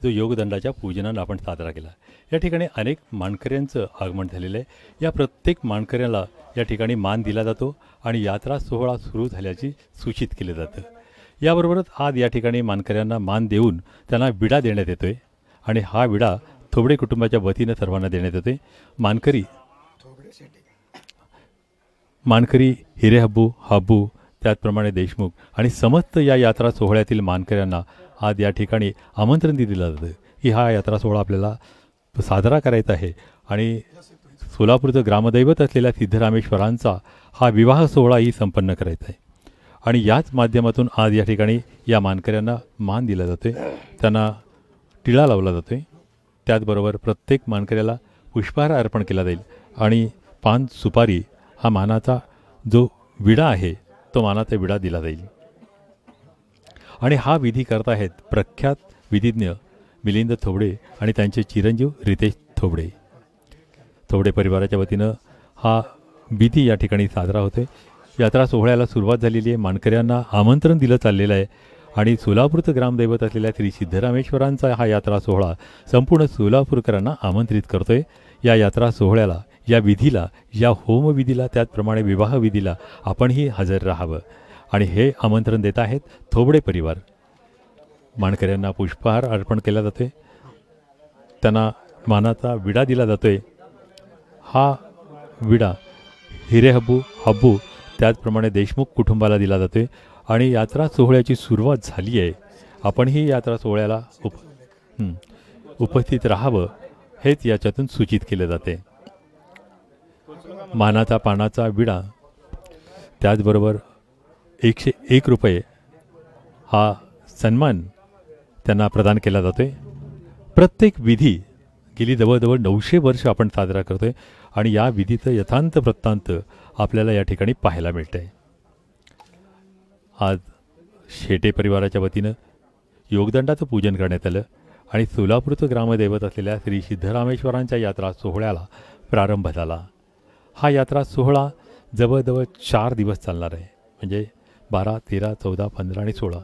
जो योगदंडाच्या पूजनानं आपण साजरा केला. या ठिकाणी अनेक मानकऱ्यांचं आगमन झालेलं आहे. या प्रत्येक मानकऱ्याला या ठिकाणी मान दिला जातो आणि यात्रा सोहळा सुरू झाल्याची सूचित केलं जातं. याबरोबरच आज या ठिकाणी मानकऱ्यांना मान देऊन त्यांना विडा देण्यात येतो आहे आणि हा विडा थोबडे कुटुंबाच्या वतीनं सर्वांना देण्यात येतो. मानकरी हिरेहब्बू, हाब्बू, त्याचप्रमाणे देशमुख आणि समस्त या यात्रा सोहळ्यातील मानकऱ्यांना आज या ठिकाणी आमंत्रण दिलं जातं की हा यात्रा सोहळा आपल्याला साजरा करायचा आहे आणि सोलापूरचं ग्रामदैवत असलेल्या सिद्धरामेश्वरांचा हा विवाह सोहळाही संपन्न करायचा आहे. आणि याच माध्यमातून आज या ठिकाणी या मानकऱ्यांना मान दिला जातो आहे, त्यांना टिळा लावला जातो आहे. त्याचबरोबर प्रत्येक मानकऱ्याला पुष्पहार अर्पण केला जाईल आणि पान सुपारी हा मानाचा जो विडा आहे तो मानाचा विडा दिला जाईल. आणि हा विधी करत आहेत प्रख्यात विधिज्ञ मिलिंद थोबडे आणि त्यांचे चिरंजीव रितेश थोबडे. थोबडे परिवाराच्या वतीनं हा विधी या ठिकाणी साजरा होतो. यात्रा सोहळ्याला सुरुवात झालेली आहे. मानकऱ्यांना आमंत्रण दिलं चाललेलं आहे आणि सोलापूरचं ग्रामदैवत असलेल्या श्री सिद्धरामेश्वरांचा हा यात्रा सोहळा संपूर्ण सोलापूरकरांना आमंत्रित करतो आहे. या यात्रा सोहळ्याला, या विधीला, या होमविधीला, त्याचप्रमाणे विवाह विधीला आपणही हजर राहावं आणि हे आमंत्रण देत आहेत थोबडे परिवार. मानकऱ्यांना पुष्पहार अर्पण केला जातो, त्यांना मानाचा विडा दिला जातो आहे. हा विडा हिरेहब्बू, हब्बू, त्याचप्रमाणे देशमुख कुटुंबाला दिला जातो आहे आणि यात्रा सोहळ्याची सुरुवात झाली आहे. आपणही यात्रा सोहळ्याला उपस्थित राहावं हेच याच्यातून सूचित केलं जाते. मानाचा पानाचा विडा, त्याचबरोबर 101 रुपये हा सन्मान त्यांना प्रदान केला जातो आहे. प्रत्येक विधी गेली जवळजवळ 900 वर्ष आपण साजरा करतो आहे आणि या विधीचं यथांत वृत्तांत आपल्याला या ठिकाणी पाहायला मिळतं आहे. आज शेटे परिवाराच्या वतीनं योगदंडाचं पूजन करण्यात आलं आणि सोलापूरचं ग्रामदैवत असलेल्या श्री सिद्धरामेश्वरांच्या यात्रा सोहळ्याला प्रारंभ झाला. हा यात्रा सोहळा जवळजवळ 4 दिवस चालणार आहे, म्हणजे 12, 13, 14, 15 आणि 16.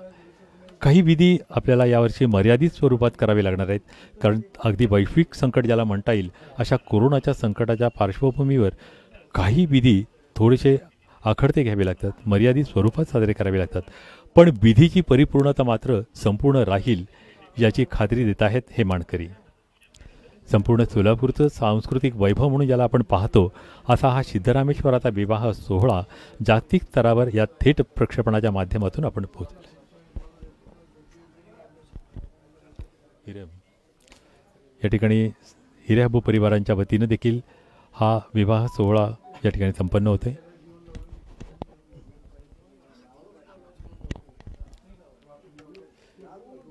काही विधी आपल्याला यावर्षी मर्यादित स्वरूपात करावे लागणार आहेत, कारण अगदी वैश्विक संकट ज्याला म्हणता येईल अशा कोरोनाच्या संकटाच्या पार्श्वभूमीवर काही विधी थोडेसे आखडते घ्यावे लागतात, मर्यादित स्वरूपात साजरे करावे लागतात. पण विधीची परिपूर्णता मात्र संपूर्ण राहील याची खात्री देत आहेत हे मानकरी. संपूर्ण सोलापूरचं सांस्कृतिक वैभव म्हणून ज्याला आपण पाहतो असा हा सिद्धरामेश्वराचा विवाह सोहळा जागतिक स्तरावर या थेट प्रक्षेपणाच्या माध्यमातून आपण पोहोचलो. या ठिकाणी हिरेहब्बू परिवारांच्या वतीनं देखील हा विवाह सोहळा या ठिकाणी संपन्न होते.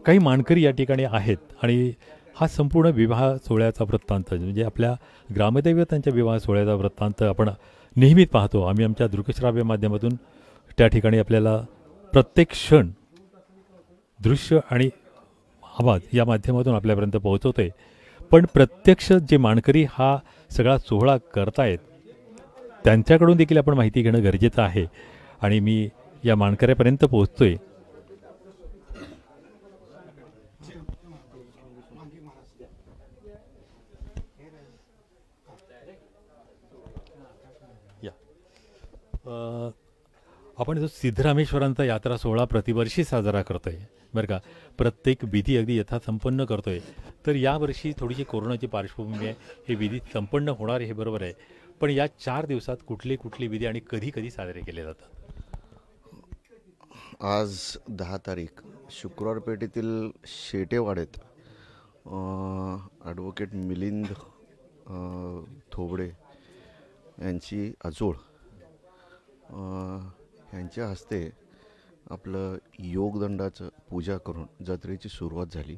काही मानकरी या ठिकाणी आहेत आणि हा संपूर्ण विवाह सोहळ्याचा वृत्तांत, म्हणजे आपल्या ग्रामदैवतांच्या विवाह सोहळ्याचा वृत्तांत आपण नेहमीच पाहतो. आम्ही आमच्या दृकश्राव्य माध्यमातून त्या ठिकाणी आपल्याला प्रत्येक क्षण दृश्य आणि आवाज या माध्यमातून आपल्यापर्यंत पोहोचवतो आहे. पण प्रत्यक्ष जे मानकरी हा सगळा सोहळा करतायत त्यांच्याकडून देखील आपण माहिती घेणं गरजेचं आहे आणि मी या मानकऱ्यापर्यंत पोहोचतो आहे. आपण जो सिद्धरामेश्वरांचा यात्रा सोहळा प्रतिवर्षी साजरा करतो आहे बरं का, प्रत्येक विधी अगदी यथासंपन्न करतो आहे. तर यावर्षी थोडीशी कोरोनाची पार्श्वभूमी आहे, हे विधी संपन्न होणार हे बरोबर आहे. पण या 4 दिवसात कुठले कुठले विधी आणि कधी कधी साजरे केले जातात? आज 10 तारीख शुक्रवार पेठेतील शेटेवाड्यात ॲडव्होकेट मिलिंद थोबडे यांची आजोळ यांच्या हस्ते आपलं योगदंडाचं पूजा करून जत्रेची सुरुवात झाली.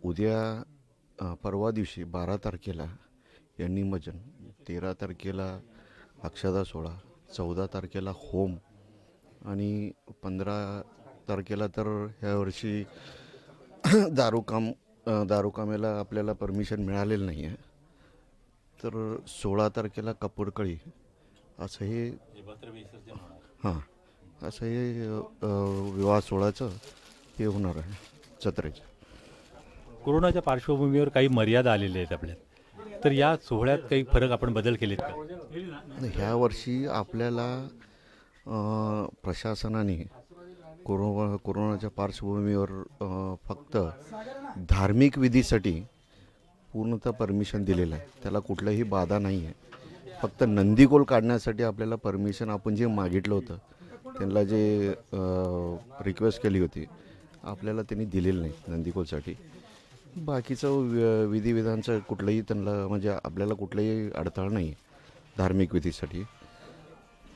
उद्या परवा दिवशी 12 तारखेला निमज्जन, 13 तारखेला अक्षता सोहळा, 14 तारखेला होम आणि 15 तारखेला तर ह्या वर्षी दारूकामेला आपल्याला परमिशन मिळालेलं नाही आहे, तर 16 तारखेला कपूरकळी असं हे असं हे विवाह सोहळ्याचं हे होणार आहे जत्रेचं. कोरोनाच्या पार्श्वभूमीवर काही मर्यादा आलेल्या आहेत आपल्यात, तर या सोहळ्यात काही फरक आपण बदल केलेत का? ह्या वर्षी आपल्याला प्रशासनाने कोरोनाच्या पार्श्वभूमीवर फक्त धार्मिक विधीसाठी पूर्णतः परमिशन दिलेलं आहे. त्याला कुठलाही बाधा नाही आहे. फक्त नंदीकोल काढण्यासाठी आपल्याला परमिशन आपण जे मागितलं होतं, त्यांना जे रिक्वेस्ट केली होती, आपल्याला त्यांनी दिलेलं नाही नंदीकोलसाठी. बाकीचं विधिविधानचं कुठलंही त्यांना म्हणजे आपल्याला कुठलंही अडथळा नाही धार्मिक विधीसाठी.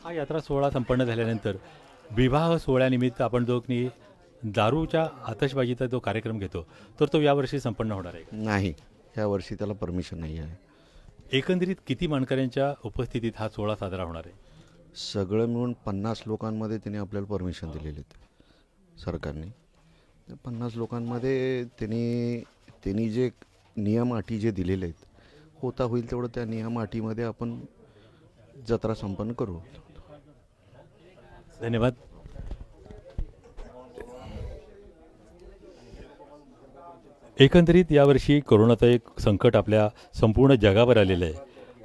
हा यात्रा सोहळा संपन्न झाल्यानंतर विवाह सोहळ्यानिमित्त आपण जो की दारूच्या आतषबाजीचा जो कार्यक्रम घेतो, तर तो यावर्षी संपन्न होणार आहे? नाही, यावर्षी त्याला परमिशन नाही आहे. एकंदरीत किती मानकऱ्यांच्या उपस्थितीत हा सोहळा साजरा होणार आहे? सगळं मिळून 50 लोकांमध्ये त्यांनी आपल्याला परमिशन दिलेले आहेत सरकारने. 50 लोकांमध्ये त्यांनी जे नियम अटी जे दिलेले आहेत, होता होईल तेवढं त्या नियम अटीमध्ये आपण जत्रा संपन्न करू. धन्यवाद. एकंदरीत यावर्षी कोरोनाचं एक संकट आपल्या संपूर्ण जगावर आलेलं आहे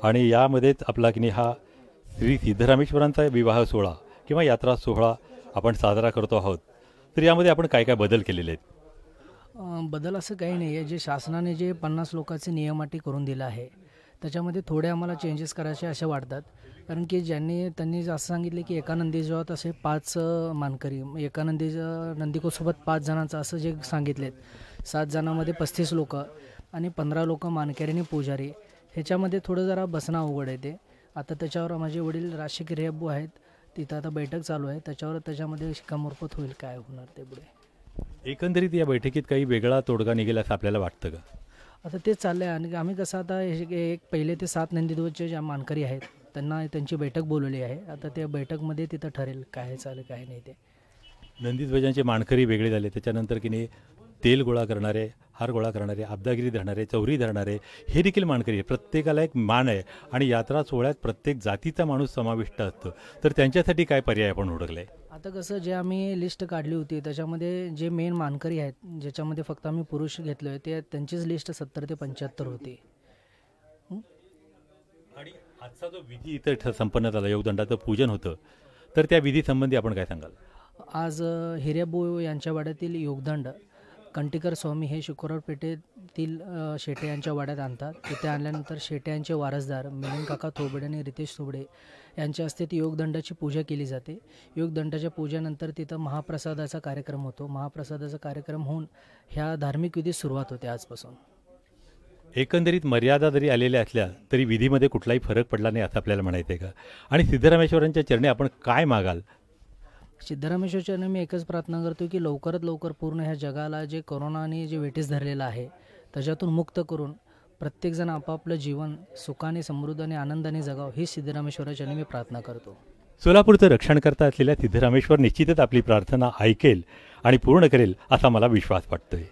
आणि यामध्येच आपला की हा श्री सिद्धरामेश्वरांचा विवाह सोहळा किंवा यात्रा सोहळा आपण साजरा करतो आहोत. तर यामध्ये आपण काय काय बदल केलेले आहेत? बदल असं काही नाही आहे. जे शासनाने जे 50 लोकांचे नियम अटी करून दिलं आहे, त्याच्यामध्ये थोडे आम्हाला चेंजेस करायचे असे वाटतात. कारण की त्यांनी असं सांगितले की एका नंदीजवळ असे 5 मानकरी, एका नंदीकोसोबत 5 जणांचं असं जे सांगितलेत. 7 जणांमध्ये 35 लोक आणि 15 लोक मानकरी आणि पुजारी. ह्याच्यामध्ये थोडं जरा बसणं अवघड आहे ते. आता त्याच्यावर माझे वडील राजशेखर हिरेअब्बू आहेत, तिथं आता बैठक चालू आहे, त्याच्यामध्ये शिक्कामोर्फत होईल काय होणार ते पुढे. एकंदरीत या बैठकीत काही वेगळा तोडगा निघेल असं आपल्याला वाटतं का? आता तेच चाललं आहे. आणि आम्ही कसं आता एक पहिले ते 7 नंदीध्वजचे ज्या मानकरी आहेत त्यांची बैठक बोलवली आहे. आता त्या बैठकमध्ये तिथं ठरेल काय चालेल काय नाही ते. नंदीध्वजांचे मानकरी वेगळे झाले, त्याच्यानंतर की नाही तेल गोळा करणारे, हार गोळा करणारे, अब्दागिरी धरणारे, चौरी धरणारे, हे देखील मानकरी आहे. प्रत्येकाला एक मान आहे आणि यात्रा सोहळ्यात प्रत्येक जातीचा माणूस समाविष्ट असतो. तर त्यांच्यासाठी काय पर्याय आपण ओळखले? आता कसं जे आम्ही लिस्ट काढली होती त्याच्यामध्ये जे मेन मानकरी आहेत, ज्याच्यामध्ये फक्त आम्ही पुरुष घेतलो आहे, ते त्यांचीच लिस्ट 70 ते 75 होती. आणि आजचा जो विधी इथं संपन्न झाला, योगदंडाचं पूजन होतं, तर त्या विधीसंबंधी आपण काय सांगाल? आज हिरेअब्बू यांच्या वाड्यातील योगदंड कंटीकर स्वामी हे शुक्रवार पेठेतील शेटे यांच्या वाड्यात आणतात. तिथे आणल्यानंतर शेटे यांचे वारसदार मिलिंद काका थोबडे आणि रितेश थोबडे यांच्या हस्ते ती योगदंडाची पूजा केली जाते. योगदंडाच्या पूजेनंतर तिथं महाप्रसादाचा कार्यक्रम होतो. महाप्रसादाचा कार्यक्रम होऊन ह्या धार्मिक विधी सुरुवात होते आजपासून. एकंदरीत मर्यादा जरी आलेल्या असल्या तरी विधीमध्ये कुठलाही फरक पडला नाही असं आपल्याला म्हणायचं आहे का? आणि सिद्धरामेश्वरांच्या चरणी आपण काय मागाल? सिद्धरामेश्वरच्या मी एकच प्रार्थना करतो की लवकरात लवकर पूर्ण ह्या जगाला जे कोरोनाने जे वेठीस धरलेलं आहे त्याच्यातून मुक्त करून प्रत्येकजण आपापलं जीवन सुखाने, समृद्ध आणि आनंदाने जगावं, ही सिद्धरामेश्वराच्या मी प्रार्थना करतो. सोलापूरचं रक्षण करता असलेल्या सिद्धरामेश्वर निश्चितच आपली प्रार्थना ऐकेल आणि पूर्ण करेल असा मला विश्वास वाटतोय.